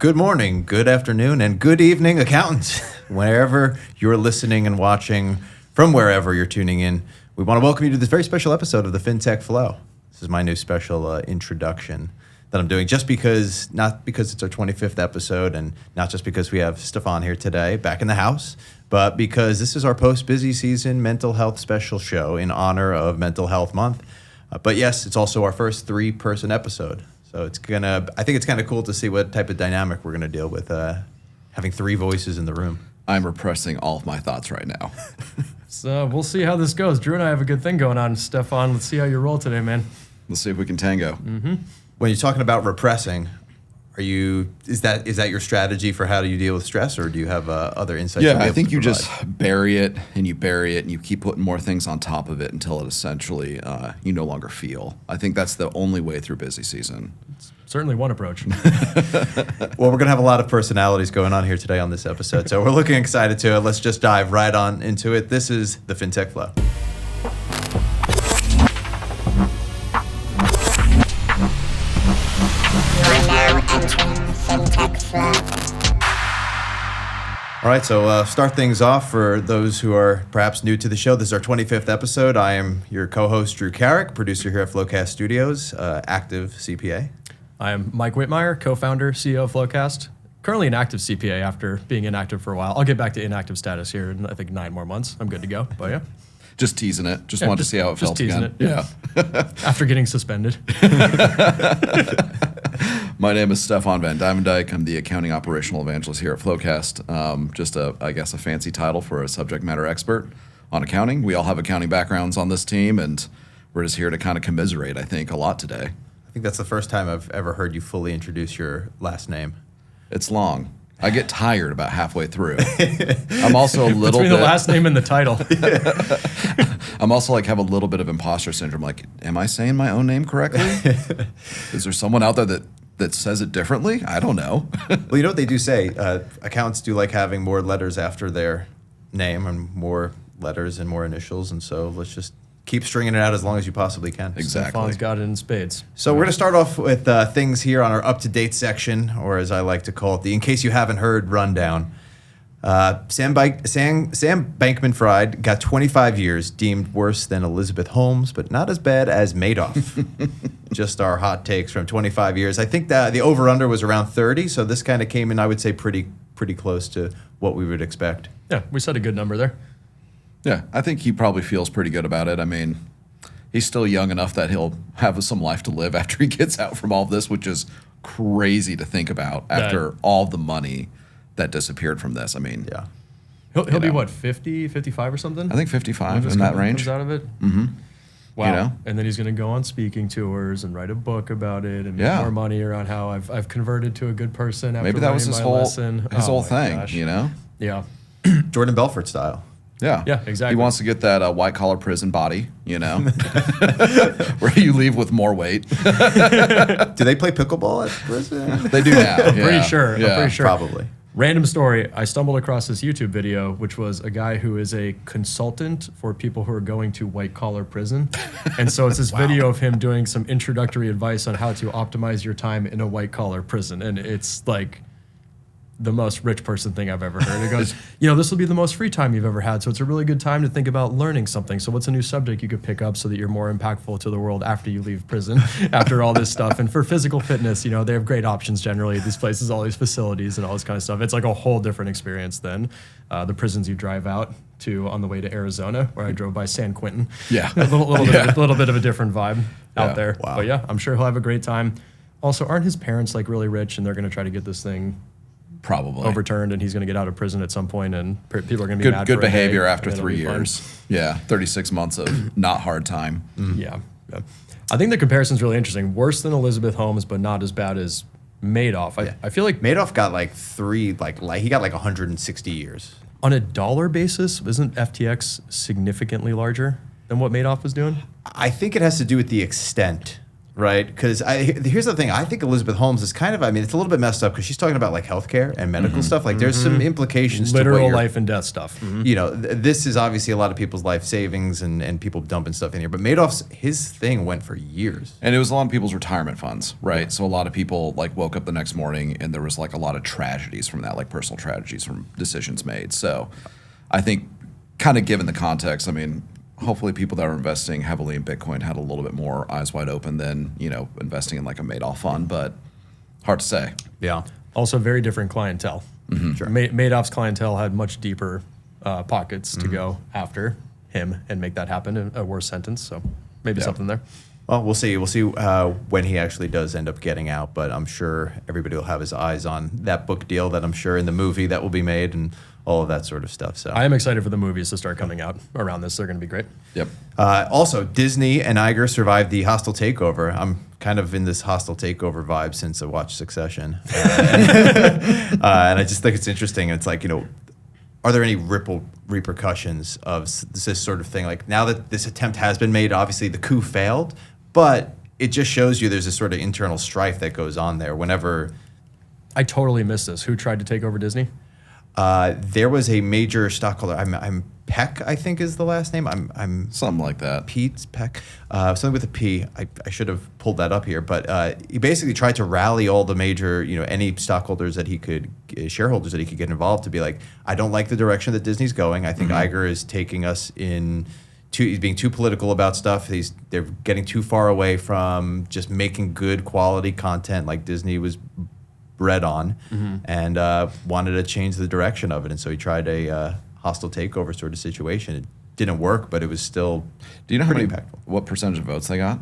Good morning, good afternoon, and good evening, accountants. Wherever you're listening and watching, from wherever you're tuning in, we want to welcome you to this very special episode of the FinTech Flo. This is my new special introduction that I'm doing not because it's our 25th episode and not just because we have Stefan here today, back in the house, but because this is our post-busy season mental health special show in honor of Mental Health Month. But yes, it's also our first three-person episode. So I think it's kind of cool to see what type of dynamic we're going to deal with having three voices in the room. I'm repressing all of my thoughts right now. So we'll see how this goes. Drew and I have a good thing going on. Stefan, let's see how you roll today, man. Let's see if we can tango. Mm-hmm. When you're talking about repressing, is that your strategy for how do you deal with stress, or do you have other insights? Yeah, I think you just bury it and you keep putting more things on top of it until it essentially you no longer feel. I think that's the only way through busy season. It's certainly one approach. Well, we're going to have a lot of personalities going on here today on this episode, so we're looking excited to it. Let's just dive right on into it. This is the FinTech Flo. All right, so start things off for those who are perhaps new to the show. This is our 25th episode. I am your co-host, Drew Carrick, producer here at FloQast Studios, active CPA. I am Mike Whitmire, co-founder, CEO of FloQast. Currently an active CPA after being inactive for a while. I'll get back to inactive status here in, I think, 9 more months. I'm good to go, but yeah. Just teasing it. Just wanted to see how it felt again. Yeah. After getting suspended. My name is Stefan Van Dyke. I'm the accounting operational evangelist here at FloQast. Just a fancy title for a subject matter expert on accounting. We all have accounting backgrounds on this team, and we're just here to kind of commiserate, I think, a lot today. I think that's the first time I've ever heard you fully introduce your last name. It's long. I get tired about halfway through. I'm also a little Between the last name and the title. I'm also have a little bit of imposter syndrome. Like, am I saying my own name correctly? Is there someone out there that says it differently? I don't know. Well, you know what they do say? Accountants do like having more letters after their name and more letters and more initials. And so let's just keep stringing it out as long as you possibly can. Exactly. Stefan's got it in spades. So we're going to start off with things here on our up-to-date section, or as I like to call it, the in case you haven't heard rundown. Sam Bankman-Fried got 25 years, deemed worse than Elizabeth Holmes, but not as bad as Madoff. Just our hot takes from 25 years. I think that the over-under was around 30, so this kind of came in, I would say, pretty close to what we would expect. Yeah, we set a good number there. Yeah, I think he probably feels pretty good about it. I mean, he's still young enough that he'll have some life to live after he gets out from all of this, which is crazy to think about after all the money that disappeared from this. I mean, yeah, he'll be what, 50, 55 or something? I think 55 in that range. Comes out of it. Mm-hmm. Wow. And then he's going to go on speaking tours and write a book about it and make more money around how I've converted to a good person after maybe that was his whole lesson. His whole thing, gosh. you know? Yeah. Jordan Belfort style. Yeah. Yeah, exactly. He wants to get that white-collar prison body, you know, where you leave with more weight. Do they play pickleball at prison? They do now. I'm pretty sure. Probably. Random story, I stumbled across this YouTube video, which was a guy who is a consultant for people who are going to white-collar prison. And so it's this video of him doing some introductory advice on how to optimize your time in a white-collar prison. And it's like the most rich person thing I've ever heard. It goes, this will be the most free time you've ever had, so it's a really good time to think about learning something. So what's a new subject you could pick up so that you're more impactful to the world after you leave prison, after all this stuff? And for physical fitness, they have great options generally. These places, all these facilities and all this kind of stuff. It's like a whole different experience than the prisons you drive out to on the way to Arizona, where I drove by San Quentin. Yeah. A little bit of a different vibe out there. Wow. But yeah, I'm sure he'll have a great time. Also, aren't his parents really rich and they're going to try to get this thing probably overturned, and he's going to get out of prison at some point, and people are going to be mad good for behavior a day, after 3 years. Yeah, 36 months of not hard time. Yeah. I think the comparison's really interesting. Worse than Elizabeth Holmes, but not as bad as Madoff. I feel like Madoff got he got 160 years. On a dollar basis, isn't FTX significantly larger than what Madoff was doing? I think it has to do with the extent right? Because here's the thing. I think Elizabeth Holmes is kind of, I mean, it's a little bit messed up because she's talking about like healthcare and medical stuff. Like there's some implications Literal to what life and death stuff. you know, this is obviously a lot of people's life savings and people dumping stuff in here. But Madoff's, his thing went for years. And it was a lot of people's retirement funds, right? So a lot of people like woke up the next morning and there was like a lot of tragedies from that, like personal tragedies from decisions made. So I think kind of given the context, I mean, hopefully people that are investing heavily in Bitcoin had a little bit more eyes wide open than, you know, investing in like a Madoff fund, but hard to say. Yeah. Also, very different clientele. Sure. Madoff's clientele had much deeper pockets to go after him and make that happen in a worse sentence. So maybe something there. Well, we'll see. We'll see when he actually does end up getting out. But I'm sure everybody will have his eyes on that book deal that I'm sure in the movie that will be made and all of that sort of stuff. So I am excited for the movies to start coming out around this. They're going to be great. Yep. Also, Disney and Iger survived the hostile takeover. I'm kind of in this hostile takeover vibe since I watched Succession. And I just think it's interesting. It's like, you know, are there any repercussions of this sort of thing? Like now that this attempt has been made, obviously the coup failed, but it just shows you there's a sort of internal strife that goes on there whenever. I totally missed this. Who tried to take over Disney? There was a major stockholder. I'm Peck, I think is the last name. I'm Something like that. Pete Peck, something with a P. I should have pulled that up here, but he basically tried to rally all the major, you know, any stockholders that he could, shareholders that he could get involved to be like, I don't like the direction that Disney's going. I think Iger is taking us in. He's being too political about stuff. They're getting too far away from just making good quality content like Disney was bred on, and wanted to change the direction of it. And so he tried a hostile takeover sort of situation. It didn't work, but it was still Do you know pretty impactful. what percentage of votes they got?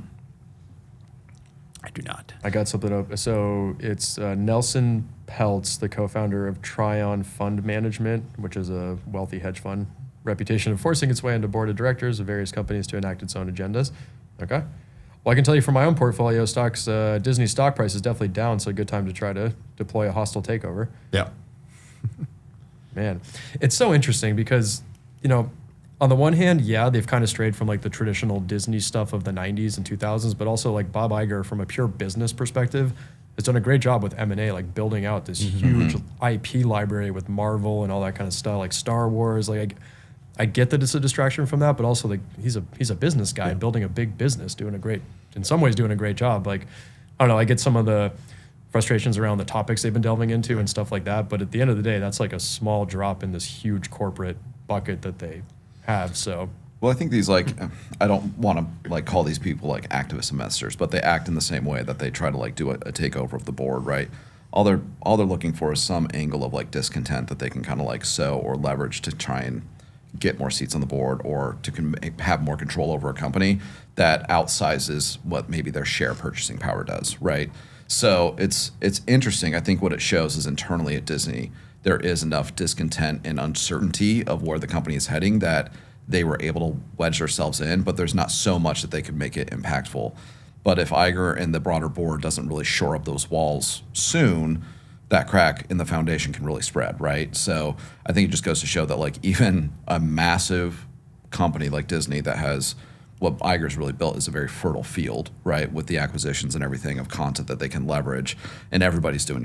I do not. I got something up. So it's Nelson Peltz, the co-founder of Tryon Fund Management, which is a wealthy hedge fund, reputation of forcing its way into board of directors of various companies to enact its own agendas. Okay. Well, I can tell you from my own portfolio stocks, Disney's stock price is definitely down, so a good time to try to deploy a hostile takeover. Yeah. Man, it's so interesting because, you know, on the one hand, yeah, they've kind of strayed from like the traditional Disney stuff of the 90s and 2000s, but also like Bob Iger, from a pure business perspective, has done a great job with M&A, like building out this huge IP library with Marvel and all that kind of stuff, like Star Wars. Like I get that it's a distraction from that, but also like he's a business guy building a big business, in some ways doing a great job. Like, I don't know, I get some of the frustrations around the topics they've been delving into and stuff like that, but at the end of the day, that's like a small drop in this huge corporate bucket that they have. So Well, I think these, like, I don't want to like call these people like activist investors, but they act in the same way that they try to like do a takeover of the board, right? All they're looking for is some angle of like discontent that they can kind of like sow or leverage to try and get more seats on the board or to have more control over a company that outsizes what maybe their share purchasing power does, right? So it's interesting. I think what it shows is internally at Disney, there is enough discontent and uncertainty of where the company is heading that they were able to wedge themselves in, but there's not so much that they could make it impactful. But if Iger and the broader board doesn't really shore up those walls soon, that crack in the foundation can really spread, right? So I think it just goes to show that like even a massive company like Disney that has what Iger's really built is a very fertile field, right? With the acquisitions and everything of content that they can leverage. And everybody's like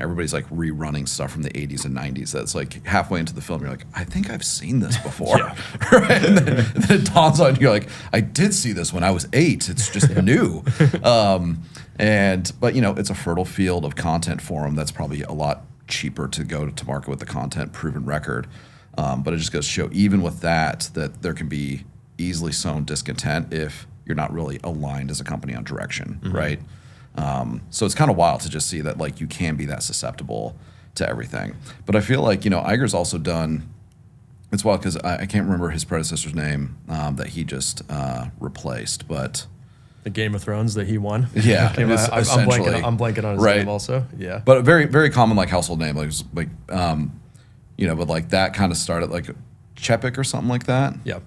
rerunning stuff from the 80s and 90s that's like halfway into the film, you're like, I think I've seen this before. Right? And then it dawns on you, you're like, I did see this when I was 8. It's just new. But you know, it's a fertile field of content for them that's probably a lot cheaper to go to market with the content proven record. But it just goes to show, even with that there can be easily sown discontent if you're not really aligned as a company on direction, right? So it's kind of wild to just see that like you can be that susceptible to everything. But I feel like, you know, Iger's also done, it's wild because I can't remember his predecessor's name that he just replaced, but... The Game of Thrones that he won. Yeah, I'm blanking on his name also. Yeah. But a very, very common like household name, like you know, but like that kind of started like Chepik or something like that. Yep.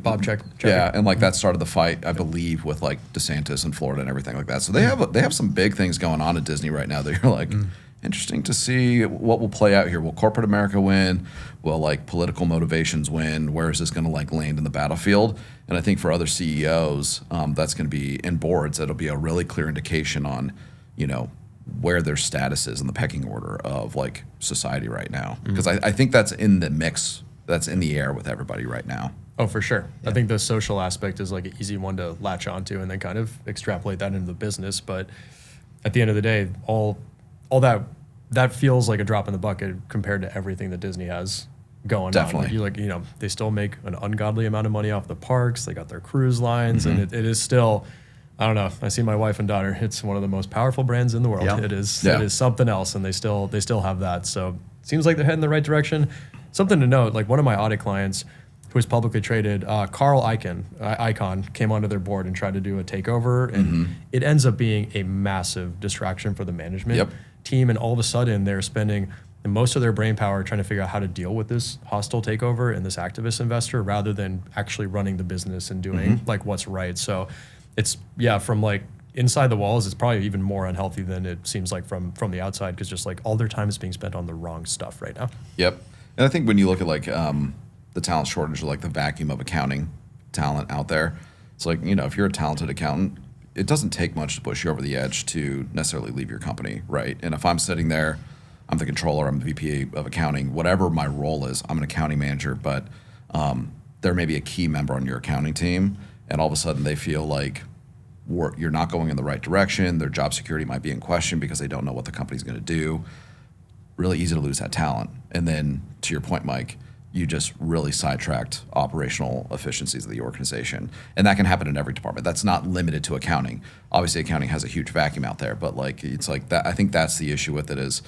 Bob Check. Yeah, and like that started the fight, I believe, with like DeSantis in Florida and everything like that. So they have some big things going on at Disney right now that you're like, interesting to see what will play out here. Will corporate America win? Will like political motivations win? Where is this going to like land in the battlefield? And I think for other CEOs, that's going to be in boards. It'll be a really clear indication on, where their status is in the pecking order of like society right now. Because I think that's in the mix. That's in the air with everybody right now. Oh, for sure. Yeah. I think the social aspect is like an easy one to latch onto and then kind of extrapolate that into the business. But at the end of the day, all that feels like a drop in the bucket compared to everything that Disney has going Definitely. on. They still make an ungodly amount of money off the parks. They got their cruise lines, and it is still, I don't know. I see my wife and daughter. It's one of the most powerful brands in the world. Yeah. It is something else, and they still have that. So it seems like they're heading the right direction. Something to note, like one of my audit clients who is publicly traded, Carl Icahn came onto their board and tried to do a takeover, and it ends up being a massive distraction for the management team. And all of a sudden, they're spending most of their brain power trying to figure out how to deal with this hostile takeover and this activist investor, rather than actually running the business and doing like what's right. So it's from like inside the walls, it's probably even more unhealthy than it seems like from the outside, because just like all their time is being spent on the wrong stuff right now. Yep. And I think when you look at like the talent shortage or like the vacuum of accounting talent out there, it's like, if you're a talented accountant, it doesn't take much to push you over the edge to necessarily leave your company, right? And if I'm sitting there, I'm the controller, I'm the VP of accounting, whatever my role is, I'm an accounting manager, but there may be a key member on your accounting team, and all of a sudden they feel like you're not going in the right direction, their job security might be in question because they don't know what the company's going to do. Really easy to lose that talent. And then, to your point, Mike, you just really sidetracked operational efficiencies of the organization. And that can happen in every department. That's not limited to accounting. Obviously, accounting has a huge vacuum out there, but like it's like that. I think that's the issue with it is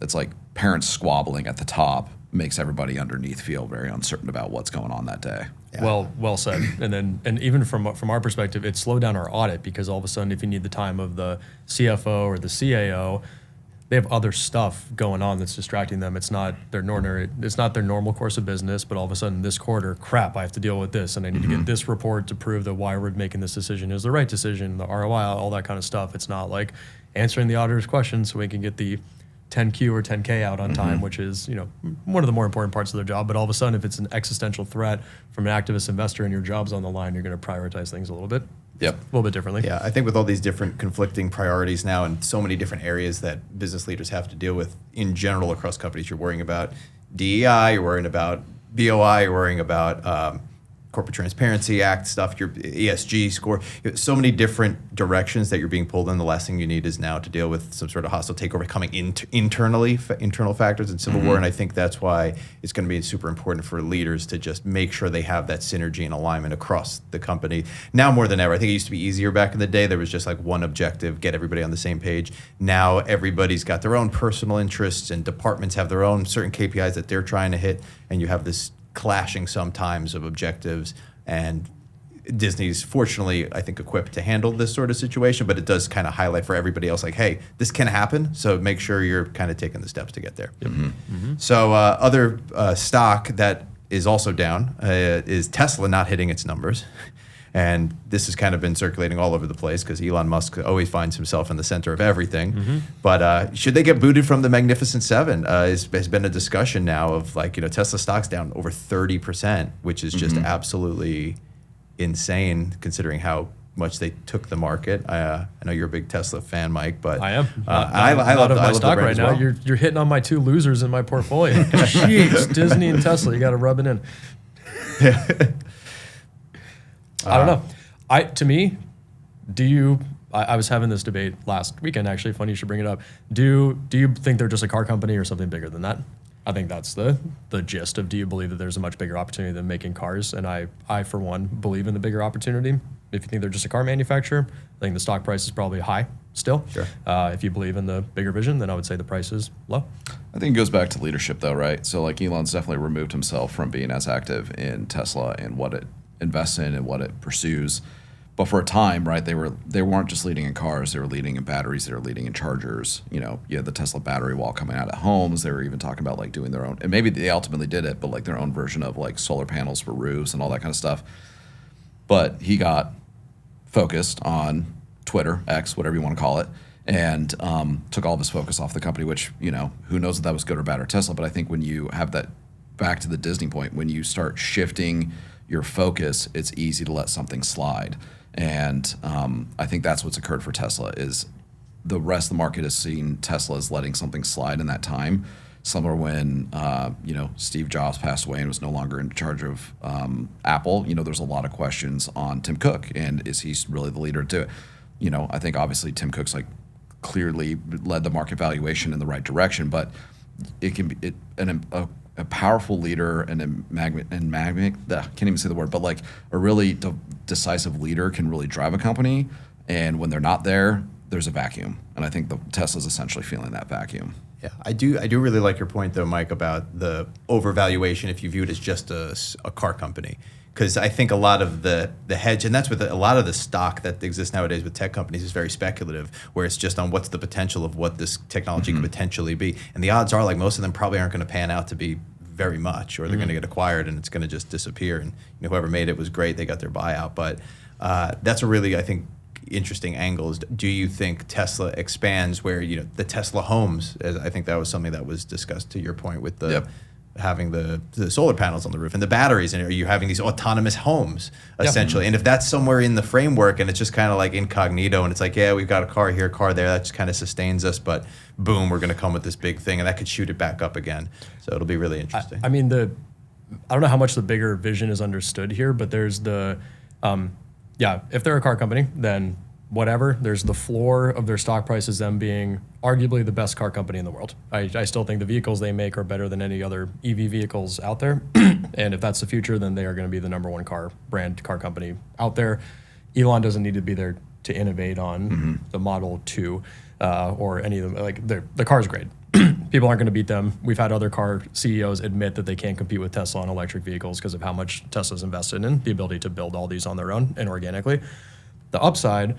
it's like parents squabbling at the top makes everybody underneath feel very uncertain about what's going on that day. Yeah. Well said. And even from our perspective, it slowed down our audit, because all of a sudden, if you need the time of the CFO or the CAO, they have other stuff going on that's distracting them. It's not their normal course of business, but all of a sudden this quarter, crap, I have to deal with this, and I need to get this report to prove that why we're making this decision is the right decision, the ROI, all that kind of stuff. It's not like answering the auditor's questions so we can get the 10Q or 10K out on time, which is, one of the more important parts of their job. But all of a sudden, if it's an existential threat from an activist investor and your job's on the line, you're going to prioritize things a little bit. Yep. A little bit differently. Yeah, I think with all these different conflicting priorities now and so many different areas that business leaders have to deal with in general across companies, you're worrying about DEI, you're worrying about BOI, you're worrying about Corporate Transparency Act stuff, your ESG score, so many different directions that you're being pulled in. The last thing you need is now to deal with some sort of hostile takeover coming internal factors and civil war. And I think that's why it's going to be super important for leaders to just make sure they have that synergy and alignment across the company. Now more than ever, I think it used to be easier back in the day. There was just like one objective, get everybody on the same page. Now everybody's got their own personal interests, and departments have their own certain KPIs that they're trying to hit, and you have this clashing sometimes of objectives. And Disney's fortunately, I think, equipped to handle this sort of situation, but it does kind of highlight for everybody else, like, hey, this can happen, so make sure you're kind of taking the steps to get there. So other stock that is also down is Tesla not hitting its numbers. And this has kind of been circulating all over the place because Elon Musk always finds himself in the center of everything. But should they get booted from the Magnificent Seven? Has been a discussion now of like, Tesla stock's down over 30%, which is just absolutely insane considering how much they took the market. I know you're a big Tesla fan, Mike, but I am. I love my the stock brand right as now. well. You're hitting on my two losers in my portfolio. Jeez, Disney and Tesla, you got to rub it in. I don't know. I was having this debate last weekend, actually. Funny you should bring it up. Do you think they're just a car company or something bigger than that? I think that's the gist of, do you believe that there's a much bigger opportunity than making cars? And I for one, believe in the bigger opportunity. If you think they're just a car manufacturer, I think the stock price is probably high still. Sure. If you believe in the bigger vision, then I would say the price is low. I think it goes back to leadership, though, right? So, like, Elon's definitely removed himself from being as active in Tesla and what it invests in and what it pursues. But for a time, right, they weren't just leading in cars, they were leading in batteries, they were leading in chargers. You had the Tesla battery wall coming out at homes. They were even talking about like doing their own, and maybe they ultimately did it, but like their own version of like solar panels for roofs and all that kind of stuff. But he got focused on Twitter, X, whatever you want to call it, and took all of his focus off the company, which, who knows if that was good or bad or Tesla. But I think when you have that, back to the Disney point, when you start shifting your focus, it's easy to let something slide. And I think that's what's occurred for Tesla is the rest of the market has seen Tesla as letting something slide in that time. Similar when, Steve Jobs passed away and was no longer in charge of Apple, there's a lot of questions on Tim Cook, and is he really the leader to, I think obviously Tim Cook's clearly led the market valuation in the right direction, but it can be a powerful leader and can't even say the word, but a really decisive leader can really drive a company, and when they're not there, there's a vacuum, and I think Tesla's essentially feeling that vacuum. Yeah, I do really like your point though, Mike, about the overvaluation if you view it as just a car company. Because I think a lot of the hedge, and that's with a lot of the stock that exists nowadays with tech companies, is very speculative, where it's just on what's the potential of what this technology could potentially be. And the odds are most of them probably aren't going to pan out to be very much, or they're going to get acquired and it's going to just disappear. And whoever made it was great, they got their buyout. But that's a really, I think, interesting angle. Is, do you think Tesla expands where, the Tesla homes, as I think that was something that was discussed to your point with the having the solar panels on the roof and the batteries, and are you having these autonomous homes essentially? And if that's somewhere in the framework and it's just kind of incognito and it's we've got a car here, a car there, that just kind of sustains us, but boom, we're going to come with this big thing and that could shoot it back up again. So it'll be really interesting. I mean, I don't know how much the bigger vision is understood here, but there's if they're a car company, then whatever. There's the floor of their stock price is them being arguably the best car company in the world. I still think the vehicles they make are better than any other EV vehicles out there. And if that's the future, then they are going to be the number one car company out there. Elon doesn't need to be there to innovate on the Model 2 or any of them. The car's great. People aren't going to beat them. We've had other car CEOs admit that they can't compete with Tesla on electric vehicles because of how much Tesla's invested in the ability to build all these on their own and organically. The upside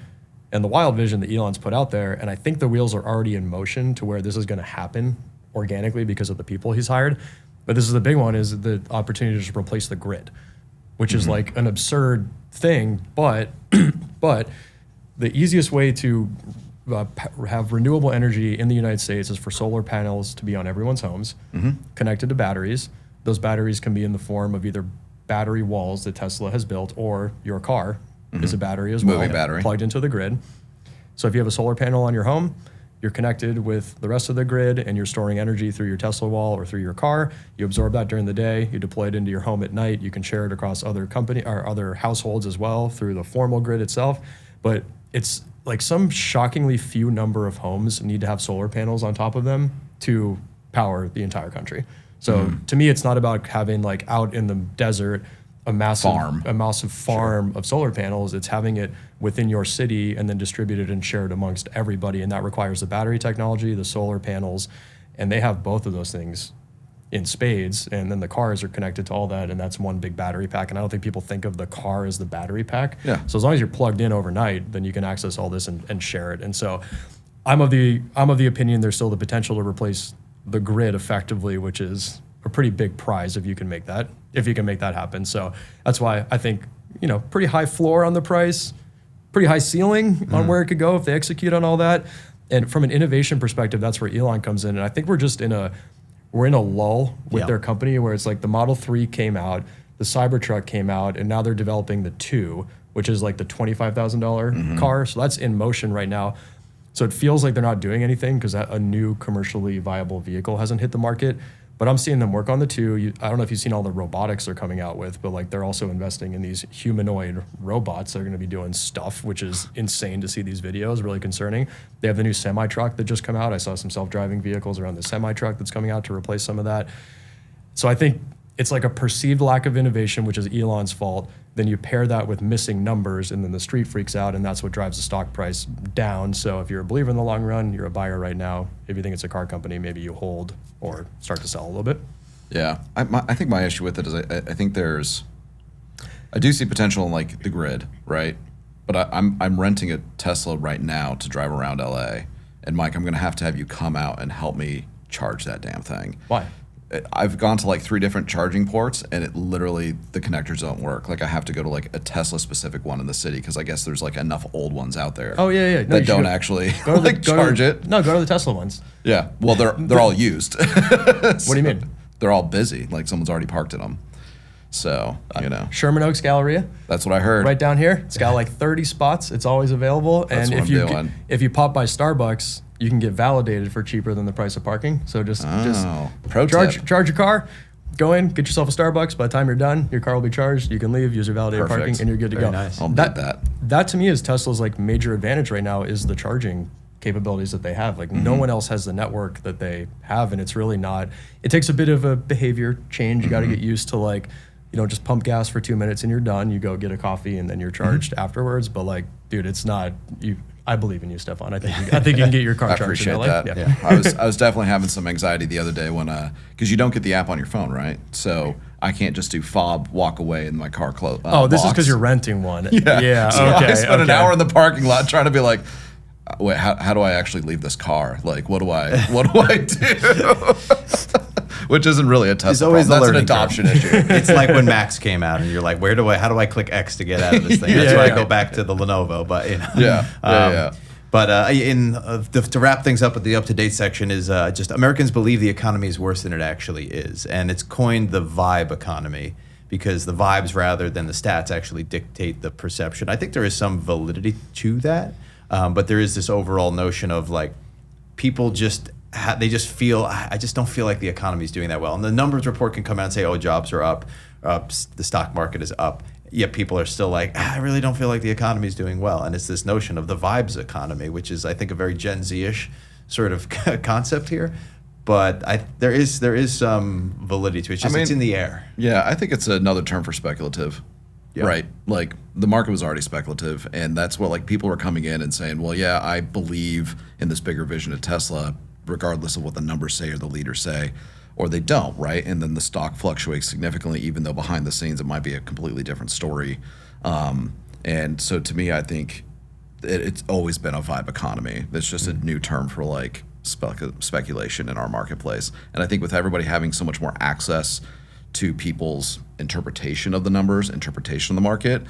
and the wild vision that Elon's put out there, and I think the wheels are already in motion to where this is going to happen organically because of the people he's hired. But this is the big one, is the opportunity to just replace the grid, which is an absurd thing, but the easiest way to have renewable energy in the United States is for solar panels to be on everyone's homes, connected to batteries. Those batteries can be in the form of either battery walls that Tesla has built, or your car is a battery as well, Moving battery. Plugged into the grid. So if you have a solar panel on your home, you're connected with the rest of the grid and you're storing energy through your Tesla wall or through your car. You absorb that during the day, you deploy it into your home at night. You can share it across other other households as well through the formal grid itself. But it's some shockingly few number of homes need to have solar panels on top of them to power the entire country. So to me, it's not about having out in the desert a massive farm of solar panels. It's having it within your city and then distributed and shared amongst everybody. And that requires the battery technology, the solar panels, and they have both of those things in spades. And then the cars are connected to all that, and that's one big battery pack. And I don't think people think of the car as the battery pack. Yeah. So as long as you're plugged in overnight, then you can access all this and share it. And so I'm of the opinion there's still the potential to replace the grid effectively, which is a pretty big prize if you can make that happen. So that's why I think, pretty high floor on the price, pretty high ceiling on where it could go if they execute on all that. And from an innovation perspective, that's where Elon comes in. And I think we're in a lull with their company where it's the Model 3 came out, the Cybertruck came out, and now they're developing the 2, which is the $25,000 car. So that's in motion right now. So it feels like they're not doing anything because a new commercially viable vehicle hasn't hit the market. But I'm seeing them work on the 2. I don't know if you've seen all the robotics they're coming out with, but they're also investing in these humanoid robots that are going to be doing stuff, which is insane to see these videos, really concerning. They have the new semi-truck that just come out. I saw some self-driving vehicles around the semi-truck that's coming out to replace some of that. So I think it's a perceived lack of innovation, which is Elon's fault. Then you pair that with missing numbers, and then the street freaks out, and that's what drives the stock price down. So if you're a believer in the long run, you're a buyer right now. If you think it's a car company, maybe you hold or start to sell a little bit. Yeah, I think my issue with it is I think I do see potential in the grid, right? But I'm renting a Tesla right now to drive around LA, and Mike, I'm going to have you come out and help me charge that damn thing. Why? I've gone to like 3 different charging ports, and it literally the connectors don't work. Like I have to go to like a Tesla specific one in the city because I guess there's like enough old ones out there. Oh yeah. That don't actually charge it. No, go to the Tesla ones. Yeah. Well, they're all used. What do you mean? They're all busy. Like someone's already parked in them. So, Sherman Oaks Galleria. That's what I heard. Right down here. It's got like 30 spots. It's always available. That's what I'm doing. If you pop by Starbucks, you can get validated for cheaper than the price of parking. So just pro tip. charge your car, go in, get yourself a Starbucks. By the time you're done, your car will be charged. You can leave, use your validated Perfect. parking, and you're good to Very go. nice. I'll do that. That to me is Tesla's like major advantage right now is the charging capabilities that they have. Like no one else has the network that they have, and it's really not. It takes a bit of a behavior change. You got to get used to like, just pump gas for 2 minutes and you're done. You go get a coffee and then you're charged afafterwards. But like, dude, it's not you. I believe in you, Stefan. I think you can get your car charged. I appreciate in LA. that. Yeah. I was definitely having some anxiety the other day when because you don't get the app on your phone, right? So I can't just do fob, walk away, and my car close. This is because you're renting one. Yeah. So Okay. I spent an hour in the parking lot trying to be like, wait, how do I actually leave this car? Like, what do I do? Which isn't really a Tesla always problem. the That's an learning adoption curve. issue. It's like when Macs came out and you're like, how do I click X to get out of this thing? That's why I go back to the Lenovo. But Yeah. But to wrap things up at the up-to-date section is just Americans believe the economy is worse than it actually is. And it's coined the vibe economy because the vibes rather than the stats actually dictate the perception. I think there is some validity to that, but there is this overall notion of like people just they just feel, I just don't feel like the economy is doing that well. And the numbers report can come out and say, oh, jobs are up, the stock market is up. Yet people are still like, I really don't feel like the economy is doing well. And it's this notion of the vibes economy, which is, I think, a very Gen Z-ish sort of concept here. But there is some validity to it. It's in the air. Yeah, I think it's another term for speculative. Yeah. Right. Like the market was already speculative. And that's what like people were coming in and saying, well, yeah, I believe in this bigger vision of Tesla, regardless of what the numbers say or the leaders say, or they don't, right? And then the stock fluctuates significantly, even though behind the scenes it might be a completely different story. And so to me, I think it's always been a vibe economy. It's just a new term for like speculation in our marketplace. And I think with everybody having so much more access to people's interpretation of the numbers, interpretation of the market,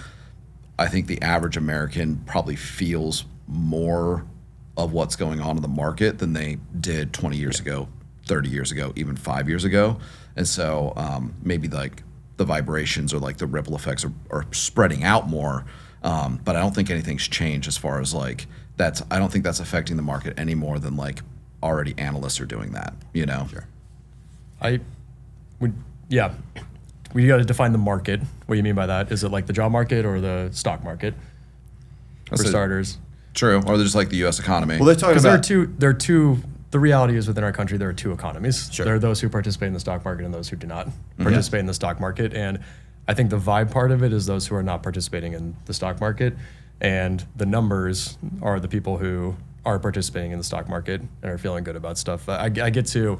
I think the average American probably feels more of what's going on in the market than they did 20 years ago, 30 years ago, even 5 years ago. And so maybe like the vibrations or like the ripple effects are spreading out more. But I don't think anything's changed as far as like I don't think that's affecting the market any more than like already analysts are doing that, Sure. We got to define the market. What do you mean by that? Is it like the job market or the stock market? For starters. True. Or just like the U.S. economy. Well, they're talking about there are two. The reality is within our country there are two economies. Sure. There are those who participate in the stock market and those who do not participate in the stock market. And I think the vibe part of it is those who are not participating in the stock market, and the numbers are the people who are participating in the stock market and are feeling good about stuff. I get to.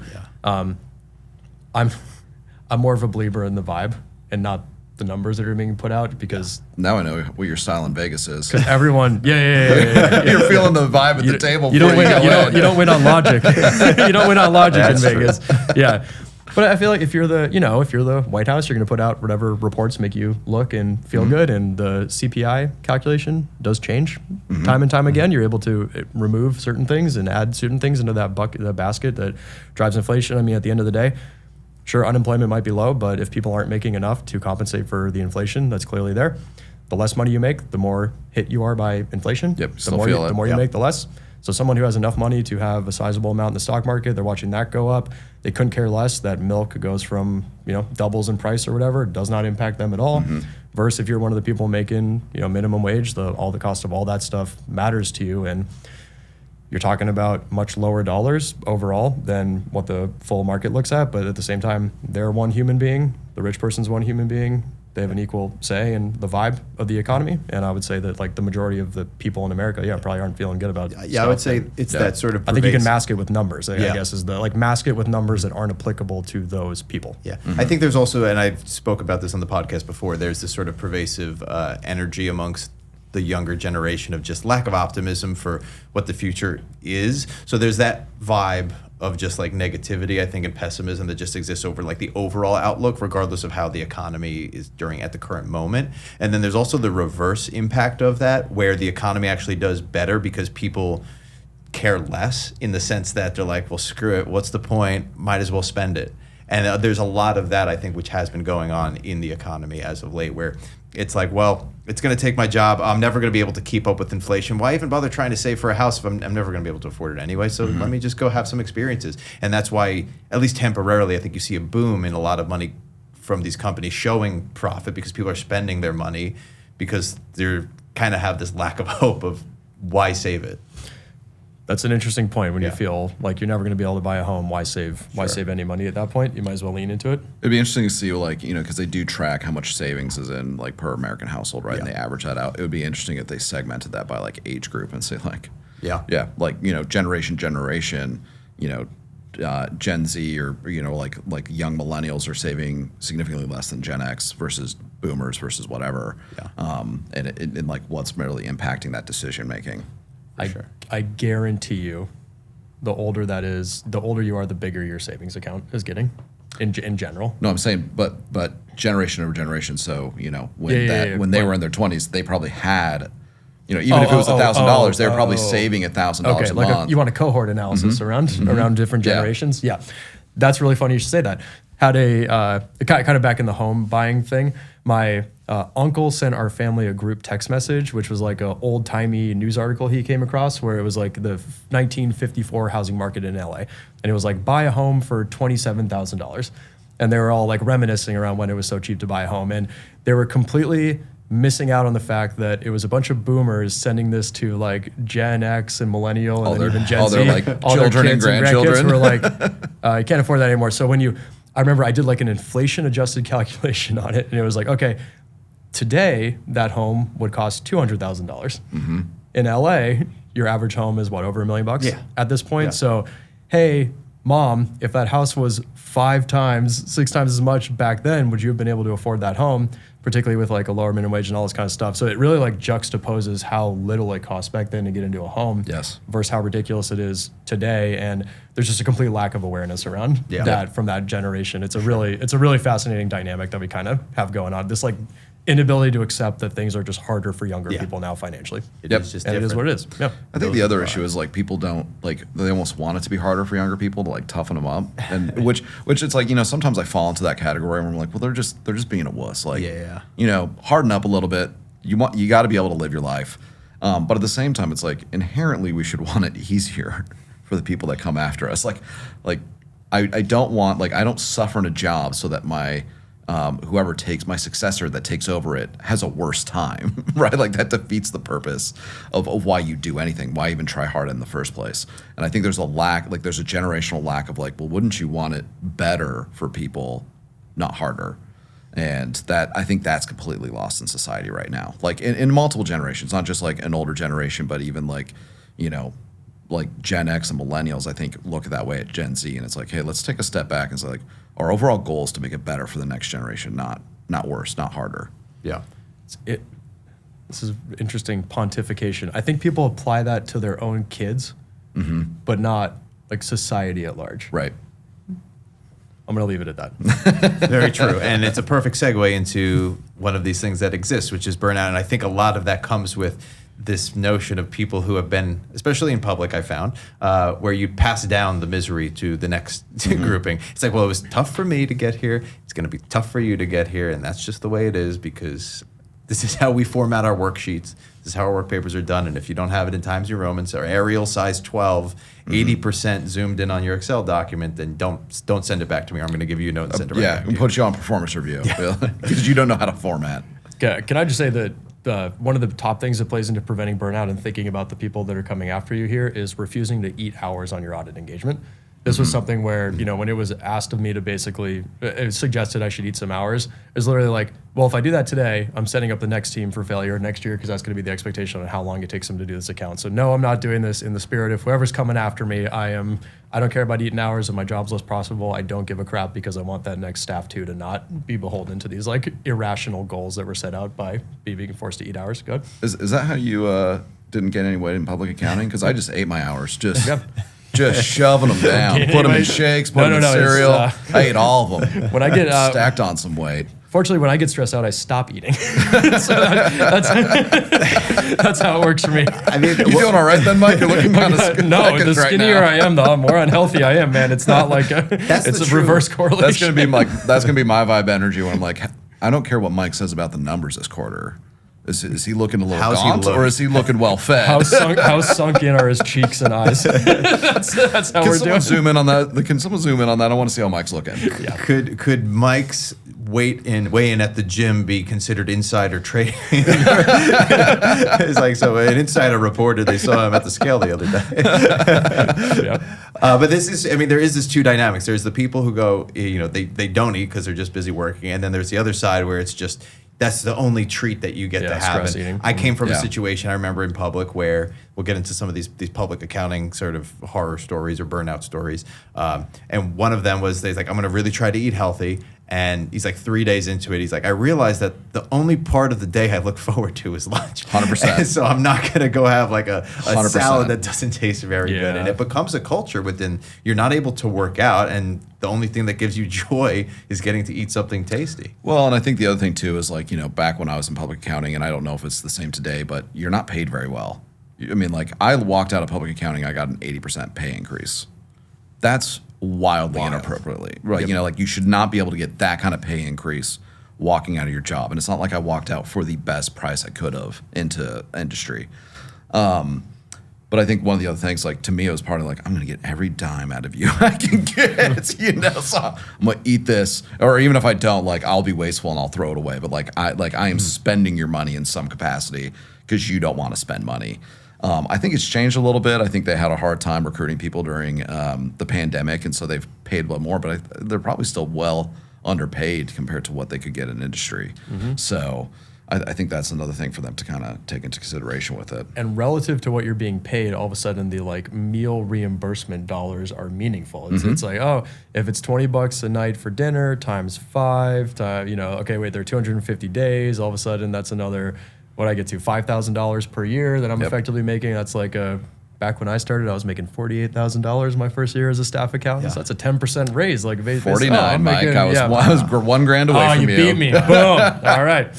I'm more of a believer in the vibe and not the numbers that are being put out because now I know what your style in Vegas is. Because everyone, yeah. You're feeling the vibe at the table. You don't win on logic. You don't win on logic in Vegas. Yeah. But I feel like if you're the White House, you're going to put out whatever reports make you look and feel good. And the CPI calculation does change time and time again. You're able to remove certain things and add certain things into that basket that drives inflation. I mean, at the end of the day, sure, unemployment might be low, but if people aren't making enough to compensate for the inflation that's clearly there, the less money you make, the more hit you are by inflation. Yep, The more you make, the less. So someone who has enough money to have a sizable amount in the stock market, they're watching that go up. They couldn't care less that milk goes from, doubles in price or whatever. It does not impact them at all. Versus if you're one of the people making, minimum wage, all the cost of all that stuff matters to you. And you're talking about much lower dollars overall than what the full market looks at. But at the same time, they're one human being. The rich person's one human being. They have an equal say in the vibe of the economy. And I would say that like the majority of the people in America, probably aren't feeling good about I would say it's that sort of I think you can mask it with numbers, I Yeah. guess is mask it with numbers that aren't applicable to those people. Yeah, I think there's also, and I spoke about this on the podcast before, there's this sort of pervasive energy amongst the younger generation of just lack of optimism for what the future is. So there's that vibe of just like negativity, I think, and pessimism that just exists over like the overall outlook, regardless of how the economy is at the current moment. And then there's also the reverse impact of that, where the economy actually does better because people care less, in the sense that they're like, well, screw it, what's the point? Might as well spend it. And there's a lot of that, I think, which has been going on in the economy as of late, where it's like, well, it's going to take my job. I'm never going to be able to keep up with inflation. Why even bother trying to save for a house if I'm never going to be able to afford it anyway? So let me just go have some experiences. And that's why, at least temporarily, I think you see a boom in a lot of money from these companies showing profit, because people are spending their money because they're kind of have this lack of hope of why save it. That's an interesting point. When you feel like you're never going to be able to buy a home, why save? Why save any money at that point? You might as well lean into it. It'd be interesting to see, like, because they do track how much savings is in like per American household, right? And they average that out. It would be interesting if they segmented that by like age group and say like, like generation, Gen Z or like young millennials are saving significantly less than Gen X versus boomers versus whatever, and like what's really impacting that decision making. I guarantee you, the older you are, the bigger your savings account is getting in general. No, I'm saying, but generation over generation. So when they were in their 20s, they probably had, even if it was $1,000, they were probably saving $1,000 a month. You want a cohort analysis around different generations? Yeah, that's really funny you should say that. Had a kind of back in the home buying thing. My uncle sent our family a group text message, which was like an old-timey news article he came across, where it was like the 1954 housing market in LA. And it was like, buy a home for $27,000. And they were all like reminiscing around when it was so cheap to buy a home. And they were completely missing out on the fact that it was a bunch of boomers sending this to like Gen X and Millennial and then even Gen Z. All their children and grandchildren who were like, I can't afford that anymore. So I remember I did like an inflation-adjusted calculation on it, and it was like, okay, today that home would cost $200,000. In LA, your average home is what, over $1 million at this point? So, hey, mom, if that house was 5 times, 6 times as much back then, would you have been able to afford that home? Particularly with like a lower minimum wage and all this kind of stuff. So it really like juxtaposes how little it cost back then to get into a home versus how ridiculous it is today. And there's just a complete lack of awareness around that from that generation. It's a really fascinating dynamic that we kind of have going on. This like inability to accept that things are just harder for younger people now financially. It is just and it is what it is. Yeah. I think the other issue is like people don't they almost want it to be harder for younger people to like toughen them up, and which it's like sometimes I fall into that category where I'm like, well, they're just being a wuss. Like harden up a little bit. You got to be able to live your life, but at the same time, it's like inherently we should want it easier for the people that come after us. Like I don't want I don't suffer in a job so that my whoever takes my successor that takes over it has a worse time, right? Like that defeats the purpose of why you do anything, why even try hard in the first place. And I think there's a generational lack of well, wouldn't you want it better for people, not harder? And that I think that's completely lost in society right now. Like in multiple generations, not just like an older generation, but even like Gen X and millennials, I think look at that way at Gen Z, and it's like, hey, let's take a step back and say like, our overall goal is to make it better for the next generation, not worse, not harder. Yeah. This is interesting pontification. I think people apply that to their own kids, but not like society at large. Right. I'm going to leave it at that. Very true. And it's a perfect segue into one of these things that exists, which is burnout. And I think a lot of that comes with this notion of people who have been, especially in public, I found, where you pass down the misery to the next grouping. It's like, well, it was tough for me to get here. It's going to be tough for you to get here. And that's just the way it is, because this is how we format our worksheets. This is how our work papers are done. And if you don't have it in Times New Roman or Arial size 12, 80% zoomed in on your Excel document, then don't send it back to me, or I'm going to give you a note and send it right back to you. And put you on performance review because you don't know how to format. Can I just say that one of the top things that plays into preventing burnout and thinking about the people that are coming after you here is refusing to eat hours on your audit engagement. This was something where, when it was asked of me to basically, it suggested I should eat some hours, it was literally like, well, if I do that today, I'm setting up the next team for failure next year because that's going to be the expectation on how long it takes them to do this account. So no, I'm not doing this in the spirit of whoever's coming after me. I don't care about eating hours and my job's less profitable. I don't give a crap because I want that next staff too to not be beholden to these like irrational goals that were set out by being forced to eat hours. Good. Is that how you didn't gain any weight in public accounting? Because I just ate my hours. Just shoving them down, put them in shakes, put them in cereal. I ate all of them. When I get stacked on some weight. Fortunately, when I get stressed out, I stop eating. So that's how it works for me. I mean, you doing all right then, Mike? You're looking kind of no. The skinnier I am, the more unhealthy I am, man. It's not like it's a reverse correlation. That's gonna be my vibe energy when I'm like, I don't care what Mike says about the numbers this quarter. Is he looking a little gaunt, or is he looking well fed? How sunk in are his cheeks and eyes? that's how we're doing. Can someone zoom in on that? Can someone zoom in on that? I want to see how Mike's looking. Yeah. Could Mike's weigh in at the gym be considered insider trading? It's like, so an insider reported they saw him at the scale the other day. Yeah. But there is this two dynamics. There's the people who go, they don't eat because they're just busy working, and then there's the other side where it's just, that's the only treat that you get to have. And I came from a situation I remember in public where we'll get into some of these public accounting sort of horror stories or burnout stories. And one of them was, he's like, I'm going to really try to eat healthy. And he's like 3 days into it, he's like, I realized that the only part of the day I look forward to is lunch. 100%. And so I'm not going to go have like a salad that doesn't taste very good. And it becomes a culture within, you're not able to work out, and the only thing that gives you joy is getting to eat something tasty. Well, and I think the other thing too is like, back when I was in public accounting, and I don't know if it's the same today, but you're not paid very well. I mean, like, I walked out of public accounting, I got an 80% pay increase. That's wildly inappropriately, right? Yep. Like, you should not be able to get that kind of pay increase walking out of your job. And it's not like I walked out for the best price I could have into industry. But I think one of the other things, like, to me, it was part of like, I'm going to get every dime out of you I can get, so I'm going to eat this. Or even if I don't, like, I'll be wasteful and I'll throw it away. But I am spending your money in some capacity because you don't want to spend money. I think it's changed a little bit. I think they had a hard time recruiting people during the pandemic, and so they've paid a little more, but they're probably still well underpaid compared to what they could get in industry. So I think that's another thing for them to kind of take into consideration with it. And relative to what you're being paid, all of a sudden the like meal reimbursement dollars are meaningful. It's like, oh, if it's $20 a night for dinner times 5, okay, wait, there are 250 days. All of a sudden that's another, what I get to, $5,000 per year that I'm effectively making. That's like back when I started, I was making $48,000 my first year as a staff accountant. So that's a 10% raise. Like 49, Mike. I was $1,000 away from you. You beat me. Boom. All right.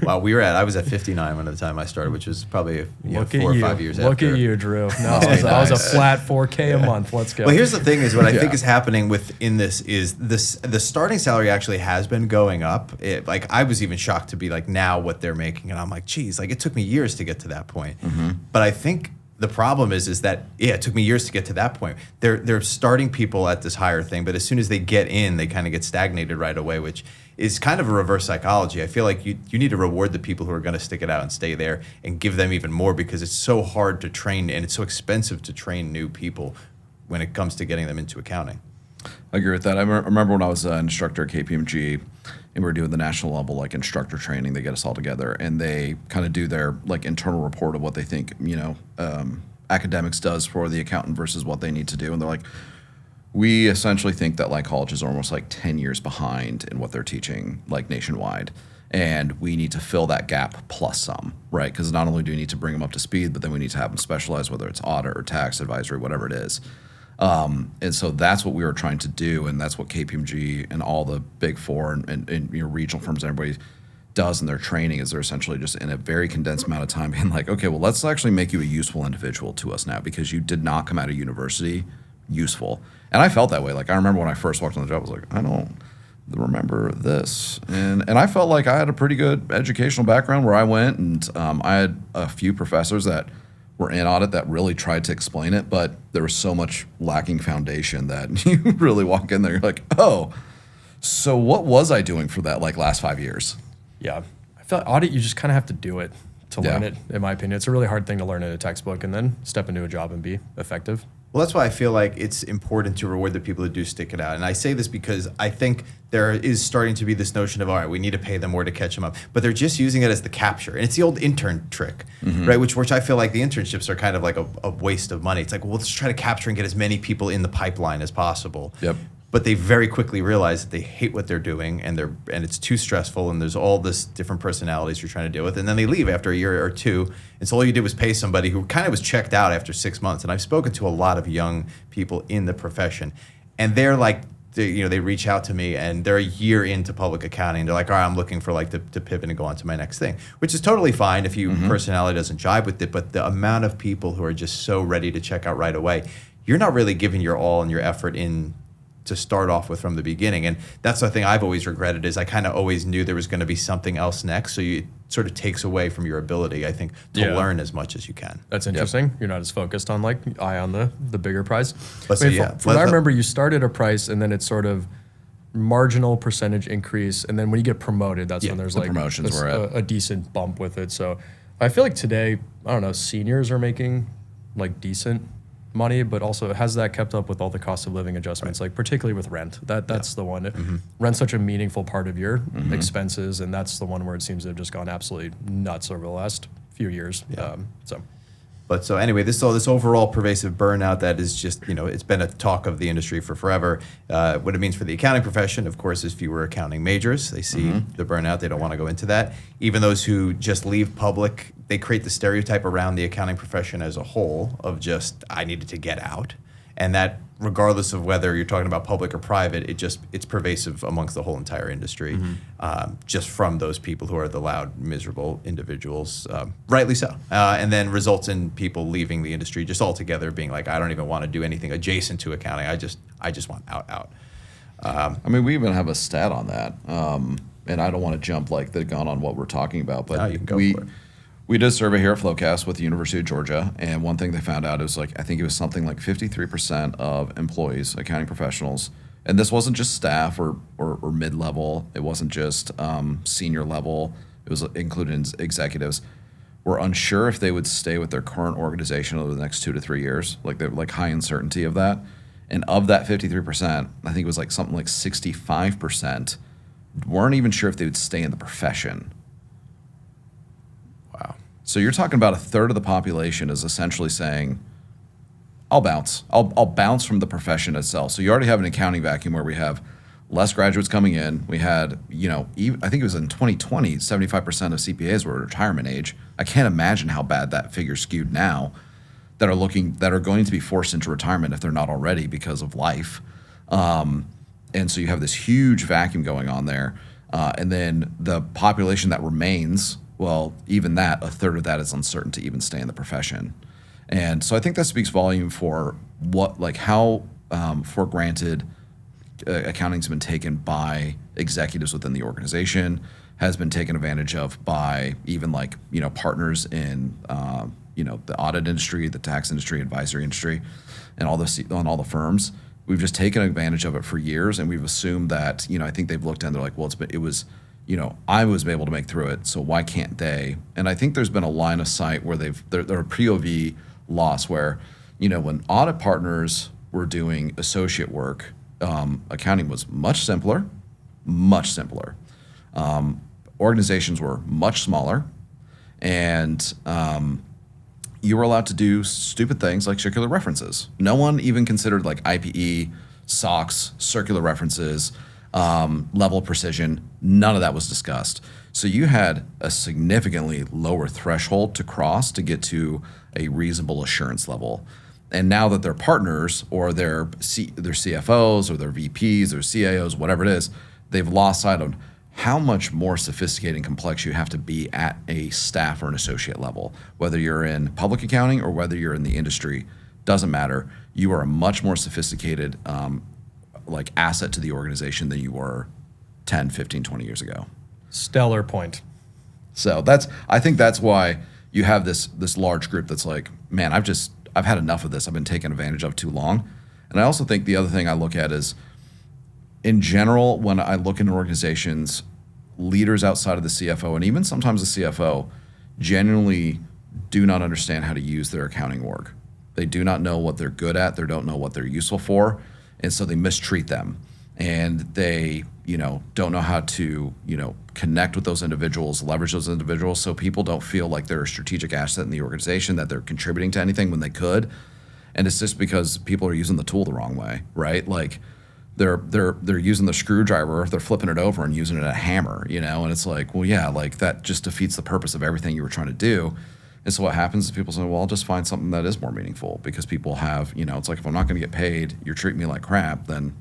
Wow, I was at 59 when the time I started, which was probably 4 or 5 years after. Look at you, Drew. No, I was a flat $4K a month. Let's go. Well, here's the thing: is what I think is happening within this is the starting salary actually has been going up. Like, I was even shocked to be like now what they're making, and I'm like, geez, like it took me years to get to that point. But I think the problem is that it took me years to get to that point. They're starting people at this higher thing, but as soon as they get in, they kind of get stagnated right away, which is kind of a reverse psychology. I feel like you need to reward the people who are going to stick it out and stay there and give them even more, because it's so hard to train and it's so expensive to train new people when it comes to getting them into accounting. I agree with that. I remember when I was an instructor at KPMG and we were doing the national level like instructor training. They get us all together and they kind of do their like internal report of what they think academics does for the accountant versus what they need to do. And they're like, we essentially think that like colleges are almost like 10 years behind in what they're teaching like nationwide. And we need to fill that gap plus some, right? Because not only do we need to bring them up to speed, but then we need to have them specialize, whether it's audit or tax advisory, whatever it is. And so that's what we were trying to do, and that's what KPMG and all the big four and regional firms and everybody does in their training, is they're essentially just in a very condensed amount of time being like, okay, well, let's actually make you a useful individual to us now, because you did not come out of university useful. And I felt that way. Like, I remember when I first walked on the job, I was like, I don't remember this. And I felt like I had a pretty good educational background where I went, and I had a few professors that were in audit that really tried to explain it, but there was so much lacking foundation that you really walk in there, you're like, oh, so what was I doing for that like last 5 years? Yeah. I feel like audit, you just kind of have to do it to learn it, in my opinion. It's a really hard thing to learn in a textbook and then step into a job and be effective. Well, that's why I feel like it's important to reward the people who do stick it out. And I say this because I think there is starting to be this notion of, all right, we need to pay them more to catch them up. But they're just using it as the capture. And it's the old intern trick, right? Which I feel like the internships are kind of like a waste of money. It's like, well, let's try to capture and get as many people in the pipeline as possible. Yep. But they very quickly realize that they hate what they're doing, and it's too stressful, and there's all this different personalities you're trying to deal with, and then they leave after a year or two. And so all you did was pay somebody who kind of was checked out after 6 months. And I've spoken to a lot of young people in the profession, and they're like, they reach out to me, and they're a year into public accounting. They're like, all right, I'm looking for like to pivot and go on to my next thing, which is totally fine if your personality doesn't jive with it. But the amount of people who are just so ready to check out right away, you're not really giving your all and your effort in to start off with from the beginning. And that's the thing I've always regretted, is I kind of always knew there was going to be something else next. So it sort of takes away from your ability, I think, to learn as much as you can. That's interesting. You're not as focused on eye on the bigger prize. But From what I remember, you started a price and then it's sort of marginal percentage increase. And then when you get promoted, that's when there's like promotions a decent bump with it. So I feel like today, I don't know, seniors are making like decent money, but also has that kept up with all the cost of living adjustments, like particularly with rent? That's the one. Rent's such a meaningful part of your expenses, and that's the one where it seems to have just gone absolutely nuts over the last few years. But so anyway, this overall pervasive burnout that is just, it's been a talk of the industry for forever. What it means for the accounting profession, of course, is fewer accounting majors. They see the burnout. They don't want to go into that. Even those who just leave public, they create the stereotype around the accounting profession as a whole of just, I needed to get out. And that, regardless of whether you're talking about public or private, it's pervasive amongst the whole entire industry, just from those people who are the loud, miserable individuals, rightly so. And then results in people leaving the industry just altogether, being like, I don't even want to do anything adjacent to accounting. I just want out. I mean, we even have a stat on that, and I don't want to jump like the gun on what we're talking about, but you can go for it. We did a survey here at FloQast with the University of Georgia, and one thing they found out is I think it was something like 53% of employees, accounting professionals, and this wasn't just staff or mid-level, it wasn't just senior level, it was included executives, were unsure if they would stay with their current organization over the next 2 to 3 years, they're high uncertainty of that. And of that 53%, I think it was something like 65% weren't even sure if they would stay in the profession. So you're talking about a third of the population is essentially saying, I'll bounce. I'll bounce from the profession itself. So you already have an accounting vacuum where we have less graduates coming in. We had, even, I think it was in 2020, 75% of CPAs were at retirement age. I can't imagine how bad that figure skewed now that are going to be forced into retirement if they're not already because of life. And so you have this huge vacuum going on there. And then the population that remains, well, even that, a third of that is uncertain to even stay in the profession. And so I think that speaks volume for how for granted accounting's been taken by executives within the organization, has been taken advantage of by even partners in the audit industry, the tax industry, advisory industry, and all the firms. We've just taken advantage of it for years, and we've assumed that, I think they've looked and they're like, well, I was able to make through it, so why can't they? And I think there's been a line of sight where they're a POV loss where, when audit partners were doing associate work, accounting was much simpler. Organizations were much smaller, and you were allowed to do stupid things like circular references. No one even considered IPE, SOX, circular references, level of precision. None of that was discussed. So you had a significantly lower threshold to cross to get to a reasonable assurance level. And now that they're partners or they're CFOs or their VPs or CAOs, whatever it is, they've lost sight of how much more sophisticated and complex you have to be at a staff or an associate level. Whether you're in public accounting or whether you're in the industry, doesn't matter. You are a much more sophisticated asset to the organization than you were 10, 15, 20 years ago. Stellar point. So I think that's why you have this large group that's like, man, I've had enough of this. I've been taken advantage of too long. And I also think the other thing I look at is, in general, when I look into organizations, leaders outside of the CFO and even sometimes the CFO genuinely do not understand how to use their accounting org. They do not know what they're good at. They don't know what they're useful for. And so they mistreat them. And they, don't know how to, connect with those individuals, leverage those individuals, so people don't feel like they're a strategic asset in the organization, that they're contributing to anything when they could. And it's just because people are using the tool the wrong way, right? Like they're using the screwdriver, they're flipping it over and using it as a hammer, and it's like, well, yeah, like that just defeats the purpose of everything you were trying to do. And so what happens is people say, well, I'll just find something that is more meaningful, because people have, it's like, if I'm not going to get paid, you're treating me like crap, then,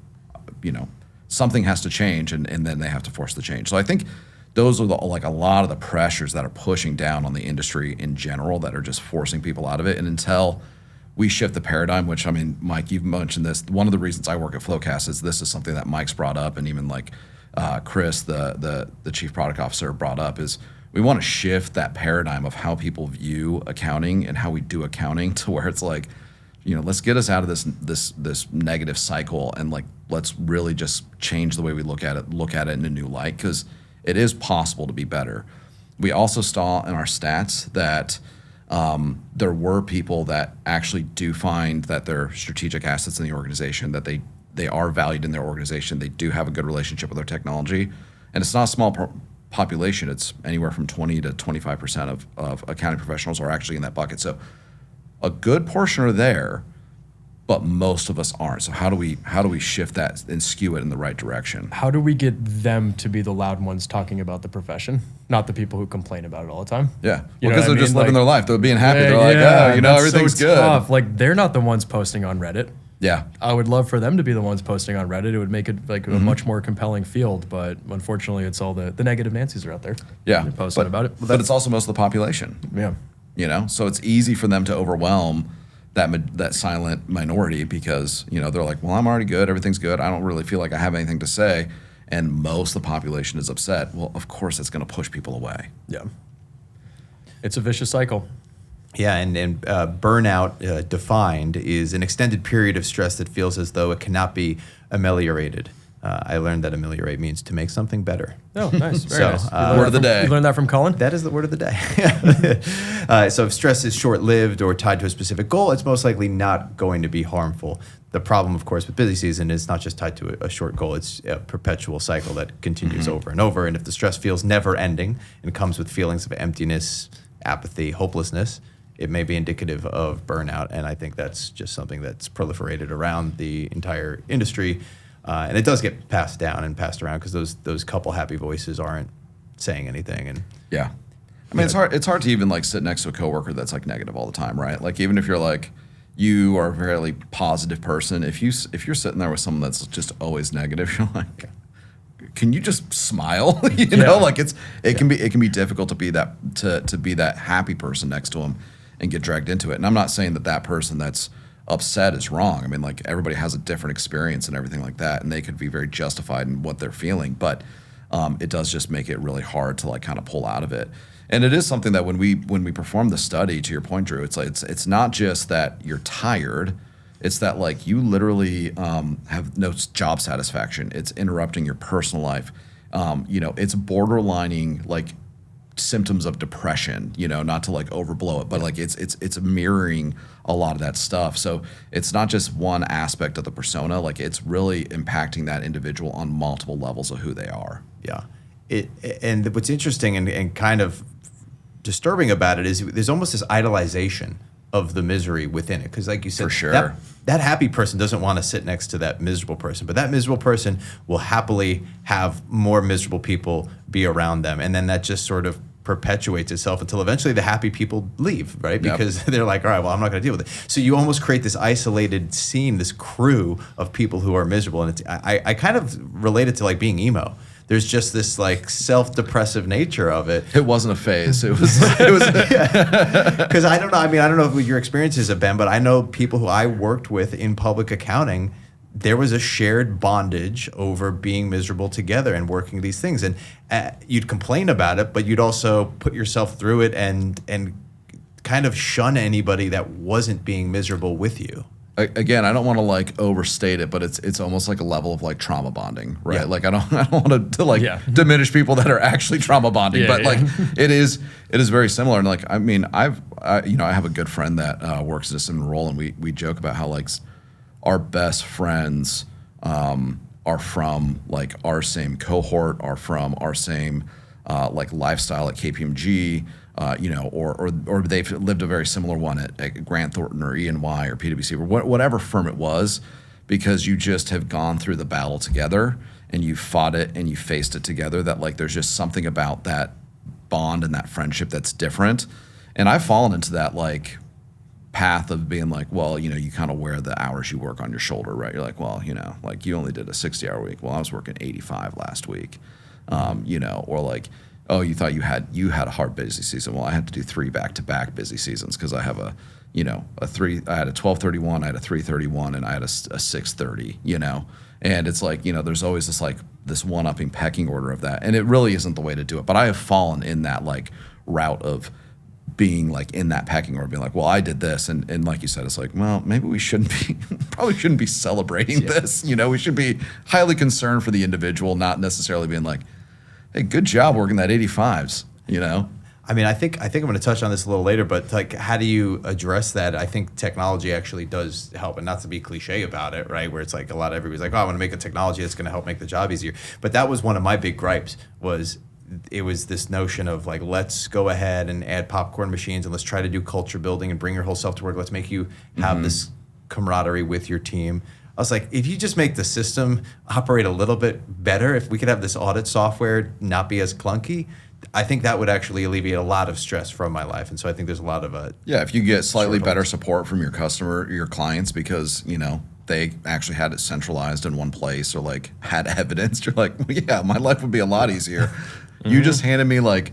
something has to change, and then they have to force the change. So I think those are a lot of the pressures that are pushing down on the industry in general, that are just forcing people out of it. And until we shift the paradigm, which, I mean, Mike, you've mentioned this. One of the reasons I work at FloQast is this is something that Mike's brought up, and even like Chris, the chief product officer, brought up, is we want to shift that paradigm of how people view accounting and how we do accounting, to where it's like, let's get us out of this negative cycle, and like, let's really just change the way we look at it in a new light, because it is possible to be better. We also saw in our stats that there were people that actually do find that they're strategic assets in the organization, that they are valued in their organization, they do have a good relationship with their technology, and it's not a small population. It's anywhere from 20 to 25% of accounting professionals are actually in that bucket. So a good portion are there, but most of us aren't. So how do we shift that and skew it in the right direction? How do we get them to be the loud ones talking about the profession, not the people who complain about it all the time? Yeah, because they're just living their life. They're being happy. They're like, everything's so tough. Good. Like, they're not the ones posting on Reddit. Yeah, I would love for them to be the ones posting on Reddit. It would make it like a much more compelling field, but unfortunately, it's all the negative Nancy's are out there. Yeah, They're posting about it. But it's also most of the population. Yeah. So it's easy for them to overwhelm that silent minority, because they're like, well, I'm already good, everything's good, I don't really feel like I have anything to say, and most of the population is upset. Well, of course, it's going to push people away. Yeah, it's a vicious cycle. Yeah, and burnout defined is an extended period of stress that feels as though it cannot be ameliorated. I learned that ameliorate means to make something better. Oh, nice. Very nice. Word of the day. You learned that from Colin? That is the word of the day. So if stress is short-lived or tied to a specific goal, it's most likely not going to be harmful. The problem, of course, with busy season is not just tied to a short goal. It's a perpetual cycle that continues over and over. And if the stress feels never-ending and comes with feelings of emptiness, apathy, hopelessness, it may be indicative of burnout. And I think that's just something that's proliferated around the entire industry. And it does get passed down and passed around, because those couple happy voices aren't saying anything. And yeah, I mean, it's hard to even like sit next to a coworker that's like negative all the time, right? Like, even if you're like, you are a fairly positive person, if you're sitting there with someone that's just always negative, you're like, can you just smile? Like it can be difficult to be that happy person next to them and get dragged into it. And I'm not saying that person that's upset is wrong. I mean, like, everybody has a different experience and everything like that, and they could be very justified in what they're feeling, but it does just make it really hard to like kind of pull out of it. And it is something that when we perform the study, to your point, Drew, it's like it's not just that you're tired, it's that like you literally have no job satisfaction. It's interrupting your personal life. It's borderlining like symptoms of depression, not to like overblow it, but like it's mirroring a lot of that stuff. So it's not just one aspect of the persona, like it's really impacting that individual on multiple levels of who they are. Yeah. And what's interesting and kind of disturbing about it is there's almost this idolization of the misery within it. Because like you said, for sure, that happy person doesn't want to sit next to that miserable person, but that miserable person will happily have more miserable people be around them. And then that just sort of perpetuates itself until eventually the happy people leave, right? Because they're like, all right, well, I'm not going to deal with it. So you almost create this isolated scene, this crew of people who are miserable. And I kind of relate it to like being emo. There's just this like self-depressive nature of it. It wasn't a phase. It was because I don't know. I mean, I don't know what your experiences have been, but I know people who I worked with in public accounting. There was a shared bondage over being miserable together and working these things, and you'd complain about it, but you'd also put yourself through it and kind of shun anybody that wasn't being miserable with you. again, I don't want to like overstate it, but it's almost like a level of like trauma bonding, right? Yeah. Like I don't want to like diminish people that are actually trauma bonding, but like it is very similar. And like I mean, I have a good friend that works in a similar role, and we joke about how like our best friends are from like our same cohort, are from our same like lifestyle at KPMG. Or they've lived a very similar one at Grant Thornton or E&Y or PwC or whatever firm it was, because you just have gone through the battle together and you fought it and you faced it together, that like there's just something about that bond and that friendship that's different. And I've fallen into that like path of being like, well, you kind of wear the hours you work on your shoulder, right? You're like, well, like you only did a 60-hour week. Well, I was working 85 last week, or like, oh, you thought you had a hard busy season. Well, I had to do 3 back-to-back busy seasons because I have I had a 12:31, I had a 3:31, and I had a 6:30, And it's like, there's always this one-upping pecking order of that. And it really isn't the way to do it. But I have fallen in that like route of being like in that pecking order, being like, well, I did this. And like you said, it's like, well, maybe we probably shouldn't be celebrating this. We should be highly concerned for the individual, not necessarily being like, hey, good job working that 85s, I mean, I think I'm going to touch on this a little later, but like, how do you address that? I think technology actually does help, and not to be cliche about it, right? Where it's like everybody's like, oh, I want to make a technology that's going to help make the job easier. But that was one of my big gripes, it was this notion of like, let's go ahead and add popcorn machines and let's try to do culture building and bring your whole self to work. Let's make you have this camaraderie with your team. I was like, if you just make the system operate a little bit better, if we could have this audit software not be as clunky, I think that would actually alleviate a lot of stress from my life. And so I think there's a lot of if you get slightly better support from your clients, because they actually had it centralized in one place, or like had evidence, you're like, well, yeah, my life would be a lot easier. You just handed me like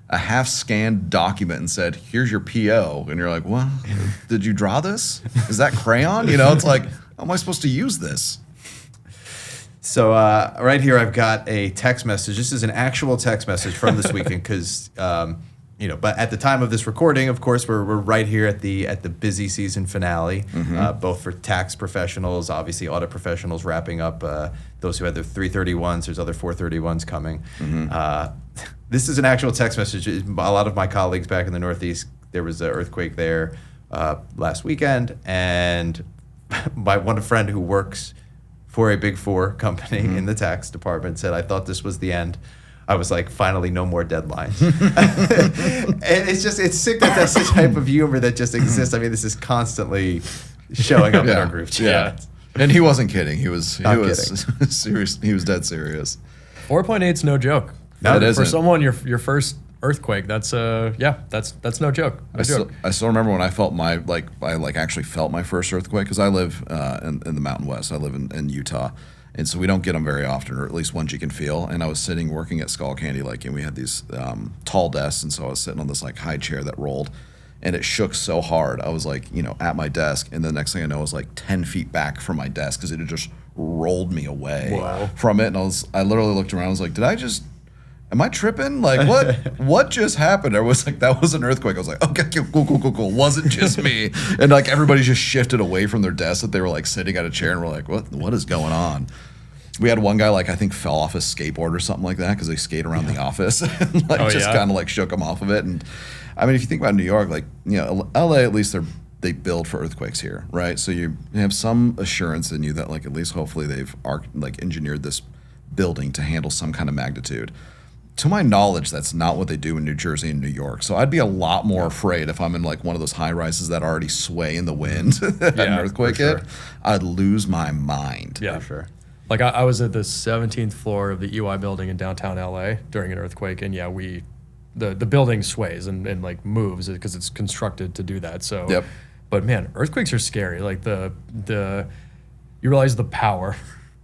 a half-scanned document and said, here's your PO. And you're like, well, did you draw this? Is that crayon? It's like, how am I supposed to use this? So right here, I've got a text message. This is an actual text message from this weekend because, but at the time of this recording, of course, we're right here at the busy season finale, both for tax professionals, obviously audit professionals wrapping up, those who had their 331s, there's other 431s coming. This is an actual text message. A lot of my colleagues back in the Northeast, there was an earthquake there last weekend, and one friend who works for a Big Four company in the tax department said, I thought this was the end. I was like, finally, no more deadlines. And it's sick that that's the type of humor that just exists. I mean, this is constantly showing up in our group chat. And he wasn't kidding. He was kidding. serious. He was dead serious. 4.8's no joke. No, it isn't. For someone, your first earthquake, that's no joke. I still remember when I felt I actually felt my first earthquake, because I live in the Mountain West. I live in Utah, and so we don't get them very often, or at least ones you can feel. And I was sitting working at Skull Candy, and we had these tall desks, and so I was sitting on this high chair that rolled, and it shook so hard. I was at my desk, and the next thing I know, I was 10 feet back from my desk because it had just rolled me away from it. And I literally looked around. I was like, am I tripping? What just happened? I was that was an earthquake. I was like, okay, cool. Wasn't just me. And everybody just shifted away from their desk that they were sitting at a chair, and we're like, what is going on? We had one guy I think fell off his skateboard or something like that because they skate around the office and kind of shook him off of it. And I mean, if you think about New York, LA, at least they build for earthquakes here, right? So you have some assurance in you that at least hopefully they've engineered this building to handle some kind of magnitude. To my knowledge, that's not what they do in New Jersey and New York. So I'd be a lot more afraid if I'm in one of those high rises that already sway in the wind that an earthquake hit. I'd lose my mind. Yeah, for sure. I was at the 17th floor of the EY building in downtown LA during an earthquake, and the building sways and moves because it's constructed to do that. So, but man, earthquakes are scary. You realize the power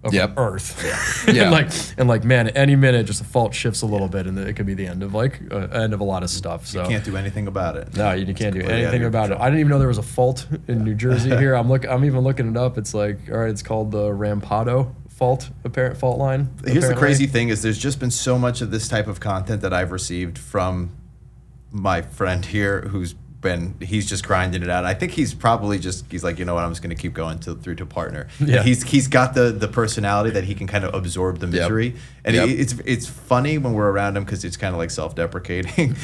of Earth. And man, any minute just the fault shifts a little bit, and it could be the end of end of a lot of stuff. So you can't do anything about it. No, you can't do anything about it. I didn't even know there was a fault in New Jersey here. I'm even looking it up. It's all right, it's called the Rampado fault line. Here's the crazy thing is there's just been so much of this type of content that I've received from my friend here who's and he's just grinding it out. I think he's probably he's like, you know what, I'm just going to keep going through to partner. Yeah. And he's got the personality that he can kind of absorb the misery. And it's funny when we're around him because it's kind of like self-deprecating.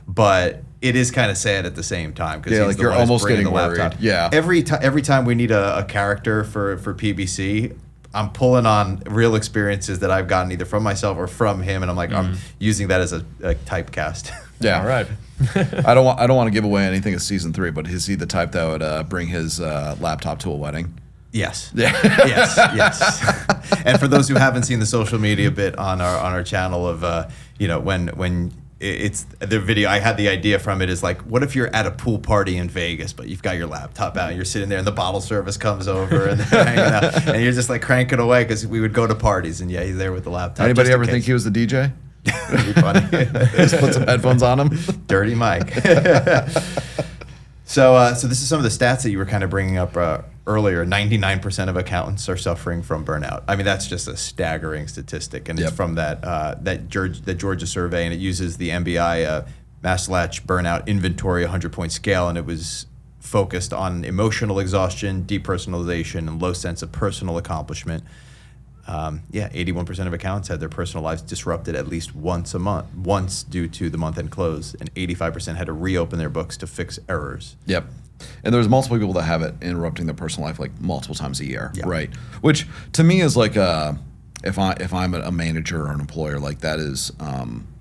But it is kind of sad at the same time because like you're almost getting worried. Yeah. Every time we need a character for PBC, I'm pulling on real experiences that I've gotten either from myself or from him, and I'm like, I'm using that as a typecast. Yeah. All right. I don't want to give away anything of season 3, but is he the type that would bring his laptop to a wedding? Yes. Yeah. yes. And for those who haven't seen the social media bit on our channel of when it's the video, I had the idea from it is like, what if you're at a pool party in Vegas, but you've got your laptop out and you're sitting there and the bottle service comes over and they're hanging out and you're just like cranking away because we would go to parties and he's there with the laptop. Anybody ever think he was the DJ? That'd be funny. Just put some headphones on him. Dirty Mike. So this is some of the stats that you were kind of bringing up earlier. 99% of accountants are suffering from burnout. I mean, that's just a staggering statistic, and it's from that Georgia survey, and it uses the MBI Maslach Burnout Inventory 100-point scale, and it was focused on emotional exhaustion, depersonalization, and low sense of personal accomplishment. 81% of accountants had their personal lives disrupted at least once due to the month-end close, and 85% had to reopen their books to fix errors. Yep. And there's multiple people that have it interrupting their personal life like multiple times a year, right? Which to me is like if I'm a manager or an employer, like that is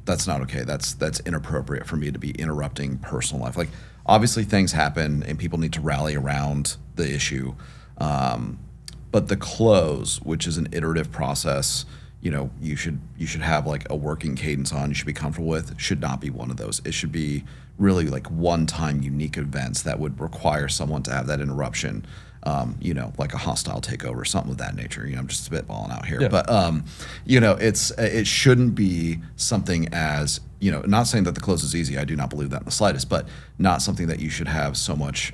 that's not okay. That's inappropriate for me to be interrupting personal life. Like obviously things happen and people need to rally around the issue. But the close, which is an iterative process, you should have like a working cadence on, you should be comfortable with, should not be one of those. It should be really like one-time unique events that would require someone to have that interruption, like a hostile takeover or something of that nature. I'm just spitballing out here. Yeah. But, it shouldn't be something as, not saying that the close is easy. I do not believe that in the slightest, but not something that you should have so much,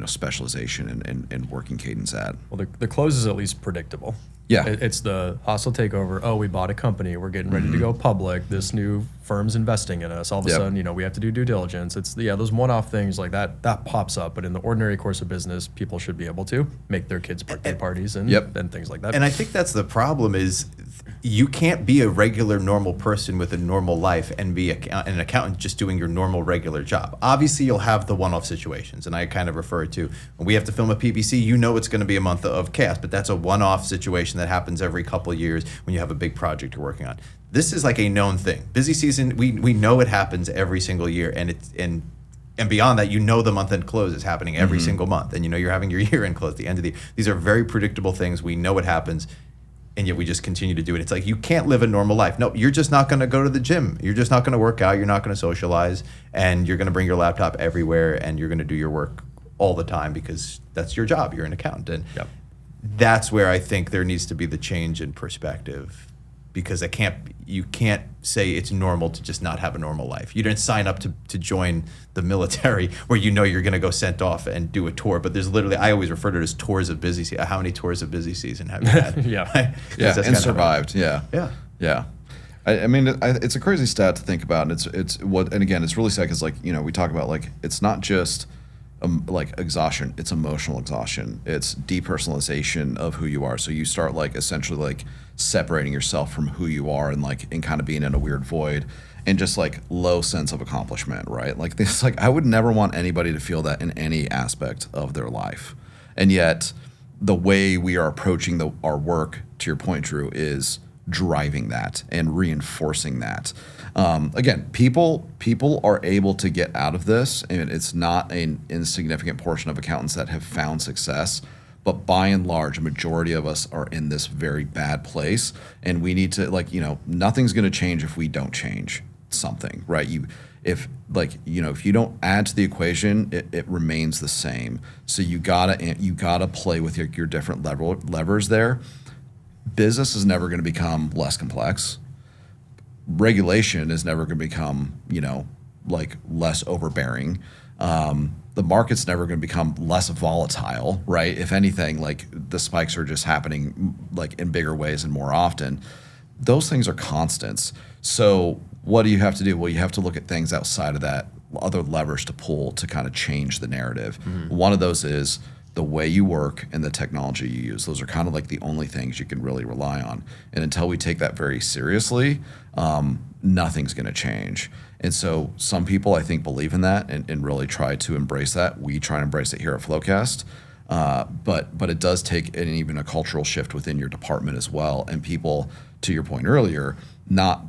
specialization and working cadence at. Well, the close is at least predictable. Yeah. It's the hostile takeover. Oh, we bought a company. We're getting ready to go public. This new firm's investing in us. All of a sudden, we have to do due diligence. It's those one-off things like that pops up. But in the ordinary course of business, people should be able to make their kids' birthday parties and things like that. And I think that's the problem is you can't be a regular normal person with a normal life and be an accountant just doing your normal regular job. Obviously, you'll have the one-off situations, and I kind of refer to when we have to film a PPC, it's going to be a month of chaos, but that's a one-off situation that happens every couple of years when you have a big project you're working on. This is like a known thing. Busy season, we know it happens every single year, and beyond that, the month-end close is happening every single month, and you're having your year-end close at the end of the year. These are very predictable things. We know it happens. And yet we just continue to do it. It's like you can't live a normal life. No, you're just not going to go to the gym. You're just not going to work out. You're not going to socialize. And you're going to bring your laptop everywhere. And you're going to do your work all the time because that's your job. You're an accountant. And that's where I think there needs to be the change in perspective. Because you can't say it's normal to just not have a normal life. You didn't sign up to join the military where you're going to go sent off and do a tour. But there's literally, I always refer to it as tours of busy season. How many tours of busy season have you had? And survived. Yeah. I mean, it's a crazy stat to think about, and it's really sad because we talk about it's not just like exhaustion, it's emotional exhaustion. It's depersonalization of who you are. So you start essentially separating yourself from who you are and kind of being in a weird void and just low sense of accomplishment, right? I would never want anybody to feel that in any aspect of their life. And yet the way we are approaching our work, to your point, Drew, is driving that and reinforcing that. Again, people are able to get out of this, and it's not an insignificant portion of accountants that have found success. But by and large, a majority of us are in this very bad place, and we need to nothing's going to change if we don't change something, right? If you don't add to the equation, it remains the same. So you gotta play with your different levers there. Business is never going to become less complex. Regulation is never going to become less overbearing. The market's never going to become less volatile, right? If anything, the spikes are just happening in bigger ways and more often. Those things are constants. So what do you have to do? Well, you have to look at things outside of that other levers to pull to kind of change the narrative. One of those is the way you work and the technology you use. Those are kind of like the only things you can really rely on. And until we take that very seriously, nothing's going to change. And so some people, I think, believe in that and really try to embrace that. We try and embrace it here at FloQast. But it does take even a cultural shift within your department as well. And people, to your point earlier, not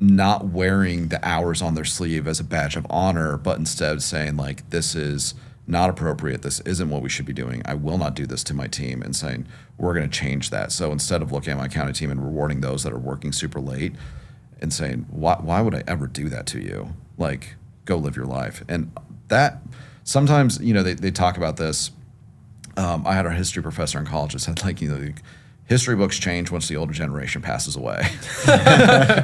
wearing the hours on their sleeve as a badge of honor, but instead saying like, this is not appropriate. This isn't what we should be doing. I will not do this to my team, and saying we're going to change that. So instead of looking at my accounting team and rewarding those that are working super late and saying, why would I ever do that to you? Like, go live your life. And that sometimes, they talk about this. I had our history professor in college that said, like, history books change once the older generation passes away,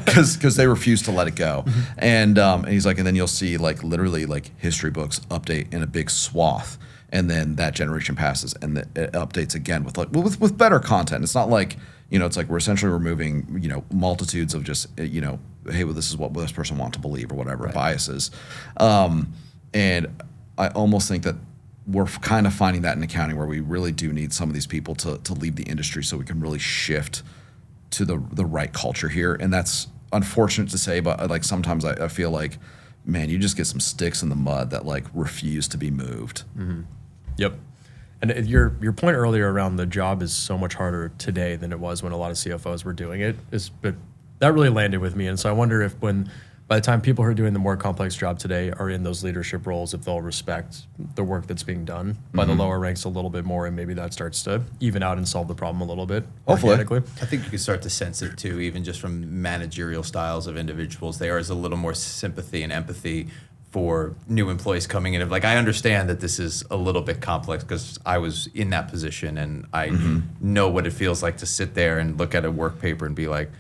because they refuse to let it go. And he's like, and then you'll see like literally like history books update in a big swath, and then that generation passes and it updates again with better content. It's not like, it's like we're essentially removing multitudes of just hey, well, this is what this person wants to believe or whatever, biases. And I almost think that we're kind of finding that in accounting, where we really do need some of these people to leave the industry so we can really shift to the right culture here. And that's unfortunate to say, but like sometimes I feel like, man, you just get some sticks in the mud that like refuse to be moved. Yep. And your point earlier around the job is so much harder today than it was when a lot of CFOs were doing it, but that really landed with me. And so I wonder if by the time people who are doing the more complex job today are in those leadership roles, if they'll respect the work that's being done by the lower ranks a little bit more, and maybe that starts to even out and solve the problem a little bit. Hopefully. Organically. I think you can start to sense it too, even just from managerial styles of individuals. There is a little more sympathy and empathy for new employees coming in. Of like, I understand that this is a little bit complex because I was in that position, and I know what it feels like to sit there and look at a work paper and be like,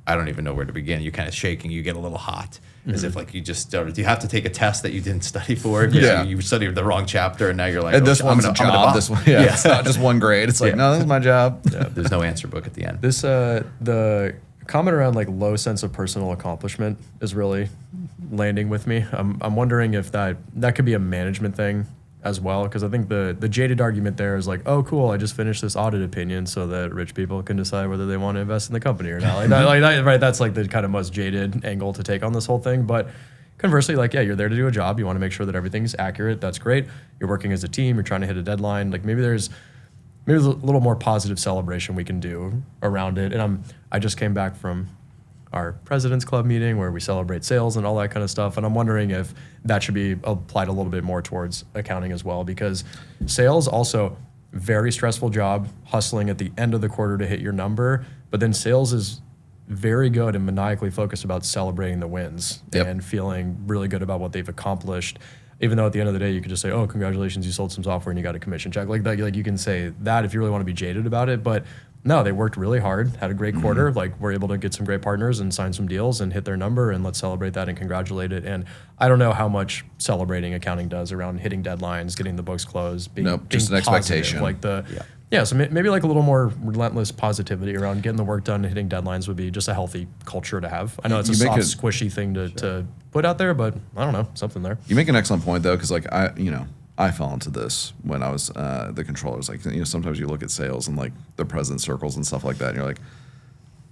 I don't even know where to begin. You're kind of shaking. You get a little hot, as if like you just started. You have to take a test that you didn't study for because you studied the wrong chapter, and now you're like, and this one's a job. This one, it's not just one grade. It's like, no, this is my job. There's no answer book at the end. This the comment around like low sense of personal accomplishment is really landing with me. I'm wondering if that could be a management thing as well, because I think the jaded argument there is like, oh, cool, I just finished this audit opinion so that rich people can decide whether they want to invest in the company or not. Like that, right? That's like the kind of most jaded angle to take on this whole thing. But conversely, like, yeah, you're there to do a job. You want to make sure that everything's accurate. That's great. You're working as a team. You're trying to hit a deadline. Like maybe there's a little more positive celebration we can do around it. And I just came back from our President's Club meeting where we celebrate sales and all that kind of stuff. And I'm wondering if that should be applied a little bit more towards accounting as well, because sales also very stressful job, hustling at the end of the quarter to hit your number. But then sales is very good and maniacally focused about celebrating the wins and feeling really good about what they've accomplished. Even though at the end of the day, you could just say, oh, congratulations, you sold some software and you got a commission check. Like you can say that if you really want to be jaded about it. But no, they worked really hard, had a great quarter. Like, we're able to get some great partners and sign some deals and hit their number, and let's celebrate that and congratulate it. And I don't know how much celebrating accounting does around hitting deadlines, getting the books closed, being just an positive. expectation. Like so maybe like a little more relentless positivity around getting the work done and hitting deadlines would be just a healthy culture to have. I know it's a soft, squishy thing to put out there, but I don't know, something there. You make an excellent point though, because like I fell into this when I was the controllers. Like, sometimes you look at sales and like the president circles and stuff like that, and you're like,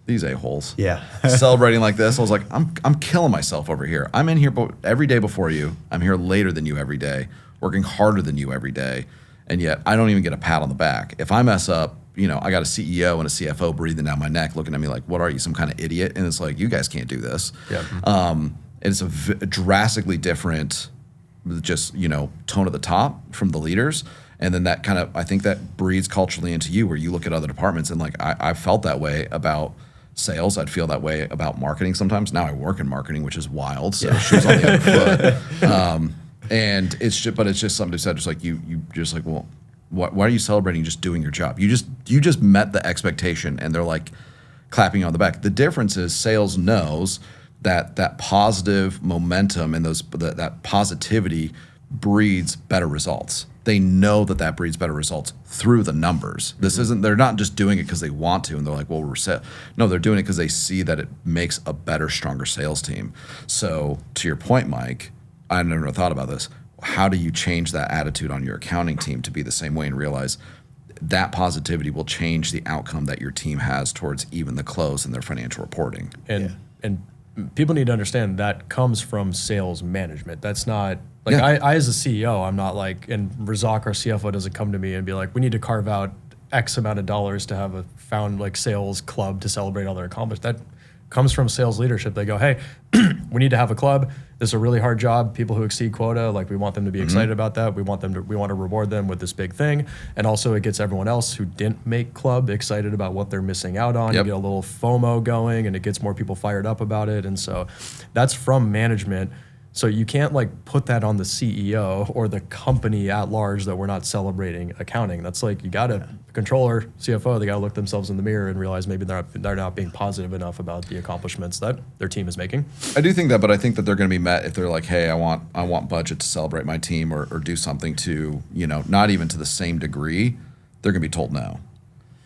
these a-holes. Yeah. Celebrating like this, I was like, I'm killing myself over here. I'm in here every day before you. I'm here later than you every day, working harder than you every day, and yet I don't even get a pat on the back. If I mess up, I got a CEO and a CFO breathing down my neck, looking at me like, what are you, some kind of idiot? And it's like, you guys can't do this. And it's a drastically different just tone at the top from the leaders, and then that kind of, I think that breeds culturally into you, where you look at other departments and like I felt that way about sales. I'd feel that way about marketing sometimes. Now I work in marketing, which is wild, so shoes on the other foot. And it's just something to say, just like you just like, well, why are you celebrating just doing your job? You just met the expectation, and they're like clapping you on the back. The difference is sales knows that positive momentum and that positivity breeds better results. They know that breeds better results through the numbers. This isn't, they're not just doing it because they want to and they're like, well, we're set. No, they're doing it because they see that it makes a better, stronger sales team. So to your point, Mike, I never thought about this. How do you change that attitude on your accounting team to be the same way and realize that positivity will change the outcome that your team has towards even the close in their financial reporting? And people need to understand that comes from sales management. That's not like Yeah. I as a CEO, I'm not like, and Razak, our CFO, doesn't come to me and be like, we need to carve out X amount of dollars to have a found like sales club to celebrate all their accomplishments. That comes from sales leadership. They go, hey, we need to have a club. This is a really hard job. People who exceed quota, like we want them to be excited about that. We want to reward them with this big thing. And also it gets everyone else who didn't make club excited about what they're missing out on. Yep. You get a little FOMO going and it gets more people fired up about it. And so that's from management. So you can't like put that on the CEO or the company at large that we're not celebrating accounting. That's like, you gotta, controller, CFO, they gotta look themselves in the mirror and realize maybe they're not being positive enough about the accomplishments that their team is making. I do think that, but I think that they're going to be met if they're like, hey, I want budget to celebrate my team or do something to, not even to the same degree. They're going to be told no.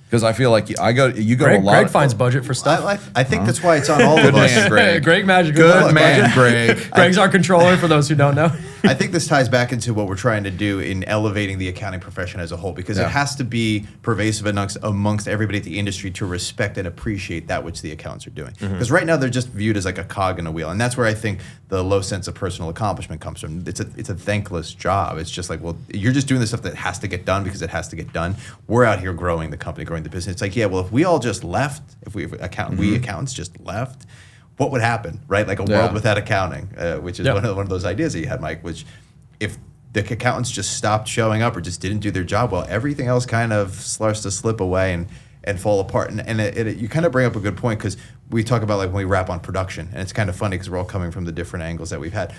Because I feel like you go Greg, to a lot. Greg finds budget for stuff. I think that's why it's on all of Good us. man, Greg. Greg Magic. Good man, Greg. Greg's our controller for those who don't know. I think this ties back into what we're trying to do in elevating the accounting profession as a whole, because Yeah. it has to be pervasive amongst everybody at the industry to respect and appreciate that which the accountants are doing. Because right now they're just viewed as like a cog in a wheel, and that's where I think the low sense of personal accomplishment comes from. It's a thankless job. It's just like, well, you're just doing the stuff that has to get done because it has to get done. We're out here growing the company, growing the business. It's like, yeah, well, if we all just left, we accountants just left, what would happen, right? Like a world without accounting, which is one of those ideas that you had, Mike, which if the accountants just stopped showing up or just didn't do their job well, everything else kind of starts to slip away and fall apart. And you kind of bring up a good point, because we talk about like when we wrap on production, and it's kind of funny because we're all coming from the different angles that we've had.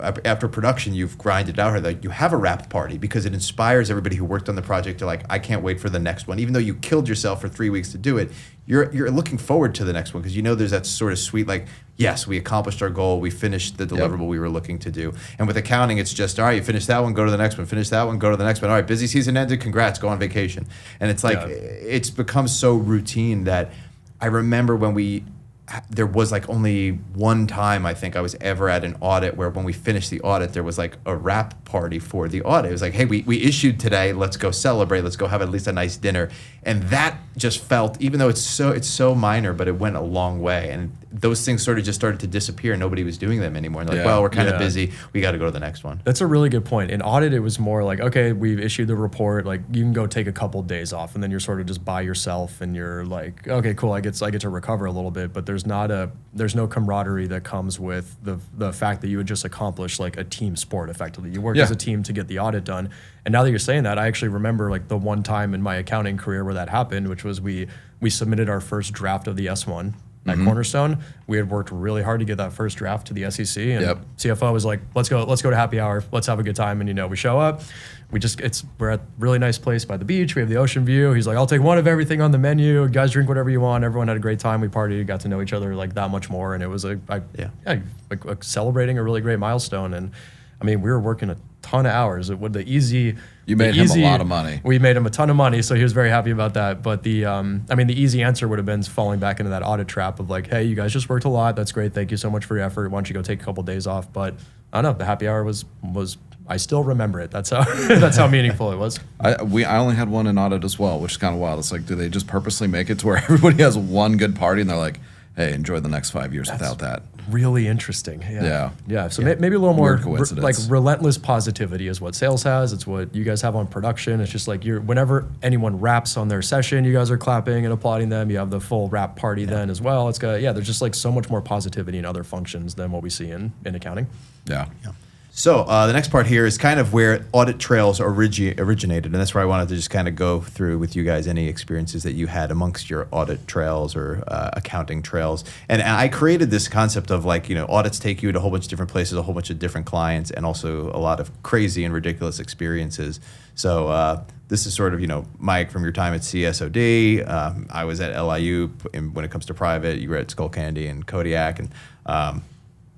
After production, you've grinded out here that you have a wrap party because it inspires everybody who worked on the project to like, I can't wait for the next one. Even though you killed yourself for 3 weeks to do it, you're looking forward to the next one because there's that sort of sweet like, yes, we accomplished our goal, we finished the deliverable we were looking to do. And with accounting, it's just, all right, you finish that one, go to the next one, finish that one, go to the next one. All right, busy season ended, congrats, go on vacation. And it's like, it's become so routine that I remember when there was like only one time I think I was ever at an audit where when we finished the audit, there was like a wrap party for the audit. It was like, hey, we issued today, let's go celebrate, let's go have at least a nice dinner. And that just felt, even though it's so minor, but it went a long way. And those things sort of just started to disappear. Nobody was doing them anymore. And they're like, well, we're kind of busy. We got to go to the next one. That's a really good point. In audit, it was more like, okay, we've issued the report. Like, you can go take a couple days off, and then you're sort of just by yourself, and you're like, okay, cool, I get to recover a little bit. But there's no camaraderie that comes with the fact that you would just accomplish like a team sport effectively. You work as a team to get the audit done. And now that you're saying that, I actually remember like the one time in my accounting career where that happened, which was we submitted our first draft of the S1 at Cornerstone. We had worked really hard to get that first draft to the SEC, and CFO was like, let's go to happy hour, let's have a good time. And we show up, we're at a really nice place by the beach, we have the ocean view. He's like, I'll take one of everything on the menu, you guys drink whatever you want. Everyone had a great time, we partied, got to know each other like that much more, and it was like celebrating a really great milestone. And I mean, we were working a ton of hours. You made him a lot of money. We made him a ton of money, so he was very happy about that. But the easy answer would have been falling back into that audit trap of like, hey, you guys just worked a lot. That's great. Thank you so much for your effort. Why don't you go take a couple days off? But I don't know. The happy hour was I still remember it. That's how meaningful it was. I only had one in audit as well, which is kind of wild. It's like, do they just purposely make it to where everybody has one good party and they're like, hey, enjoy the next 5 years without that? Really interesting. Yeah. So maybe a little more like relentless positivity is what sales has. It's what you guys have on production. It's just like whenever anyone raps on their session, you guys are clapping and applauding them. You have the full rap party then as well. There's just like so much more positivity in other functions than what we see in accounting. Yeah. So the next part here is kind of where audit trails originated, and that's where I wanted to just kind of go through with you guys any experiences that you had amongst your audit trails or accounting trails. And I created this concept of like, audits take you to a whole bunch of different places, a whole bunch of different clients, and also a lot of crazy and ridiculous experiences. So this is sort of, Mike, from your time at CSOD. I was at LIU when it comes to private. You were at Skullcandy and Kodiak, and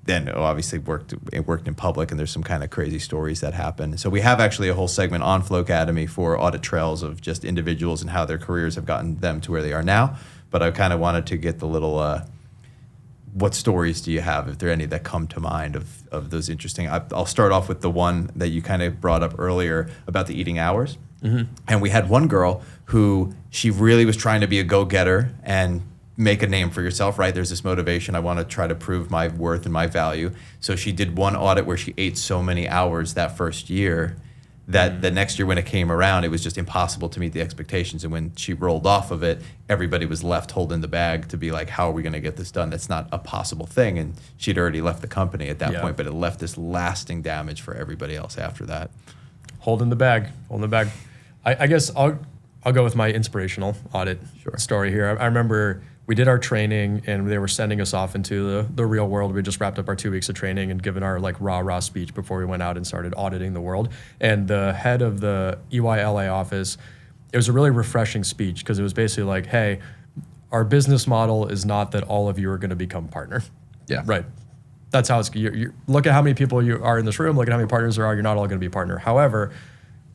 then obviously worked in public, and there's some kind of crazy stories that happen. So we have actually a whole segment on Flo Academy for audit trails of just individuals and how their careers have gotten them to where they are now. But I kind of wanted to get the little what stories do you have, if there are any that come to mind of those interesting? I'll start off with the one that you kind of brought up earlier about the eating hours. And we had one girl who she really was trying to be a go-getter and make a name for yourself, right? There's this motivation. I want to try to prove my worth and my value. So she did one audit where she ate so many hours that first year that the next year when it came around, it was just impossible to meet the expectations. And when she rolled off of it, everybody was left holding the bag to be like, how are we going to get this done? That's not a possible thing. And she'd already left the company at that point, but it left this lasting damage for everybody else after that. Holding the bag. I guess I'll go with my inspirational audit story here. I remember we did our training and they were sending us off into the real world. We just wrapped up our 2 weeks of training and given our like rah speech before we went out and started auditing the world. And the head of the EY LA office, it was a really refreshing speech because it was basically like, hey, our business model is not that all of you are going to become partner. Yeah. Right. That's how it's, you look at how many people you are in this room, look at how many partners there are, you're not all going to be a partner. However,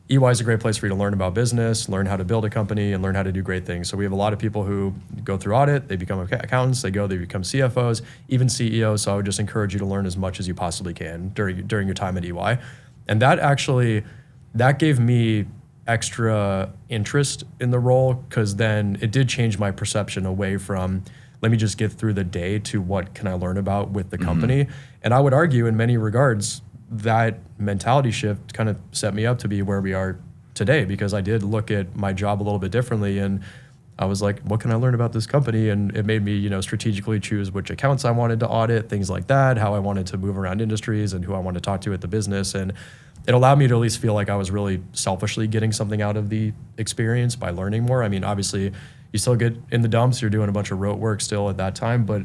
EY is a great place for you to learn about business, learn how to build a company, and learn how to do great things. So we have a lot of people who go through audit, they become accountants, they become CFOs, even CEOs. So I would just encourage you to learn as much as you possibly can during your time at EY. And that gave me extra interest in the role because then it did change my perception away from let me just get through the day to what can I learn about with the company. And I would argue in many regards, that mentality shift kind of set me up to be where we are today because I did look at my job a little bit differently and I was like, what can I learn about this company? And it made me, strategically choose which accounts I wanted to audit, things like that, how I wanted to move around industries and who I wanted to talk to at the business. And it allowed me to at least feel like I was really selfishly getting something out of the experience by learning more. I mean, obviously you still get in the dumps, you're doing a bunch of rote work still at that time, but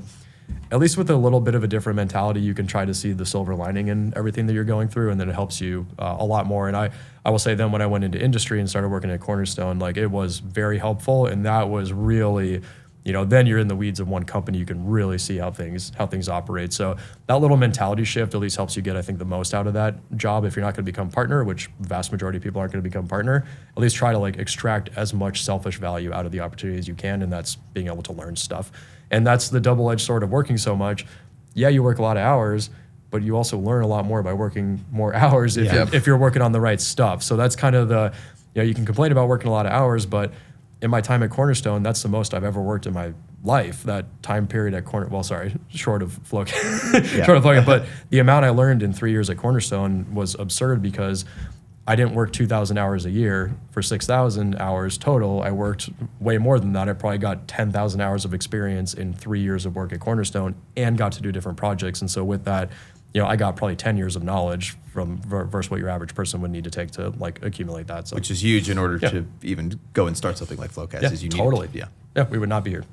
at least with a little bit of a different mentality, you can try to see the silver lining in everything that you're going through, and then it helps you a lot more. And I will say then when I went into industry and started working at Cornerstone, like it was very helpful, and that was really, then you're in the weeds of one company, you can really see how things operate. So that little mentality shift at least helps you get, I think, the most out of that job. If you're not going to become partner, which the vast majority of people aren't going to become partner, at least try to like extract as much selfish value out of the opportunity as you can, and that's being able to learn stuff. And that's the double-edged sword of working so much. Yeah, you work a lot of hours, but you also learn a lot more by working more hours if you're working on the right stuff. So that's kind of the, you can complain about working a lot of hours, but in my time at Cornerstone, that's the most I've ever worked in my life. That time period at short of FloQast, but the amount I learned in 3 years at Cornerstone was absurd because I didn't work 2,000 hours a year for 6,000 hours total. I worked way more than that. I probably got 10,000 hours of experience in 3 years of work at Cornerstone and got to do different projects. And so with that, I got probably 10 years of knowledge from versus what your average person would need to take to like accumulate that. So, which is huge in order to even go and start something like FloQast. Yeah, totally. Yeah, we would not be here.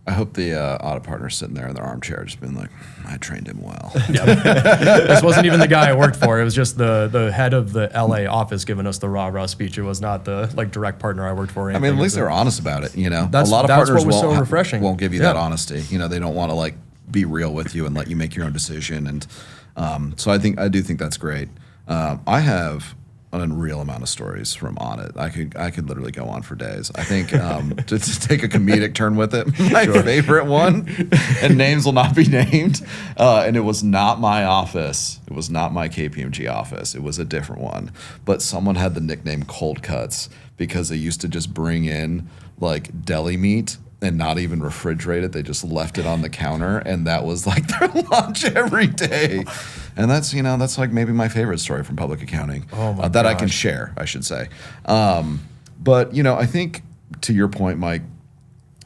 I hope the audit partner's sitting there in their armchair just being like, I trained him well. This wasn't even the guy I worked for. It was just the head of the LA office giving us the rah speech. It was not the like direct partner I worked for. I mean, at least they're honest about it, A lot of that's partners what was so refreshing. won't give you that honesty. They don't want to like be real with you and let you make your own decision. And so I do think that's great. I have an unreal amount of stories from audit. I could literally go on for days. I think to take a comedic turn with it, my favorite one, and names will not be named, and it was not my office. It was not my KPMG office. It was a different one. But someone had the nickname Cold Cuts because they used to just bring in like deli meat and not even refrigerate it. They just left it on the counter, and that was like their lunch every day. And that's like maybe my favorite story from public accounting that I can share, I should say. But I think to your point, Mike,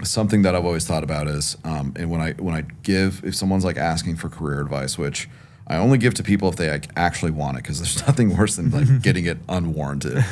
something that I've always thought about is, and if someone's like asking for career advice, which I only give to people if they like actually want it, because there's nothing worse than like getting it unwarranted.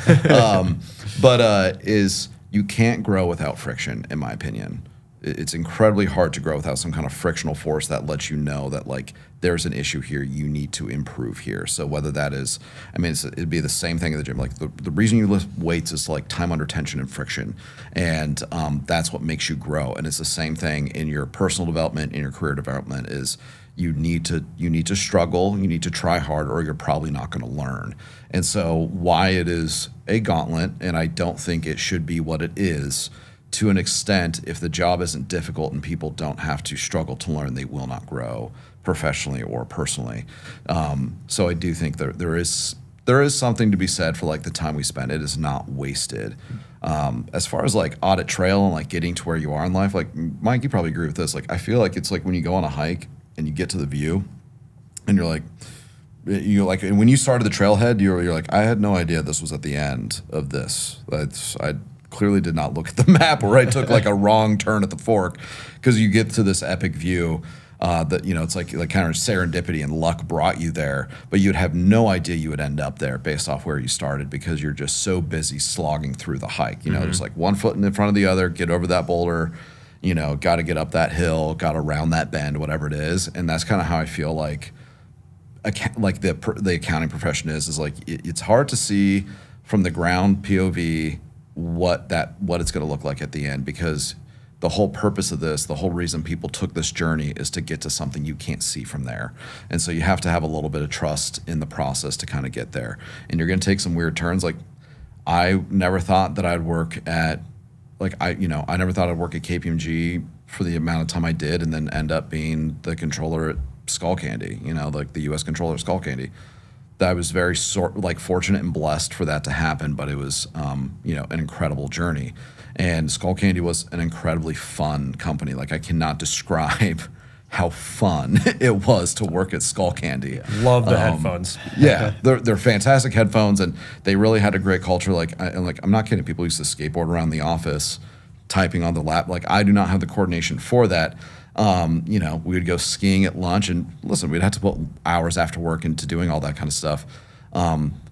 Is you can't grow without friction, in my opinion. It's incredibly hard to grow without some kind of frictional force that lets you know that like there's an issue here, you need to improve here. So whether that is, it'd be the same thing at the gym. Like the reason you lift weights is like time under tension and friction, and that's what makes you grow. And it's the same thing in your personal development, in your career development. Is you need to struggle, you need to try hard, or you're probably not going to learn. And so why it is a gauntlet, and I don't think it should be what it is, to an extent, if the job isn't difficult and people don't have to struggle to learn, they will not grow professionally or personally. So I do think there is something to be said for like the time we spend. It is not wasted. As far as like audit trail and like getting to where you are in life, like Mike, you probably agree with this. Like I feel like it's like when you go on a hike and you get to the view, and you're like, and when you started the trailhead, you're like, I had no idea this was at the end of this. I clearly did not look at the map, or I took like a wrong turn at the fork, because you get to this epic view that, it's like kind of serendipity and luck brought you there, but you'd have no idea you would end up there based off where you started, because you're just so busy slogging through the hike. Just like one foot in front of the other, get over that boulder, got to get up that hill, got around that bend, whatever it is. And that's kind of how I feel like the accounting profession is like it's hard to see from the ground POV what it's going to look like at the end, because the whole purpose of this, the whole reason people took this journey, is to get to something you can't see from there. And so you have to have a little bit of trust in the process to kind of get there. And you're going to take some weird turns. Like I never thought that I'd work at I never thought I'd work at KPMG for the amount of time I did, and then end up being the controller at Skullcandy, like the U.S. controller at Skullcandy. I was very fortunate and blessed for that to happen, but it was, an incredible journey. And Skullcandy was an incredibly fun company. Like I cannot describe how fun it was to work at Skullcandy. Love the headphones. Yeah, they're fantastic headphones, and they really had a great culture. I'm not kidding. People used to skateboard around the office, typing on the lap. Like I do not have the coordination for that. We would go skiing at lunch, and listen, we'd have to put hours after work into doing all that kind of stuff.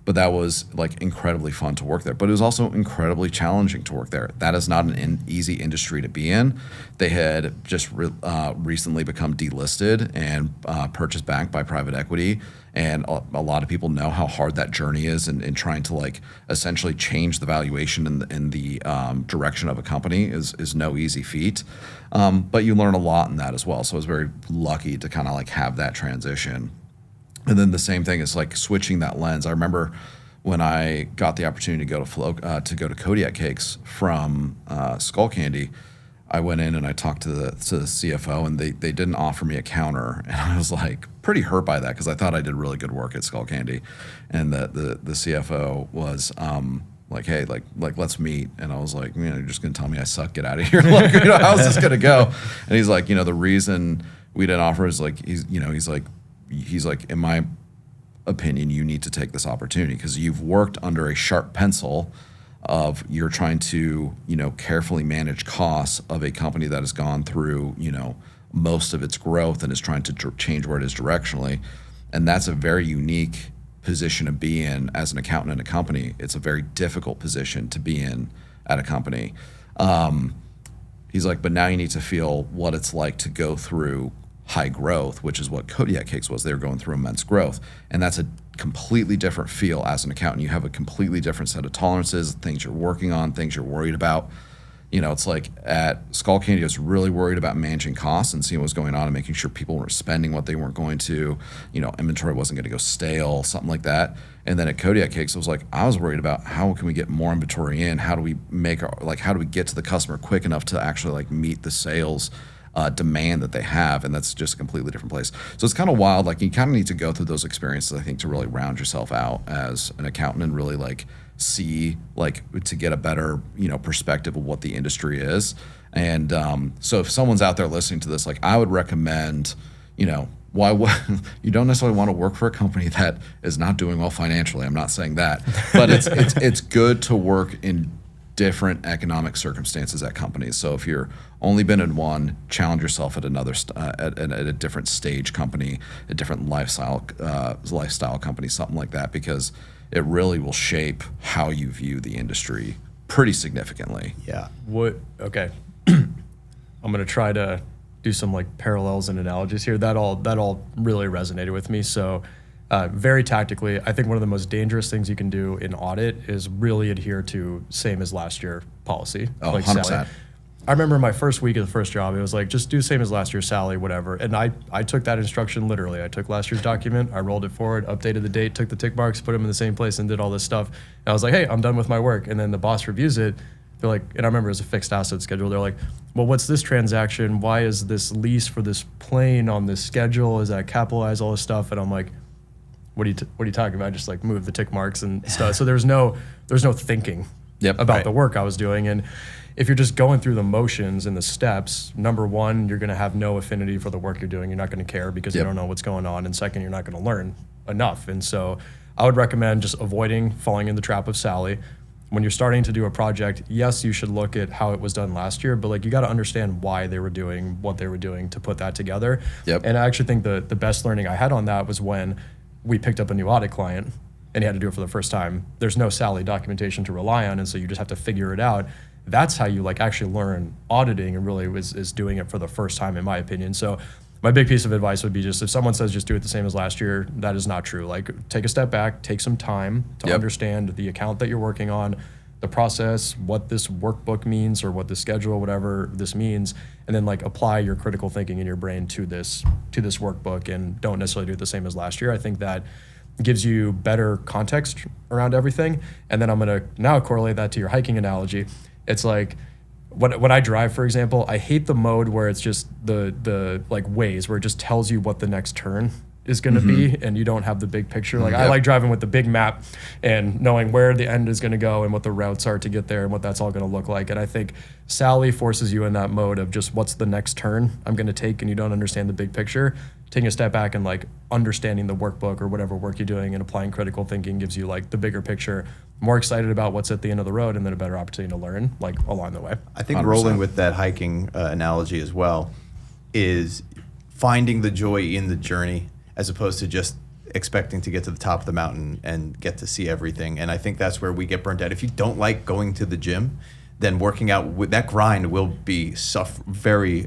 But that was like incredibly fun to work there. But it was also incredibly challenging to work there. That is not an easy industry to be in. They had just recently become delisted and purchased back by private equity. And a lot of people know how hard that journey is in trying to like essentially change the valuation in the direction of a company is no easy feat. But you learn a lot in that as well. So I was very lucky to kind of like have that transition. And then the same thing is like switching that lens. I remember when I got the opportunity to go to Kodiak Cakes from Skullcandy, I went in and I talked to the CFO, and they didn't offer me a counter, and I was like pretty hurt by that, because I thought I did really good work at Skullcandy, and the CFO was like, hey, like let's meet, and I was like, you're just gonna tell me I suck, get out of here. Like, how's this gonna go? And he's like, the reason we didn't offer is like he's like, in my opinion, you need to take this opportunity, because you've worked under a sharp pencil of you're trying to, carefully manage costs of a company that has gone through, most of its growth and is trying to change where it is directionally. And that's a very unique position to be in as an accountant in a company. It's a very difficult position to be in at a company. He's like, but now you need to feel what it's like to go through high growth, which is what Kodiak Cakes was. They were going through immense growth. And that's a completely different feel as an accountant. You have a completely different set of tolerances, things you're working on, things you're worried about. It's like at Skullcandy, I was really worried about managing costs and seeing what was going on and making sure people weren't spending what they weren't going to, inventory wasn't going to go stale, something like that. And then at Kodiak Cakes, I was worried about how can we get more inventory in? How do we how do we get to the customer quick enough to actually meet the sales demand that they have? And that's just a completely different place. So it's kind of wild. Like you kind of need to go through those experiences, I think, to really round yourself out as an accountant and really see to get a better perspective of what the industry is. And so if someone's out there listening to this, I would recommend why you don't necessarily want to work for a company that is not doing well financially. I'm not saying that, but it's good to work in different economic circumstances at companies. So if you're only been in one, challenge yourself at another at a different stage company, a different lifestyle company, something like that, because it really will shape how you view the industry pretty significantly. Yeah. Okay. I'm gonna try to do some parallels and analogies here. That all really resonated with me. So very tactically, I think one of the most dangerous things you can do in audit is really adhere to same as last year policy. Oh, 100%. I remember my first week of the first job, it was just do same as last year, Sally, whatever. And I took that instruction literally. I took last year's document, I rolled it forward, updated the date, took the tick marks, put them in the same place, and did all this stuff. And I was like, hey, I'm done with my work. And then the boss reviews it, they're like, and I remember it was a fixed asset schedule. They're like, well, what's this transaction? Why is this lease for this plane on this schedule? Is that capitalized, all this stuff? And I'm like, what are you talking about? Just like move the tick marks and stuff. So there's no thinking about the work I was doing. And if you're just going through the motions and the steps, number one, you're going to have no affinity for the work you're doing. You're not going to care because you don't know what's going on. And second, you're not going to learn enough. And so I would recommend just avoiding falling in the trap of Sally. When you're starting to do a project, yes, you should look at how it was done last year, but like you got to understand why they were doing what they were doing to put that together. And I actually think the best learning I had on that was when we picked up a new audit client and he had to do it for the first time. There's no Sally documentation to rely on, and so you just have to figure it out. That's how you like actually learn auditing, and really is doing it for the first time, in my opinion. So my big piece of advice would be just if someone says just do it the same as last year, that is not true. Like take a step back, take some time to understand the account that you're working on, the process, what this workbook means or what the schedule, whatever this means, and then like apply your critical thinking in your brain to this workbook, and don't necessarily do it the same as last year. I think that gives you better context around everything. And then I'm gonna now correlate that to your hiking analogy. It's like when I drive, for example, I hate the mode where it's just the like Waze, where it just tells you what the next turn is going to be, and you don't have the big picture. Like I like driving with the big map and knowing where the end is going to go and what the routes are to get there and what that's all going to look like. And I think Sally forces you in that mode of just what's the next turn I'm going to take, and you don't understand the big picture. Taking a step back and like understanding the workbook or whatever work you're doing and applying critical thinking gives you like the bigger picture, more excited about what's at the end of the road, and then a better opportunity to learn like along the way. I think 100%. Rolling with that hiking analogy as well is finding the joy in the journey as opposed to just expecting to get to the top of the mountain and get to see everything. And I think that's where we get burnt out. If you don't like going to the gym, then working out with that grind will be very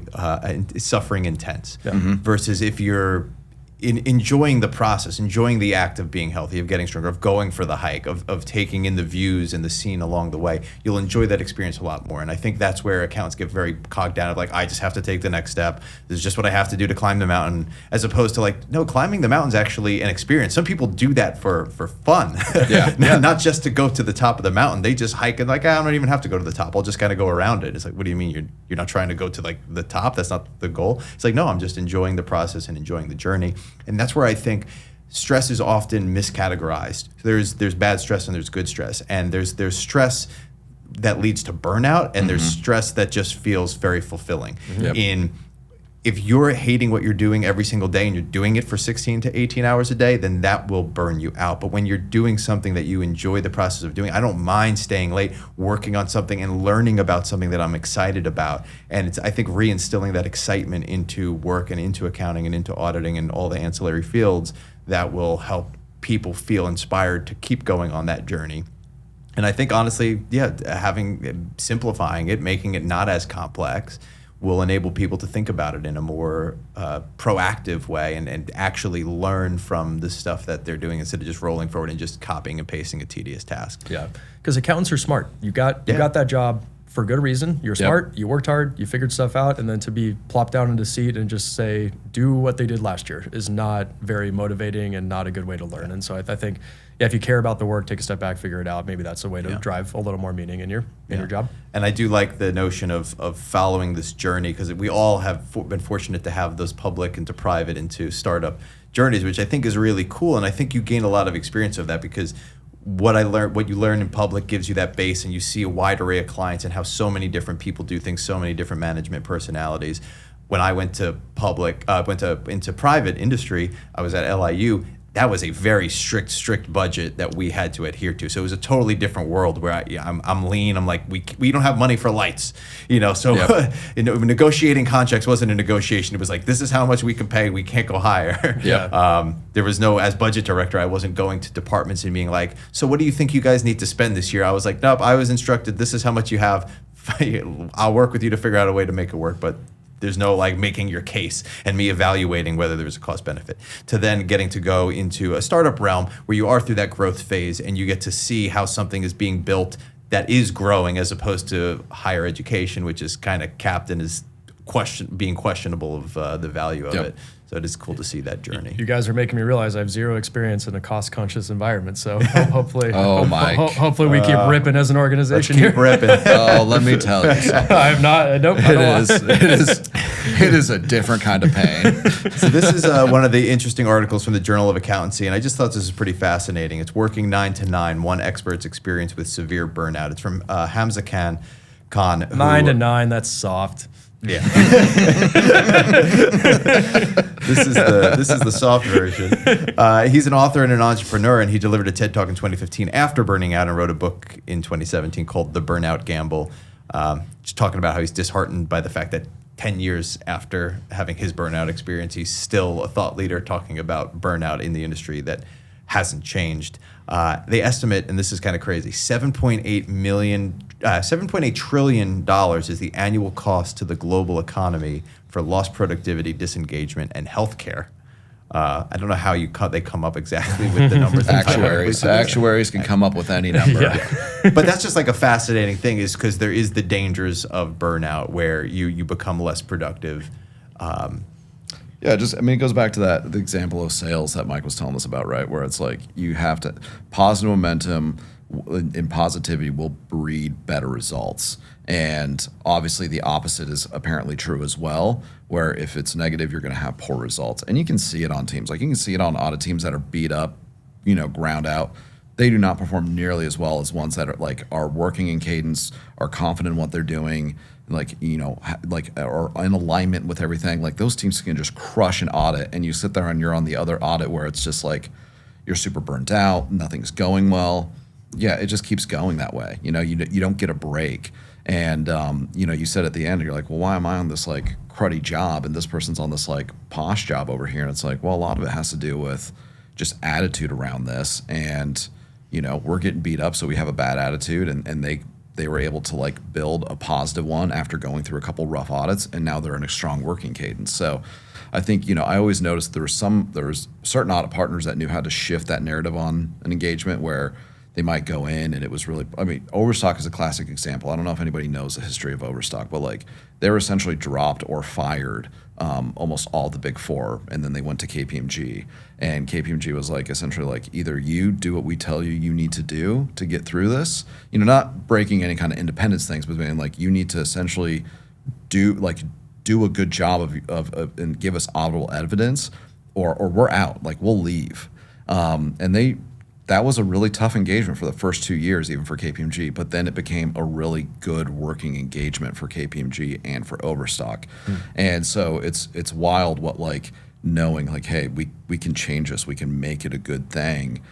suffering intense. Versus if you're enjoying the process, enjoying the act of being healthy, of getting stronger, of going for the hike, of taking in the views and the scene along the way, you'll enjoy that experience a lot more. And I think that's where accountants get very cogged down of like, I just have to take the next step. This is just what I have to do to climb the mountain, as opposed to like, no, climbing the mountain's actually an experience. Some people do that for fun, not just to go to the top of the mountain. They just hike and like, I don't even have to go to the top. I'll just kind of go around it. It's like, what do you mean you're not trying to go to like the top? That's not the goal. It's like, no, I'm just enjoying the process and enjoying the journey. And that's where I think stress is often miscategorized. There's bad stress and there's good stress. And there's stress that leads to burnout, and there's stress that just feels very fulfilling. If you're hating what you're doing every single day and you're doing it for 16 to 18 hours a day, then that will burn you out. But when you're doing something that you enjoy the process of doing, I don't mind staying late, working on something and learning about something that I'm excited about. And it's, I think, reinstilling that excitement into work and into accounting and into auditing and all the ancillary fields that will help people feel inspired to keep going on that journey. And I think, honestly, simplifying it, making it not as complex, will enable people to think about it in a more proactive way and actually learn from the stuff that they're doing instead of just rolling forward and just copying and pasting a tedious task. Yeah, because accountants are smart. You got that job for good reason. You're smart, you worked hard, you figured stuff out, and then to be plopped down into a seat and just say, do what they did last year is not very motivating and not a good way to learn. And so I think, if you care about the work, take a step back, figure it out. Maybe that's a way to drive a little more meaning in your job. And I do like the notion of following this journey, because we all have been fortunate to have those public into private into startup journeys, which I think is really cool. And I think you gain a lot of experience of that, because what you learn in public gives you that base, and you see a wide array of clients and how so many different people do things, so many different management personalities. When I went to into private industry, I was at LIU. That was a very strict budget that we had to adhere to. So it was a totally different world where I'm lean. I'm like, we don't have money for lights, So negotiating contracts wasn't a negotiation. It was like, this is how much we can pay. We can't go higher. There was no, as budget director, I wasn't going to departments and being like, so what do you think you guys need to spend this year? I was like, nope. I was instructed, this is how much you have. I'll work with you to figure out a way to make it work, but there's no like making your case and me evaluating whether there's a cost benefit, to then getting to go into a startup realm where you are through that growth phase and you get to see how something is being built that is growing, as opposed to higher education, which is kind of capped and is being questionable of the value of Yep. it. So it is cool to see that journey. You guys are making me realize I have zero experience in a cost-conscious environment. So hopefully, Mike. hopefully we keep ripping as an organization Keep here. ripping. Oh, let me tell you something. I have not. Nope. I don't want- It is a different kind of pain. So this is one of the interesting articles from the Journal of Accountancy, and I just thought this was pretty fascinating. It's Working 9 to 9, One Expert's Experience with Severe Burnout. It's from Hamza Khan. Who, 9 to 9. That's soft. Yeah. This is the soft version. He's an author and an entrepreneur, and he delivered a TED Talk in 2015 after burning out and wrote a book in 2017 called The Burnout Gamble, just talking about how he's disheartened by the fact that 10 years after having his burnout experience, he's still a thought leader talking about burnout in the industry that hasn't changed. They estimate, and this is kind of crazy, $7.8 trillion is the annual cost to the global economy for lost productivity, disengagement, and healthcare. I don't know how they come up exactly with the numbers. Actuaries can come up with any number. Yeah. But that's just like a fascinating thing, is because there is the dangers of burnout where you become less productive. Yeah, it goes back to the example of sales that Mike was telling us about, right? Where it's like you have to, positive momentum and positivity will breed better results. And obviously the opposite is apparently true as well, where if it's negative, you're going to have poor results. And you can see it on teams. Like you can see it on audit teams that are beat up, ground out. They do not perform nearly as well as ones that are working in cadence, are confident in what they're doing, are in alignment with everything. Like those teams can just crush an audit, and you sit there and you're on the other audit where it's just like you're super burnt out, nothing's going well. Yeah, it just keeps going that way. You don't get a break. And you said at the end, you're like, well, why am I on this like cruddy job and this person's on this like posh job over here? And it's like, well, a lot of it has to do with just attitude around this. And we're getting beat up, so we have a bad attitude, and they were able to like build a positive one after going through a couple rough audits, and now they're in a strong working cadence. So I think, I always noticed there was certain audit partners that knew how to shift that narrative on an engagement where they might go in and it was really, Overstock is a classic example. I don't know if anybody knows the history of Overstock, but like they were essentially dropped or fired almost all the big four, and then they went to KPMG, and KPMG was like essentially like, either you do what we tell you need to do to get through this, not breaking any kind of independence things, but being like, you need to essentially do a good job of and give us auditable evidence, or we're out, like we'll leave. That was a really tough engagement for the first 2 years, even for KPMG, but then it became a really good working engagement for KPMG and for Overstock. And so it's wild what like knowing like, hey, we can change this, we can make it a good thing,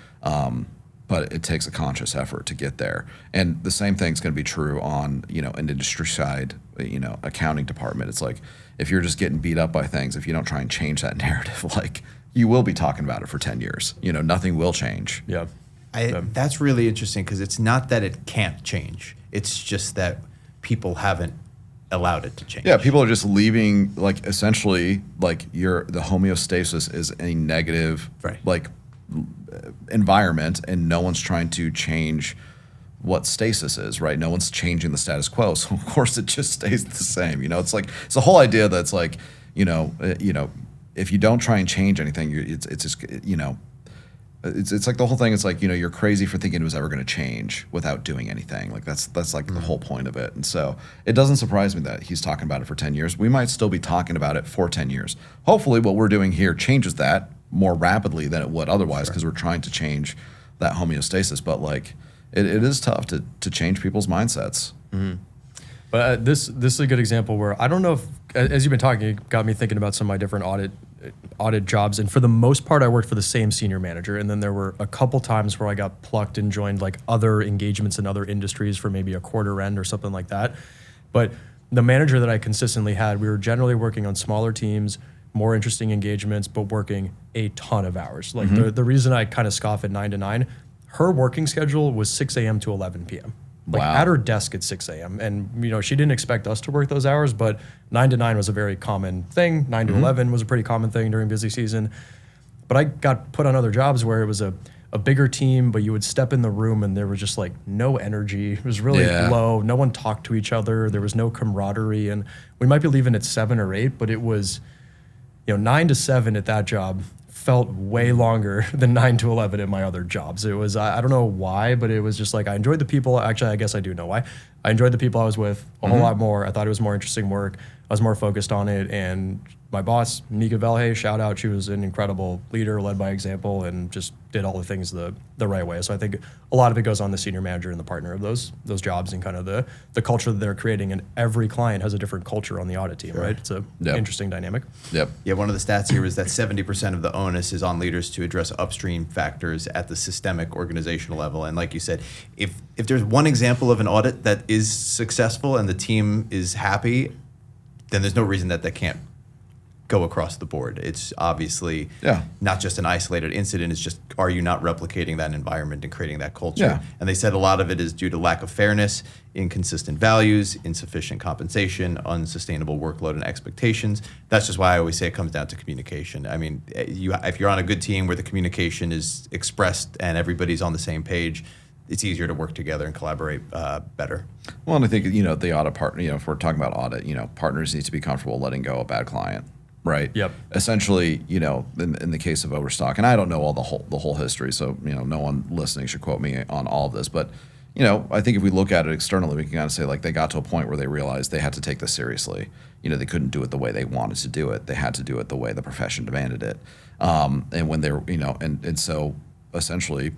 but it takes a conscious effort to get there. And the same thing's going to be true on, an industry side, accounting department. It's like, if you're just getting beat up by things, if you don't try and change that narrative, like you will be talking about it for 10 years. Nothing will change. Yeah. That's really interesting, because it's not that it can't change. It's just that people haven't allowed it to change. Yeah, people are just leaving, like essentially, like the homeostasis is a negative, Right. like environment, and no one's trying to change what stasis is, right? No one's changing the status quo, so of course it just stays the same. It's like it's the whole idea that's like, if you don't try and change anything, it's just it's like the whole thing. It's like you're crazy for thinking it was ever going to change without doing anything. Like that's like the whole point of it. And so it doesn't surprise me that he's talking about it for 10 years. We might still be talking about it for 10 years. Hopefully, what we're doing here changes that more rapidly than it would otherwise, because we're trying to change that homeostasis. But like it is tough to change people's mindsets. Mm-hmm. But this is a good example where I don't know if, as you've been talking, it got me thinking about some of my different audit jobs. And for the most part, I worked for the same senior manager. And then there were a couple times where I got plucked and joined like other engagements in other industries for maybe a quarter end or something like that. But the manager that I consistently had, we were generally working on smaller teams, more interesting engagements, but working a ton of hours. Like the reason I kind of scoff at 9 to 9, her working schedule was 6 a.m. to 11 p.m. Like Wow. at her desk at 6 a.m. And, she didn't expect us to work those hours, but 9 to 9 was a very common thing. 9 to 11 was a pretty common thing during busy season. But I got put on other jobs where it was a a bigger team, but you would step in the room and there was just like no energy. It was really low. No one talked to each other. There was no camaraderie. And we might be leaving at 7 or 8, but it was, 9 to 7 at that job felt way longer than 9 to 11 at my other jobs. It was, I don't know why, but it was just like, I enjoyed the people. Actually, I guess I do know why. I enjoyed the people I was with a whole lot more. I thought it was more interesting work. I was more focused on it. And my boss, Nika Velhe, shout out. She was an incredible leader, led by example, and just did all the things the right way. So I think a lot of it goes on the senior manager and the partner of those jobs and kind of the culture that they're creating. And every client has a different culture on the audit team, right? It's a interesting dynamic. Yep. Yeah, one of the stats here is that 70% of the onus is on leaders to address upstream factors at the systemic organizational level. And like you said, if there's one example of an audit that is successful and the team is happy, then there's no reason that can't go across the board. It's obviously not just an isolated incident. It's just, are you not replicating that environment and creating that culture? Yeah. And they said a lot of it is due to lack of fairness, inconsistent values, insufficient compensation, unsustainable workload and expectations. That's just why I always say it comes down to communication. I mean, if you're on a good team where the communication is expressed and everybody's on the same page, it's easier to work together and collaborate better. Well, and I think, the audit partner, if we're talking about audit, partners need to be comfortable letting go a bad client. Right. Yep. Essentially, in the case of Overstock, and I don't know all the whole history, so no one listening should quote me on all of this, but I think if we look at it externally, we can kind of say like they got to a point where they realized they had to take this seriously. They couldn't do it the way they wanted to do it. They had to do it the way the profession demanded it. And when they were, and so essentially,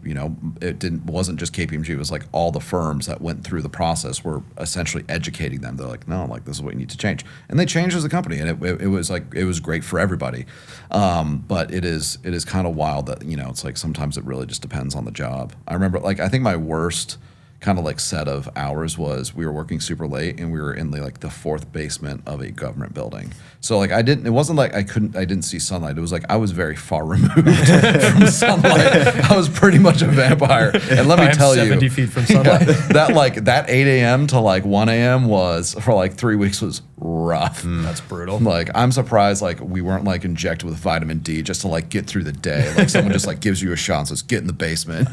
it wasn't just KPMG. It was like all the firms that went through the process were essentially educating them. They're like, no, like this is what you need to change, and they changed as a company, and it was great for everybody. But it is kind of wild that it's like sometimes it really just depends on the job. I remember I think my worst kind of set of hours was we were working super late and we were in the fourth basement of a government building. So it wasn't like I didn't see sunlight. It was like I was very far removed from sunlight. I was pretty much a vampire. And let me tell you, 70 feet from sunlight. that 8 a.m. to 1 a.m. was for 3 weeks was rough. That's brutal. I'm surprised we weren't injected with vitamin D just to get through the day. Someone just gives you a shot and says, get in the basement,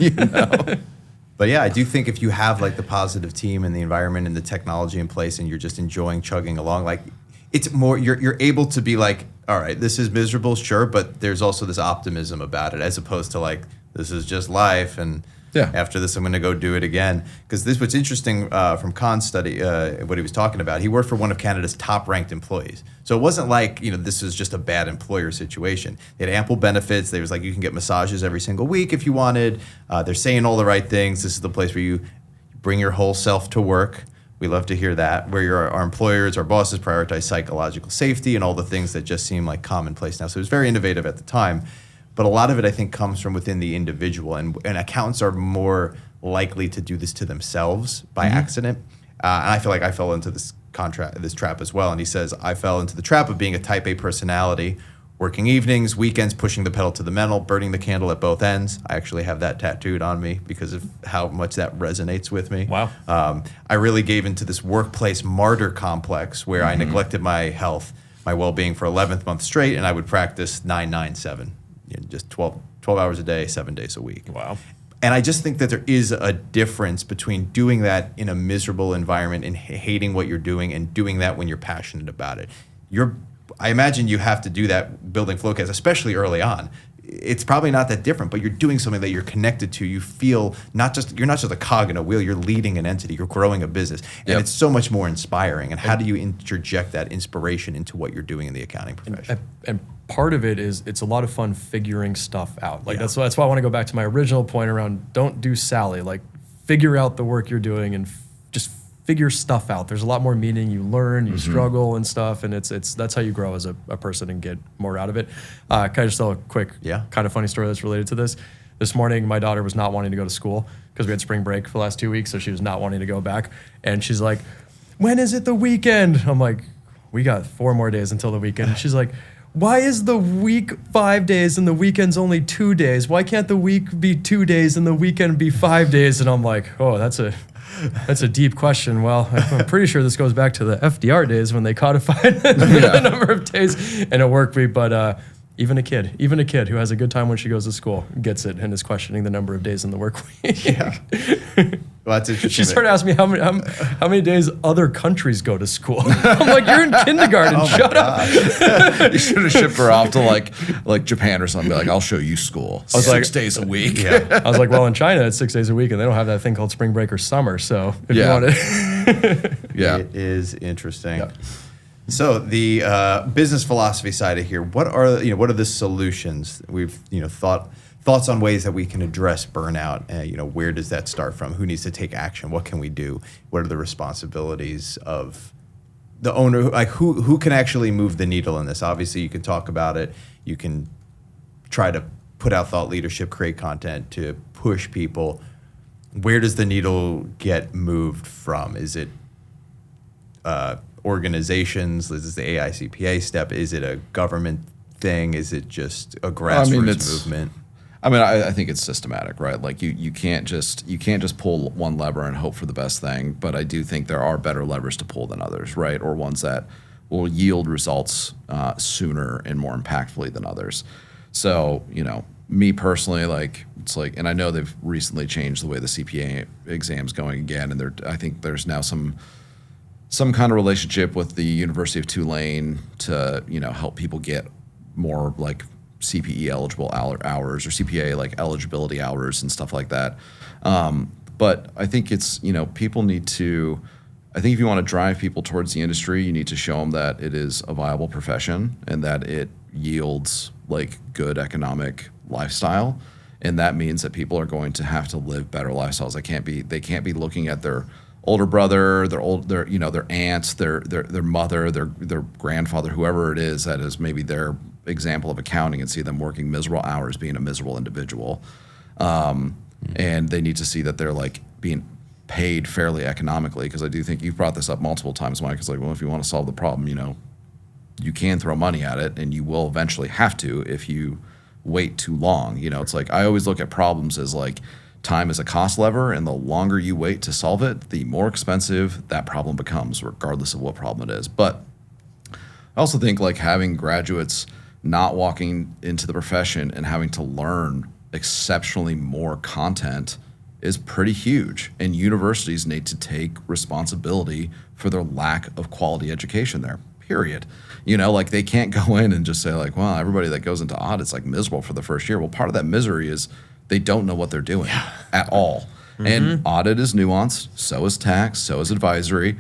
But yeah, I do think if you have the positive team and the environment and the technology in place and you're just enjoying chugging along, it's more, you're able to be all right, this is miserable, sure, but there's also this optimism about it as opposed to this is just life and after this I'm going to go do it again. Because this what's interesting from Khan's study, what he was talking about, he worked for one of Canada's top ranked employees. So it wasn't this was just a bad employer situation. They had ample benefits. They was you can get massages every single week if you wanted. They're saying all the right things. This is the place where you bring your whole self to work. We love to hear that. Where our employers, our bosses prioritize psychological safety and all the things that just seem commonplace now. So it was very innovative at the time. But a lot of it, I think, comes from within the individual. And accountants are more likely to do this to themselves by accident. And I feel like I fell into this trap as well. And he says, I fell into the trap of being a type A personality, working evenings, weekends, pushing the pedal to the metal, burning the candle at both ends. I actually have that tattooed on me because of how much that resonates with me. Wow. I really gave into this workplace martyr complex where I neglected my health, my well-being for 11th month straight, and I would practice 9-9-7. Just 12 hours a day, 7 days a week. Wow. And I just think that there is a difference between doing that in a miserable environment and hating what you're doing and doing that when you're passionate about it. I imagine you have to do that building FloQast, especially early on. It's probably not that different, but you're doing something that you're connected to. You feel you're not just a cog in a wheel, you're leading an entity, you're growing a business. And it's so much more inspiring. And how do you interject that inspiration into what you're doing in the accounting profession? And part of it is it's a lot of fun figuring stuff out. That's why I want to go back to my original point around don't do Sally. Figure out the work you're doing and just figure stuff out. There's a lot more meaning. You learn, you struggle and stuff, and that's how you grow as a person and get more out of it. Can I just tell a quick, kind of funny story that's related to this? This morning, my daughter was not wanting to go to school because we had spring break for the last 2 weeks, so she was not wanting to go back. And she's like, when is it the weekend? I'm like, we got 4 more days until the weekend. She's like, why is the week 5 days and the weekend's only 2 days? Why can't the week be 2 days and the weekend be 5 days? And I'm like, oh, that's a deep question. Well, I'm pretty sure this goes back to the FDR days when they codified the number of days in a work week. But Even a kid who has a good time when she goes to school gets it and is questioning the number of days in the work week. Yeah. Well, that's interesting. She started asking me how many days other countries go to school. I'm like, you're in kindergarten. Shut up. You should have shipped her off to like Japan or something. Be like, I'll show you school. I was 6 days a week. Yeah. I was like, well, in China, it's 6 days a week, and they don't have that thing called spring break or summer. So if you want to. Yeah. It is interesting. Yeah. So the business philosophy side of here, what are the solutions? We've thoughts on ways that we can address burnout. Where does that start from? Who needs to take action? What can we do? What are the responsibilities of the owner? Like who can actually move the needle in this? Obviously, you can talk about it. You can try to put out thought leadership, create content to push people. Where does the needle get moved from? Is it organizations? Is the AICPA step? Is it a government thing? Is it just a grassroots movement? I think it's systematic, right? Like you can't just pull one lever and hope for the best thing. But I do think there are better levers to pull than others, right? Or ones that will yield results sooner and more impactfully than others. So me personally, and I know they've recently changed the way the CPA exam's going again, and I think there's now some kind of relationship with the University of Tulane to help people get more like CPE eligible hours or CPA like eligibility hours and stuff like that. But I think it's people need to. I think if you want to drive people towards the industry, you need to show them that it is a viable profession and that it yields like good economic lifestyle, and that means that people are going to have to live better lifestyles. They can't be looking at their older brother, their aunts, their mother, their grandfather, whoever it is that is maybe their example of accounting, and see them working miserable hours, being a miserable individual. And they need to see that they're like being paid fairly economically, because I do think you've brought this up multiple times, Mike. It's like, well, if you want to solve the problem, you can throw money at it, and you will eventually have to if you wait too long. It's like I always look at problems as like time is a cost lever, and the longer you wait to solve it, the more expensive that problem becomes, regardless of what problem it is. But I also think like having graduates not walking into the profession and having to learn exceptionally more content is pretty huge, and universities need to take responsibility for their lack of quality education there, period. Like they can't go in and just say like, well, everybody that goes into audit's like miserable for the first year. Well, part of that misery is they don't know what they're doing at all. Mm-hmm. And audit is nuanced, so is tax, so is advisory.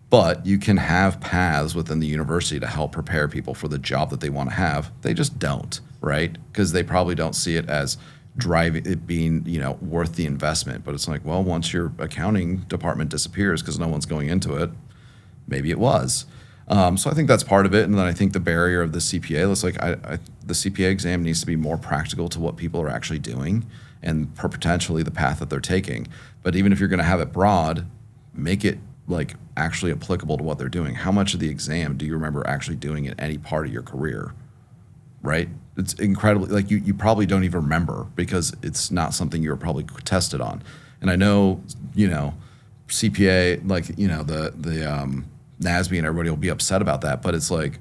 But you can have paths within the university to help prepare people for the job that they want to have. They just don't, right? Because they probably don't see it as being worth the investment. But it's like, well, once your accounting department disappears because no one's going into it, maybe it was. So I think that's part of it. And then I think the barrier of the CPA, it's like the CPA exam needs to be more practical to what people are actually doing and potentially the path that they're taking. But even if you're going to have it broad, make it like actually applicable to what they're doing. How much of the exam do you remember actually doing in any part of your career, right? It's incredibly, like you probably don't even remember because it's not something you were probably tested on. And I know, CPA, like, the NASB and everybody will be upset about that, but it's like,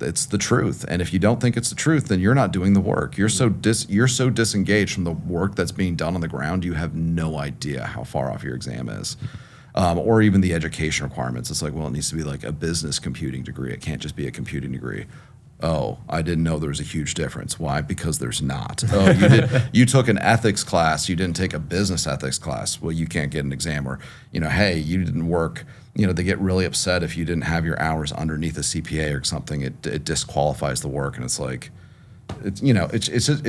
it's the truth. And if you don't think it's the truth, then you're not doing the work. You're so disengaged from the work that's being done on the ground, you have no idea how far off your exam is. Or even the education requirements. It's like, well, it needs to be like a business computing degree. It can't just be a computing degree. Oh, I didn't know there was a huge difference. Why? Because there's not. Oh, you took an ethics class. You didn't take a business ethics class. Well, you can't get an exam. Or, hey, you didn't work. They get really upset if you didn't have your hours underneath a CPA or something. It disqualifies the work. And it's like, it's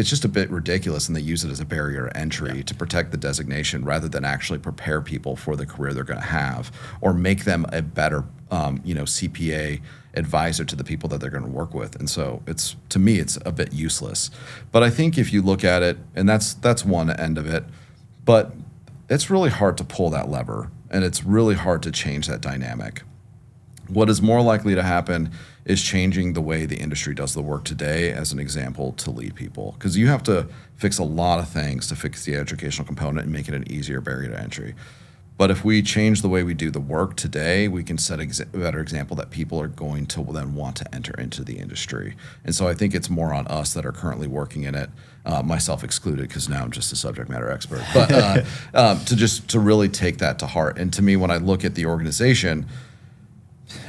just a bit ridiculous, and they use it as a barrier to entry to protect the designation rather than actually prepare people for the career they're going to have or make them a better CPA advisor to the people that they're going to work with. And so to me it's a bit useless. But I think if you look at it, and that's one end of it, but it's really hard to pull that lever, and it's really hard to change that dynamic. What is more likely to happen is changing the way the industry does the work today, as an example, to lead people. Because you have to fix a lot of things to fix the educational component and make it an easier barrier to entry. But if we change the way we do the work today, we can set a better example that people are going to then want to enter into the industry. And so I think it's more on us that are currently working in it, myself excluded, because now I'm just a subject matter expert. But to really take that to heart. And to me, when I look at the organization,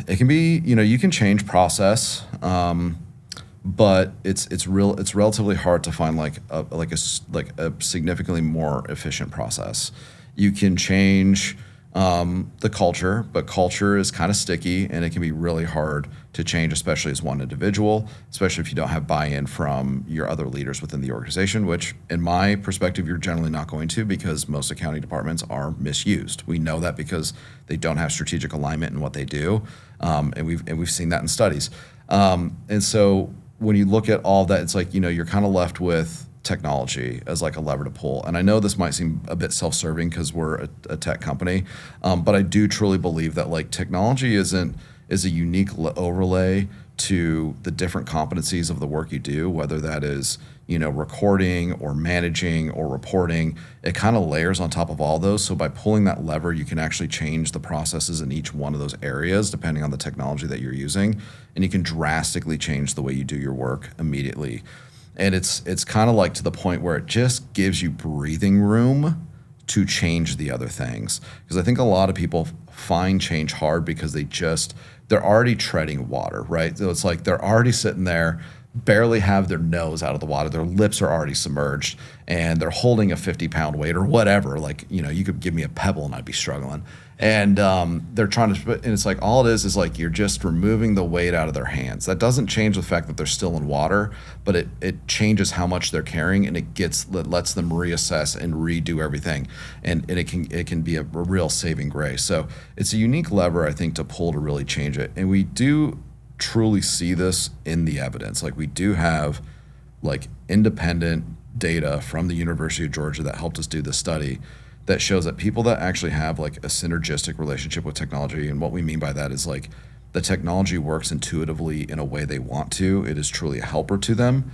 it can be, you can change process, but it's relatively hard to find like a significantly more efficient process. You can change the culture, but culture is kind of sticky, and it can be really hard to change, especially as one individual, especially if you don't have buy-in from your other leaders within the organization, which in my perspective, you're generally not going to, because most accounting departments are misused. We know that because they don't have strategic alignment in what they do, and we've seen that in studies. And so when you look at all that, it's like, you're kind of left with technology as like a lever to pull. And I know this might seem a bit self-serving because we're a tech company, but I do truly believe that like technology is a unique overlay to the different competencies of the work you do, whether that is, recording or managing or reporting. It kind of layers on top of all those. So by pulling that lever, you can actually change the processes in each one of those areas depending on the technology that you're using, and you can drastically change the way you do your work immediately. And it's kind of like to the point where it just gives you breathing room to change the other things. Because I think a lot of people find change hard because they're already treading water, right? So it's like they're already sitting there, barely have their nose out of the water, their lips are already submerged, and they're holding a 50-pound weight or whatever. Like, you could give me a pebble and I'd be struggling. And they're trying to, and it's like all it is like you're just removing the weight out of their hands. That doesn't change the fact that they're still in water, but it changes how much they're carrying, and it lets them reassess and redo everything, and it can be a real saving grace. So it's a unique lever, I think, to pull to really change it. And we do truly see this in the evidence. Like, we do have like independent data from the University of Georgia that helped us do this study that shows that people that actually have like a synergistic relationship with technology, and what we mean by that is like the technology works intuitively in a way they want to, it is truly a helper to them,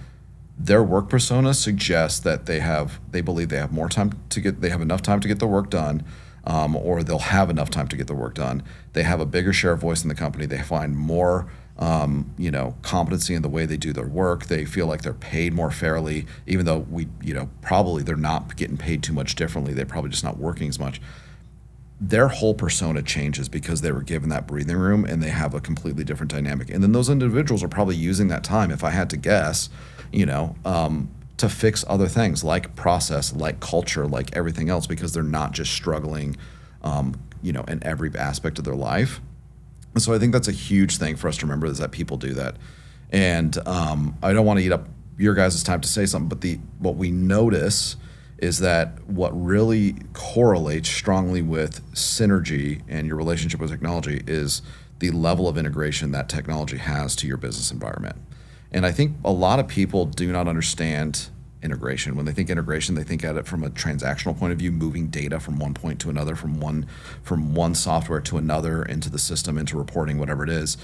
their work persona suggests that they believe they have enough time to get the work done, or they'll have enough time to get the work done. They have a bigger share of voice in the company. They find more competency in the way they do their work. They feel like they're paid more fairly, even though probably they're not getting paid too much differently. They're probably just not working as much. Their whole persona changes because they were given that breathing room, and they have a completely different dynamic. And then those individuals are probably using that time, if I had to guess, to fix other things like process, like culture, like everything else, because they're not just struggling, in every aspect of their life. And so I think that's a huge thing for us to remember, is that people do that. And I don't want to eat up your guys' time to say something, but what we notice is that what really correlates strongly with synergy and your relationship with technology is the level of integration that technology has to your business environment. And I think a lot of people do not understand integration. When they think integration, they think at it from a transactional point of view, moving data from one point to another, from one software to another, into the system, into reporting, whatever it is.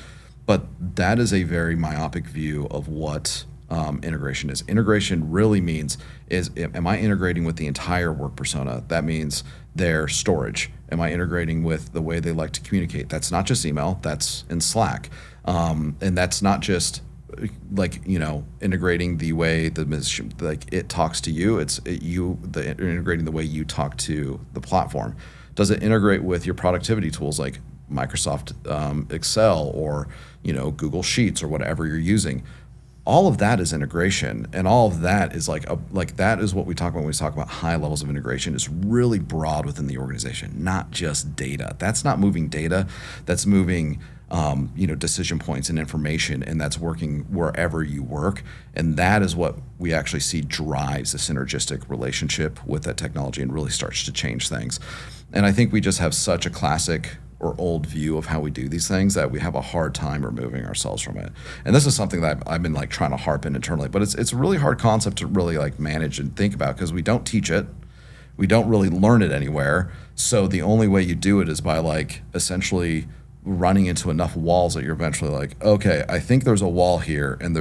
But that is a very myopic view of what integration is. Integration really means am I integrating with the entire work persona? That means their storage. Am I integrating with the way they like to communicate? That's not just email, that's in Slack. And that's not just integrating the way it talks to you. It's integrating the way you talk to the platform. Does it integrate with your productivity tools like Microsoft Excel or Google Sheets or whatever you're using? All of that is integration, and all of that is that is what we talk about when we talk about high levels of integration. Is really broad within the organization, not just data. That's not moving data. That's moving decision points and information, and that's working wherever you work. And that is what we actually see drives a synergistic relationship with that technology and really starts to change things. And I think we just have such a classic or old view of how we do these things that we have a hard time removing ourselves from it. And this is something that I've been trying to harp in internally, but it's a really hard concept to really manage and think about, because we don't teach it. We don't really learn it anywhere. So the only way you do it is by essentially running into enough walls that you're eventually okay, I think there's a wall here, and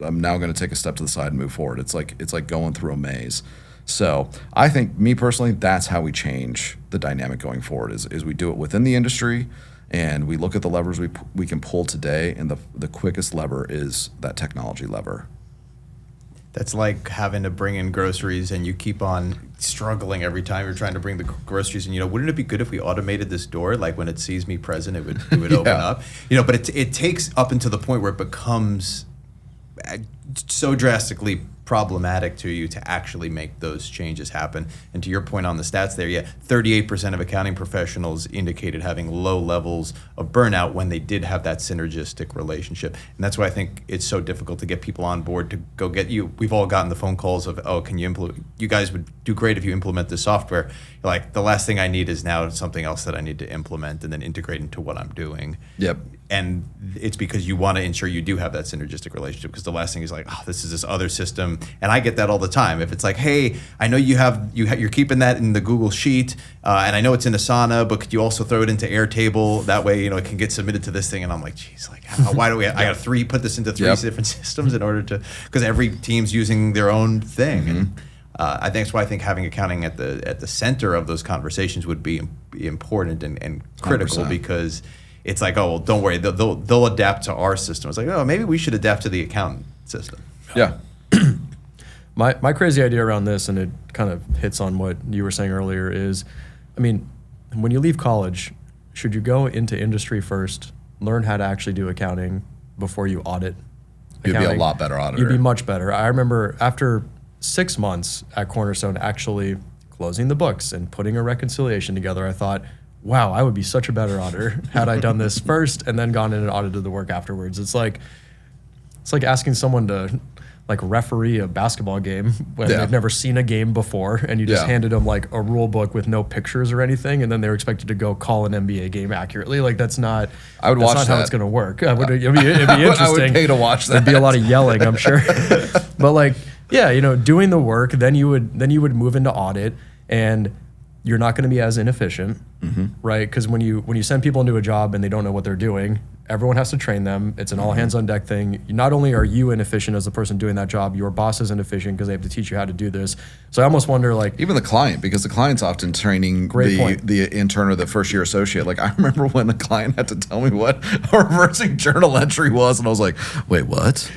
I'm now going to take a step to the side and move forward. It's like going through a maze. So I think, me personally, that's how we change the dynamic going forward is we do it within the industry, and we look at the levers we can pull today, and the quickest lever is that technology lever. That's like having to bring in groceries and you keep on struggling every time you're trying to bring the groceries. And, wouldn't it be good if we automated this door? Like when it sees me present, it would open up. But it takes up until the point where it becomes so drastically problematic to you to actually make those changes happen. And to your point on the stats there, 38% of accounting professionals indicated having low levels of burnout when they did have that synergistic relationship. And that's why I think it's so difficult to get people on board to go get you. We've all gotten the phone calls of, oh, can you implement, you guys would do great if you implement this software. You're like, the last thing I need is now something else that I need to implement and then integrate into what I'm doing. Yep. And it's because you want to ensure you do have that synergistic relationship, because the last thing is like, oh, this is this other system. And I get that all the time. If it's like, hey, I know you're keeping that in the Google Sheet, and I know it's in Asana, but could you also throw it into Airtable? That way, it can get submitted to this thing. And I'm like, geez, like, why do I got to put this into three different systems in order to, because every team's using their own thing. Mm-hmm. And I think that's why I think having accounting at the center of those conversations would be important and critical, 100%. Because it's like, oh, well, don't worry, they'll adapt to our system. It's like, oh, maybe we should adapt to the accountant system. Yeah. My crazy idea around this, and it kind of hits on what you were saying earlier, is, when you leave college, should you go into industry first, learn how to actually do accounting before you audit accounting? You'd be a lot better auditor. You'd be much better. I remember after 6 months at Cornerstone actually closing the books and putting a reconciliation together, I thought, wow, I would be such a better auditor had I done this first and then gone in and audited the work afterwards. It's like asking someone to referee a basketball game when they've never seen a game before, and you just handed them a rule book with no pictures or anything, and then they were expected to go call an NBA game accurately. That's not. I would watch not that. How it's going to work. It'd be interesting. I would pay to watch that. There'd be a lot of yelling, I'm sure. But doing the work, then you would move into audit, and you're not going to be as inefficient, right? Because when you send people into a job and they don't know what they're doing, everyone has to train them. It's an all hands on deck thing. Not only are you inefficient as the person doing that job, your boss is inefficient because they have to teach you how to do this. So I almost wonder, even the client, because the client's often training the intern or the first year associate. I remember when the client had to tell me what a reversing journal entry was, and I was like, wait, what?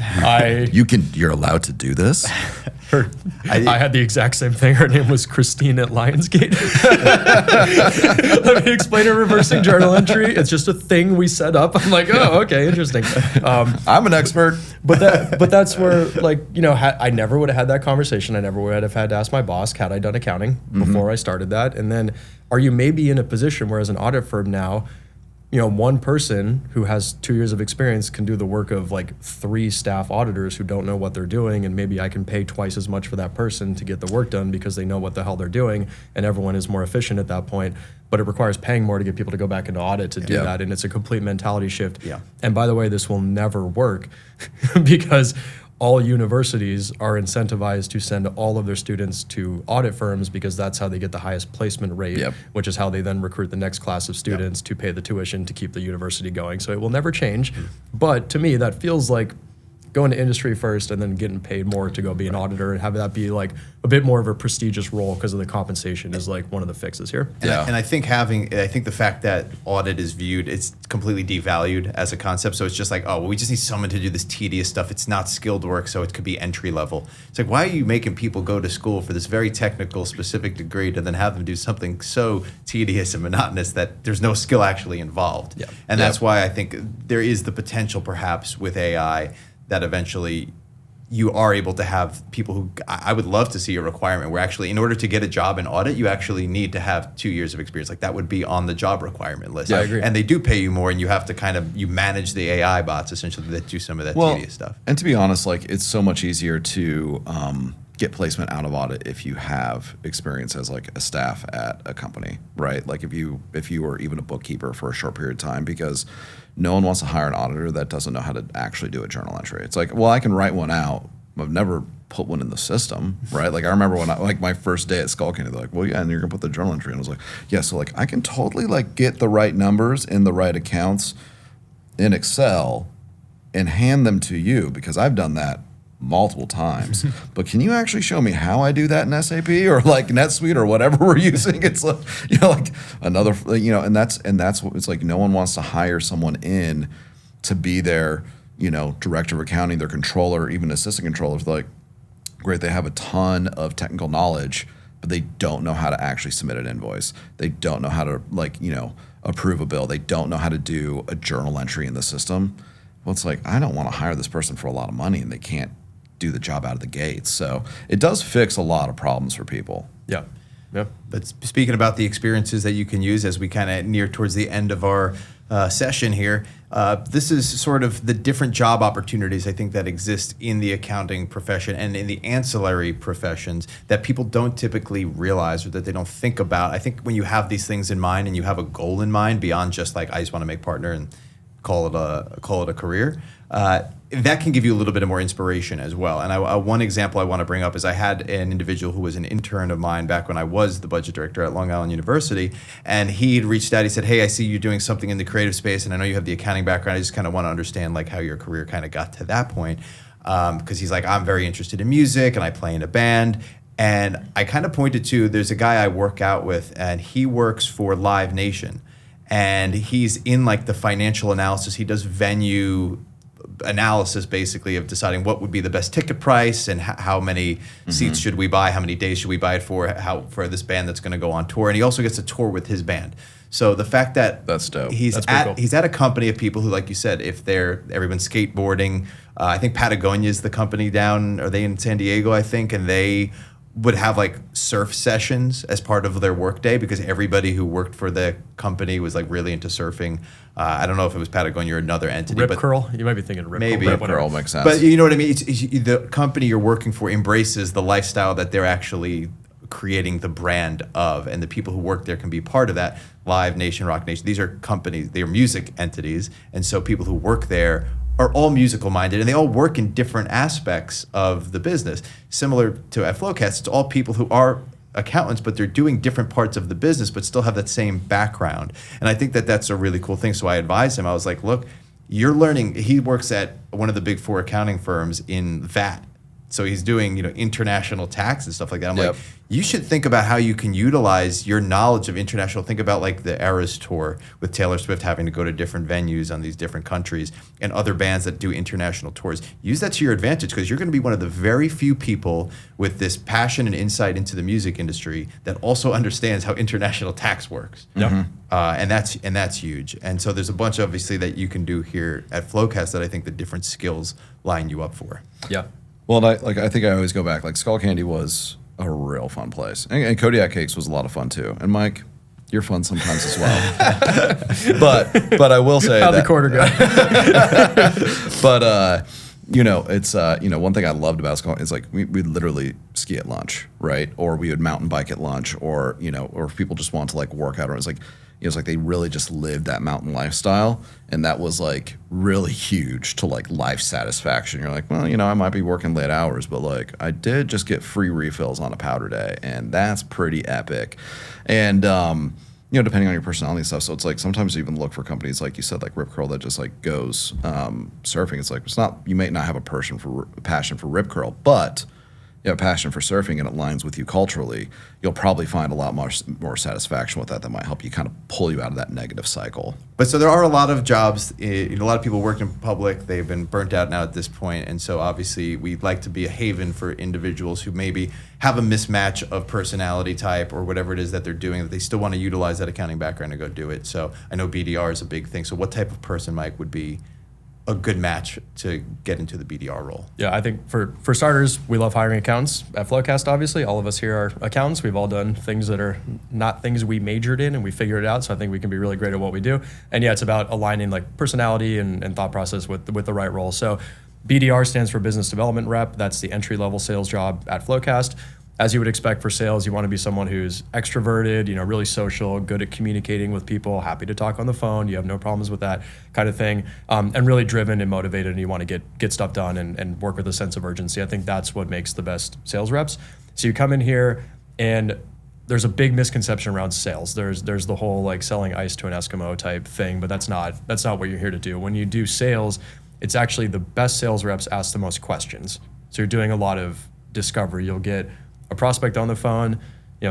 You're allowed to do this? I had the exact same thing. Her name was Christine at Lionsgate. Let me explain a reversing journal entry. It's just a thing we set up. I'm like, oh, okay, interesting. I'm an expert. But that's where, I never would have had that conversation. I never would have had to ask my boss, had I done accounting before I started that? And then are you maybe in a position where as an audit firm now, one person who has 2 years of experience can do the work of 3 staff auditors who don't know what they're doing, and maybe I can pay twice as much for that person to get the work done because they know what the hell they're doing, and everyone is more efficient at that point. But it requires paying more to get people to go back into audit to do that, and it's a complete mentality shift. Yeah. And by the way, this will never work because all universities are incentivized to send all of their students to audit firms because that's how they get the highest placement rate, which is how they then recruit the next class of students to pay the tuition to keep the university going. So it will never change. But to me, that feels like going to industry first and then getting paid more to go be an auditor and have that be a bit more of a prestigious role because of the compensation is one of the fixes here. And I think the fact that audit is viewed, it's completely devalued as a concept. So it's just we just need someone to do this tedious stuff. It's not skilled work, so it could be entry level. It's why are you making people go to school for this very technical, specific degree to then have them do something so tedious and monotonous that there's no skill actually involved? And that's why I think there is the potential perhaps with AI that eventually you are able to have people who, I would love to see a requirement where actually in order to get a job in audit, you actually need to have 2 years of experience. That would be on the job requirement list. Yeah, I agree. And they do pay you more, and you have to you manage the AI bots essentially that do some of that tedious stuff. And to be honest, it's so much easier to get placement out of audit if you have experience as a staff at a company, right? If you were even a bookkeeper for a short period of time, because no one wants to hire an auditor that doesn't know how to actually do a journal entry. It's well, I can write one out. I've never put one in the system, right? I remember when my first day at Skull Candy, they're well, yeah, and you're gonna put the journal entry in. I was like, yeah, so I can totally get the right numbers in the right accounts in Excel and hand them to you because I've done that multiple times, but can you actually show me how I do that in SAP or like NetSuite or whatever we're using? It's like, like another, and that's what it's like. No one wants to hire someone in to be their, director of accounting, their controller, even assistant controllers. Like, great, they have a ton of technical knowledge, but they don't know how to actually submit an invoice. They don't know how to approve a bill. They don't know how to do a journal entry in the system. Well, it's like, I don't want to hire this person for a lot of money and they can't do the job out of the gates. So it does fix a lot of problems for people. Yeah. Yeah. But speaking about the experiences that you can use as we kind of near towards the end of our session here, this is sort of the different job opportunities I think that exist in the accounting profession and in the ancillary professions that people don't typically realize or that they don't think about. I think when you have these things in mind and you have a goal in mind beyond just like, I just want to make partner and call it a career, that can give you a little bit of more inspiration as well. And one example I want to bring up is I had an individual who was an intern of mine back when I was the budget director at Long Island University, and he had reached out. He said, "Hey, I see you doing something in the creative space, and I know you have the accounting background. I just kind of want to understand like how your career kind of got to that point." Because he's like, "I'm very interested in music, and I play in a band." And I kind of pointed to, there's a guy I work out with, and he works for Live Nation. And he's in like the financial analysis. He does venue analysis basically of deciding what would be the best ticket price and how many seats should we buy, how many days should we buy it for this band that's going to go on tour. And he also gets to tour with his band. So the fact that that's dope. He's at a company of people who, like you said, if everyone's skateboarding, I think Patagonia is the company down, are they in San Diego, I think, and they would have like surf sessions as part of their workday because everybody who worked for the company was like really into surfing. I don't know if it was Patagonia or another entity. Rip Curl? You might be thinking Rip Curl. Maybe. Rip Curl makes sense. But you know what I mean? The company you're working for embraces the lifestyle that they're actually creating the brand of, and the people who work there can be part of that. Live Nation, Rock Nation, these are companies, they are music entities, and so people who work there are all musical minded, and they all work in different aspects of the business. Similar to at FloQast, it's all people who are accountants, but they're doing different parts of the business, but still have that same background. And I think that that's a really cool thing. So I advised him, I was like, look, you're learning, he works at one of the big 4 accounting firms in VAT. So he's doing, international tax and stuff like that. I'm like, you should think about how you can utilize your knowledge of international. Think about like the Eras tour with Taylor Swift having to go to different venues on these different countries and other bands that do international tours. Use that to your advantage because you're going to be one of the very few people with this passion and insight into the music industry that also understands how international tax works. And that's huge. And so there's a bunch obviously that you can do here at FloQast that I think the different skills line you up for. Yeah. Well, I think I always go back. Like Skull Candy was a real fun place, and Kodiak Cakes was a lot of fun too. And Mike, you're fun sometimes as well. but I will say how'd the quarter go? But it's one thing I loved about Skull is like we'd literally ski at lunch, right? Or we would mountain bike at lunch, or if people just want to like work out, or it's like. It's like they really just lived that mountain lifestyle, and that was like really huge to like life satisfaction. You're like, well, I might be working late hours, but like I did just get free refills on a powder day, and that's pretty epic. And depending on your personality and stuff, so it's like sometimes you even look for companies like you said, like Rip Curl that just like goes surfing. It's like you may not have a passion for Rip Curl, but you have a passion for surfing and it aligns with you culturally, you'll probably find a lot more satisfaction with that might help you kind of pull you out of that negative cycle. But so there are a lot of jobs, a lot of people work in public, they've been burnt out now at this point, and so obviously we'd like to be a haven for individuals who maybe have a mismatch of personality type or whatever it is that they're doing, that they still want to utilize that accounting background to go do it. So I know BDR is a big thing. So what type of person, Mike, would be a good match to get into the BDR role? Yeah, I think for starters, we love hiring accountants at FloQast, obviously. All of us here are accountants. We've all done things that are not things we majored in and we figured it out. So I think we can be really great at what we do. And yeah, it's about aligning like personality and thought process with the right role. So BDR stands for Business Development Rep. That's the entry-level sales job at FloQast. As you would expect for sales, you want to be someone who's extroverted, really social, good at communicating with people, happy to talk on the phone. You have no problems with that kind of thing, and really driven and motivated, and you want to get stuff done and work with a sense of urgency. I think that's what makes the best sales reps. So you come in here, and there's a big misconception around sales. There's the whole like selling ice to an Eskimo type thing, but that's not what you're here to do. When you do sales, it's actually the best sales reps ask the most questions. So you're doing a lot of discovery. You'll get a prospect on the phone.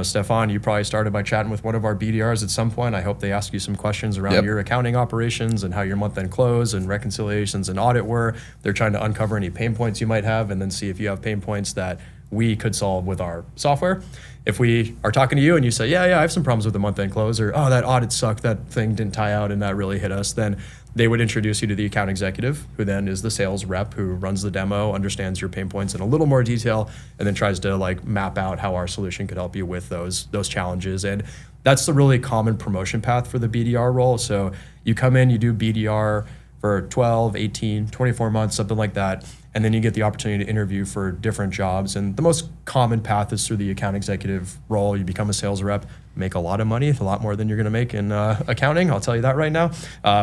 Stefan, you probably started by chatting with one of our BDRs at some point. I hope they ask you some questions around your accounting operations and how your month-end close and reconciliations and audit were. They're trying to uncover any pain points you might have and then see if you have pain points that we could solve with our software. If we are talking to you and you say, yeah, I have some problems with the month-end close, or, oh, that audit sucked, that thing didn't tie out and that really hit us, then they would introduce you to the account executive, who then is the sales rep who runs the demo, understands your pain points in a little more detail, and then tries to map out how our solution could help you with those challenges. And that's the really common promotion path for the BDR role. So you come in, you do BDR for 12, 18, 24 months, something like that, and then you get the opportunity to interview for different jobs. And the most common path is through the account executive role. You become a sales rep, make a lot of money, a lot more than you're going to make in accounting. I'll tell you that right now.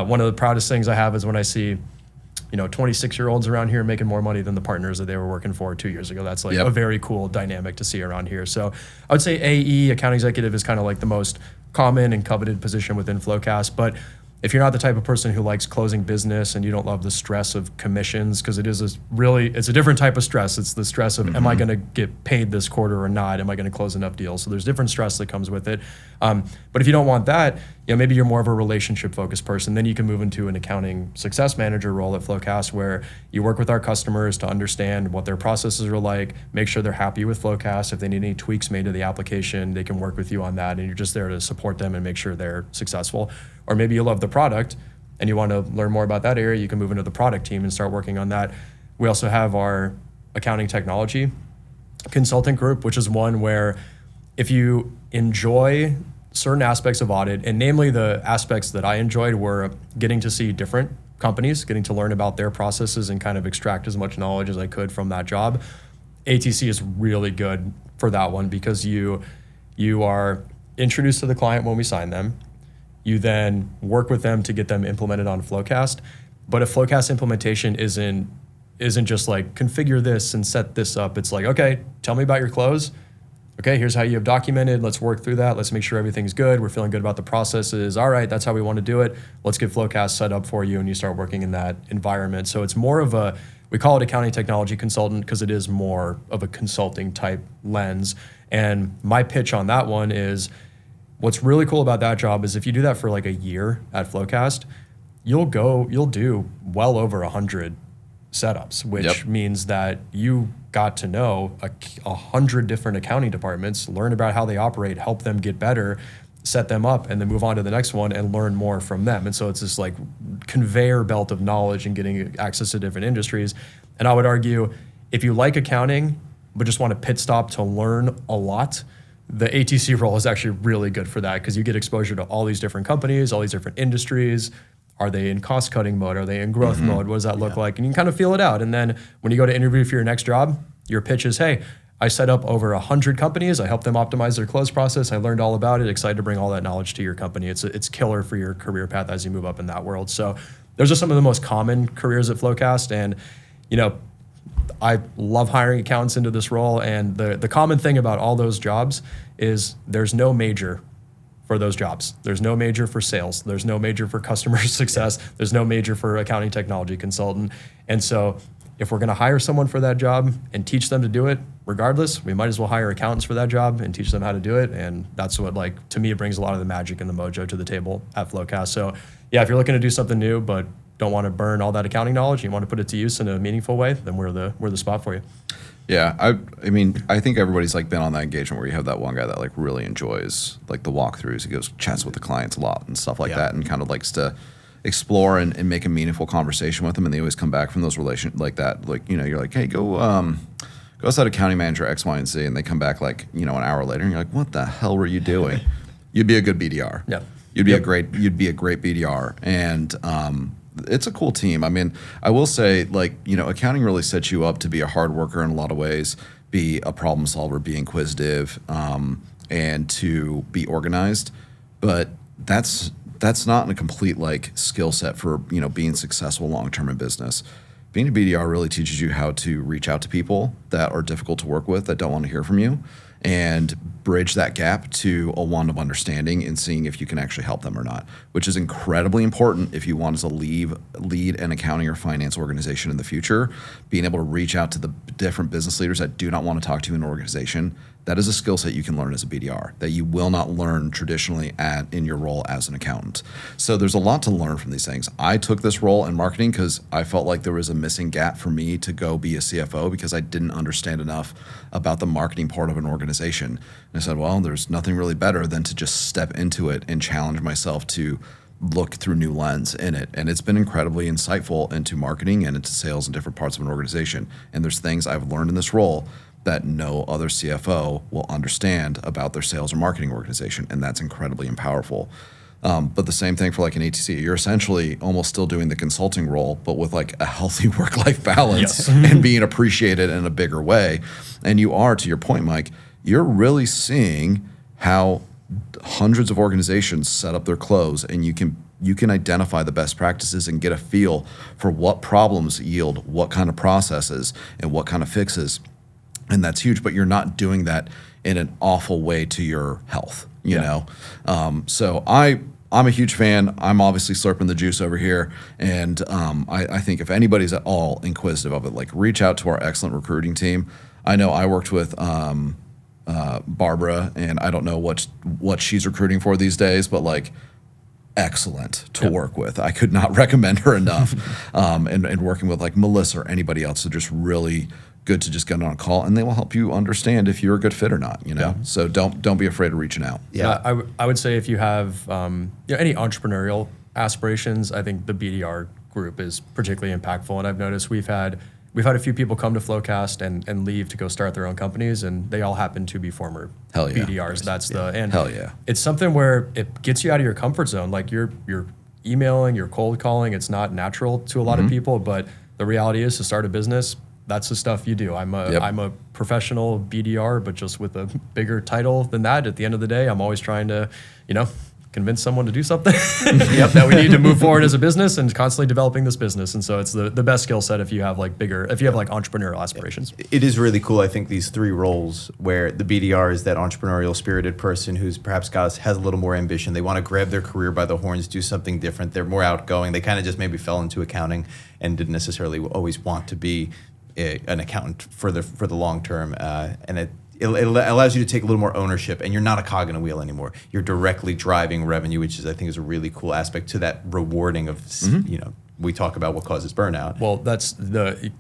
One of the proudest things I have is when I see 26-year-olds around here making more money than the partners that they were working for 2 years ago. That's a very cool dynamic to see around here. So I would say AE, account executive, is kind of the most common and coveted position within FloQast. But if you're not the type of person who likes closing business and you don't love the stress of commissions, because it's a different type of stress. It's the stress of, am I going to get paid this quarter or not? Am I going to close enough deals? So there's different stress that comes with it. But if you don't want that, maybe you're more of a relationship focused person, then you can move into an accounting success manager role at FloQast, where you work with our customers to understand what their processes are like, make sure they're happy with FloQast. If they need any tweaks made to the application, they can work with you on that, and you're just there to support them and make sure they're successful. Or maybe you love the product and you want to learn more about that area, you can move into the product team and start working on that. We also have our accounting technology consultant group, which is one where if you enjoy certain aspects of audit, and namely the aspects that I enjoyed were getting to see different companies, getting to learn about their processes and kind of extract as much knowledge as I could from that job. ATC is really good for that one because you are introduced to the client when we sign them. You then work with them to get them implemented on FloQast. But a FloQast implementation isn't just configure this and set this up. It's okay, tell me about your close. Okay, here's how you have documented. Let's work through that. Let's make sure everything's good. We're feeling good about the processes. All right, that's how we want to do it. Let's get FloQast set up for you, and you start working in that environment. So it's more of we call it accounting technology consultant because it is more of a consulting type lens. And my pitch on that one is, what's really cool about that job is if you do that for a year at FloQast, you'll do well over 100 setups, which means that you got to know 100 different accounting departments, learn about how they operate, help them get better, set them up, and then move on to the next one and learn more from them. And so it's this conveyor belt of knowledge and getting access to different industries. And I would argue, if you like accounting but just want to pit stop to learn a lot, the ATC role is actually really good for that because you get exposure to all these different companies, all these different industries. Are they in cost-cutting mode? Are they in growth mode? What does that look like? And you can kind of feel it out. And then when you go to interview for your next job, your pitch is, hey, I set up over 100 companies. I helped them optimize their close process. I learned all about it. Excited to bring all that knowledge to your company. It's killer for your career path as you move up in that world. So those are some of the most common careers at FloQast. And, I love hiring accountants into this role. And the common thing about all those jobs is there's no major for those jobs. There's no major for sales. There's no major for customer success. There's no major for accounting technology consultant. And so if we're going to hire someone for that job and teach them to do it, regardless, we might as well hire accountants for that job and teach them how to do it. And that's what, to me, it brings a lot of the magic and the mojo to the table at FloQast. So yeah, if you're looking to do something new, but don't want to burn all that accounting knowledge, and you want to put it to use in a meaningful way, then we're the spot for you. Yeah, I mean, I think everybody's been on that engagement where you have that one guy that really enjoys the walkthroughs. He goes chats with the clients a lot and stuff like that, and kind of likes to explore and make a meaningful conversation with them. And they always come back from those relations like that. You're like, hey, go outside accounting manager X, Y, and Z, and they come back an hour later, and you're like, what the hell were you doing? You'd be a good BDR. Yeah, you'd be a great BDR, and it's a cool team. I mean, I will say, accounting really sets you up to be a hard worker in a lot of ways, be a problem solver, be inquisitive, and to be organized. But that's not a complete skill set for being successful long term in business. Being a BDR really teaches you how to reach out to people that are difficult to work with, that don't want to hear from you, and bridge that gap to a wand of understanding and seeing if you can actually help them or not, which is incredibly important if you want to lead an accounting or finance organization in the future. Being able to reach out to the different business leaders that do not want to talk to you in an organization, that is a skill set you can learn as a BDR that you will not learn traditionally in your role as an accountant. So there's a lot to learn from these things. I took this role in marketing because I felt like there was a missing gap for me to go be a CFO because I didn't understand enough about the marketing part of an organization. And I said, well, there's nothing really better than to just step into it and challenge myself to look through new lens in it. And it's been incredibly insightful into marketing and into sales in different parts of an organization. And there's things I've learned in this role that no other CFO will understand about their sales or marketing organization. And that's incredibly powerful. But the same thing for like an ATC. You're essentially almost still doing the consulting role, but with like a healthy work-life balance and being appreciated in a bigger way. And you are, to your point, Mike, you're really seeing how hundreds of organizations set up their close, and you can identify the best practices and get a feel for what problems yield what kind of processes and what kind of fixes. And that's huge, but you're not doing that in an awful way to your health, you know? So I'm a huge fan. I'm obviously slurping the juice over here. And I think if anybody's at all inquisitive of it, like reach out to our excellent recruiting team. I know I worked with Barbara, and I don't know what she's recruiting for these days, but like excellent to work with. I could not recommend her enough. And working with like Melissa or anybody else, so just really good to just get on a call, and they will help you understand if you're a good fit or not, you know? So don't be afraid of reaching out. I would say if you have any entrepreneurial aspirations, I think the BDR group is particularly impactful. And I've noticed we've had a few people come to FloQast and leave to go start their own companies, and they all happen to be former BDRs. That's it's something where it gets you out of your comfort zone. Like you're emailing, you're cold calling. It's not natural to a lot of people, but the reality is to start a business, that's the stuff you do. I'm a professional BDR, but just with a bigger title than that. At the end of the day, I'm always trying to, convince someone to do something that we need to move forward as a business, and constantly developing this business. And so it's the best skill set if you have like entrepreneurial aspirations. It is really cool. I think these three roles where the BDR is that entrepreneurial spirited person who's perhaps has a little more ambition. They want to grab their career by the horns, do something different. They're more outgoing. They kind of just maybe fell into accounting and didn't necessarily always want to be an accountant for the long term. And it allows you to take a little more ownership, and you're not a cog in a wheel anymore. You're directly driving revenue, which I think is a really cool aspect to that rewarding of, we talk about what causes burnout. Well,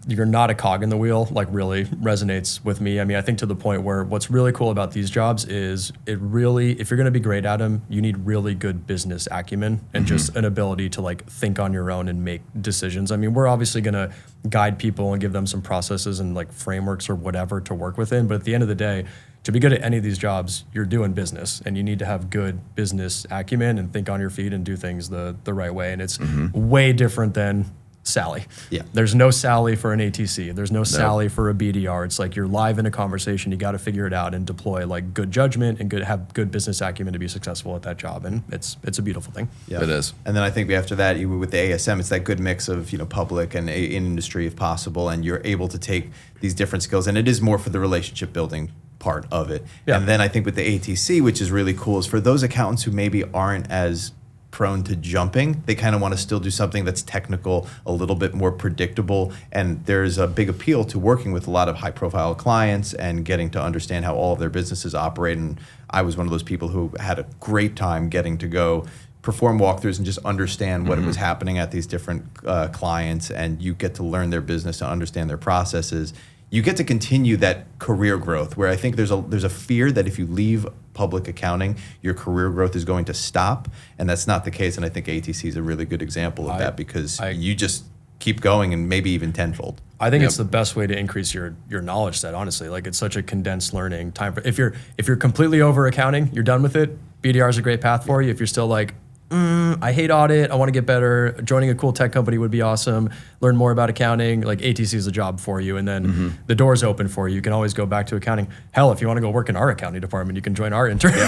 you're not a cog in the wheel, like really resonates with me. I mean, I think to the point where what's really cool about these jobs is if you're going to be great at them, you need really good business acumen and just an ability to like think on your own and make decisions. I mean, we're obviously going to guide people and give them some processes and like frameworks or whatever to work within. But at the end of the day, to be good at any of these jobs, you're doing business, and you need to have good business acumen and think on your feet and do things the right way. And it's way different than Sally. Yeah. There's no Sally for an ATC. There's no Sally for a BDR. It's like you're live in a conversation. You got to figure it out and deploy like good judgment and have good business acumen to be successful at that job. And it's a beautiful thing. Yeah. It is. And then I think after that, with the ASM, it's that good mix of public and in industry if possible, and you're able to take these different skills, and it is more for the relationship building part of it. Yeah. And then I think with the ATC, which is really cool, is for those accountants who maybe aren't as prone to jumping, they kind of want to still do something that's technical, a little bit more predictable. And there's a big appeal to working with a lot of high profile clients and getting to understand how all of their businesses operate. And I was one of those people who had a great time getting to go perform walkthroughs and just understand what was happening at these different clients. And you get to learn their business and understand their processes. You get to continue that career growth, where I think there's a fear that if you leave public accounting, your career growth is going to stop, and that's not the case. And I think ATC is a really good example of that, because you just keep going, and maybe even tenfold. I think it's the best way to increase your knowledge set. Honestly, like it's such a condensed learning time. If you're completely over accounting, you're done with it. BDR is a great path for you. If you're still like, I hate audit, I want to get better, joining a cool tech company would be awesome, learn more about accounting, like ATC is a job for you, and then the door's open for you. You can always go back to accounting. Hell, if you want to go work in our accounting department, you can join our internal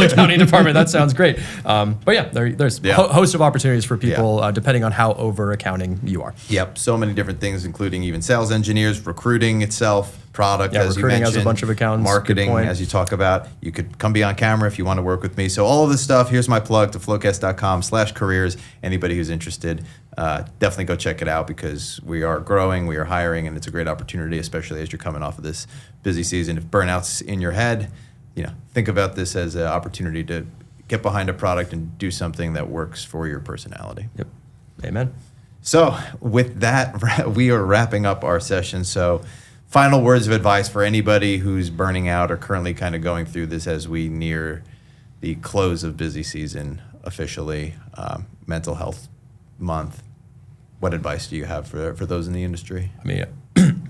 accounting department. That sounds great. But yeah, there's a host of opportunities for people depending on how over accounting you are. Yep, so many different things, including even sales engineers, recruiting itself, product, as you recruiting mentioned, has a bunch of accountants. marketing, Good point. as you talk about. You could come be on camera if you want to work with me. So all of this stuff, here's my plug to FloQast.com/careers. Anybody who's interested, definitely go check it out because we are growing, we are hiring, and it's a great opportunity, especially as you're coming off of this busy season. If burnout's in your head, think about this as an opportunity to get behind a product and do something that works for your personality. Yep. Amen. So with that, we are wrapping up our session. So final words of advice for anybody who's burning out or currently kind of going through this as we near the close of busy season officially, mental health month. What advice do you have for those in the industry? I mean,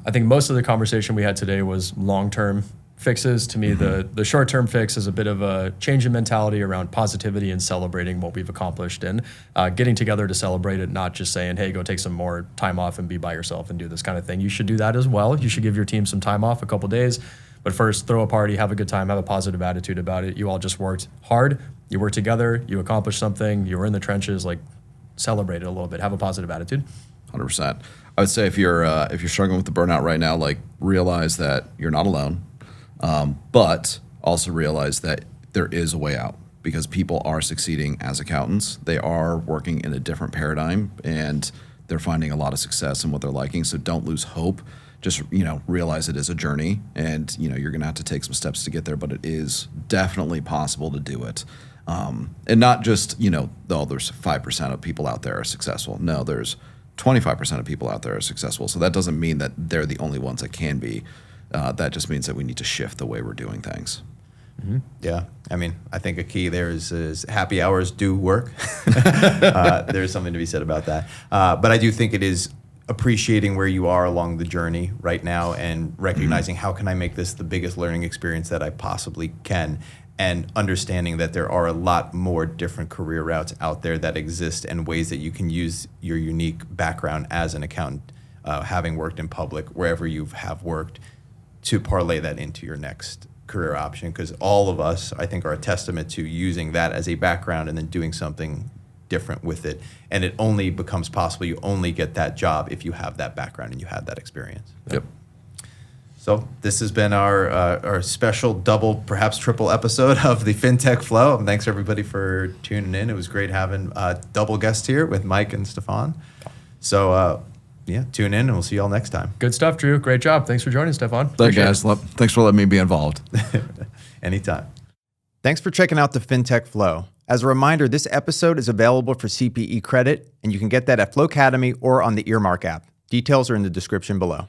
I think most of the conversation we had today was long-term fixes. To me, the short-term fix is a bit of a change in mentality around positivity and celebrating what we've accomplished and getting together to celebrate it, not just saying, hey, go take some more time off and be by yourself and do this kind of thing. You should do that as well. You should give your team some time off, a couple days. But first, throw a party, have a good time, have a positive attitude about it. You all just worked hard. You worked together. You accomplished something. You were in the trenches. Celebrate it a little bit. Have a positive attitude. 100%. I would say if you're struggling with the burnout right now, realize that you're not alone. But also realize that there is a way out because people are succeeding as accountants. They are working in a different paradigm and they're finding a lot of success in what they're liking. So don't lose hope. Just, realize it is a journey and, you're going to have to take some steps to get there, but it is definitely possible to do it. And not just, there's 5% of people out there are successful. No, there's 25% of people out there are successful. So that doesn't mean that they're the only ones that can be. That just means that we need to shift the way we're doing things. Mm-hmm. Yeah. I mean, I think a key there is happy hours do work. There's something to be said about that. But I do think it is appreciating where you are along the journey right now and recognizing how can I make this the biggest learning experience that I possibly can, and understanding that there are a lot more different career routes out there that exist and ways that you can use your unique background as an accountant, having worked in public, wherever you have worked, to parlay that into your next career option, because all of us, I think, are a testament to using that as a background and then doing something different with it. And it only becomes possible, you only get that job if you have that background and you have that experience. Yep. So this has been our special double, perhaps triple episode of the FinTech Flo. Thanks everybody for tuning in. It was great having double guests here with Mike and Stefan. So tune in and we'll see you all next time. Good stuff, Drew. Great job. Thanks for joining, Stefan. Thanks, guys. Thanks for letting me be involved. Anytime. Thanks for checking out the FinTech Flo. As a reminder, this episode is available for CPE credit, and you can get that at Flocademy or on the Earmark app. Details are in the description below.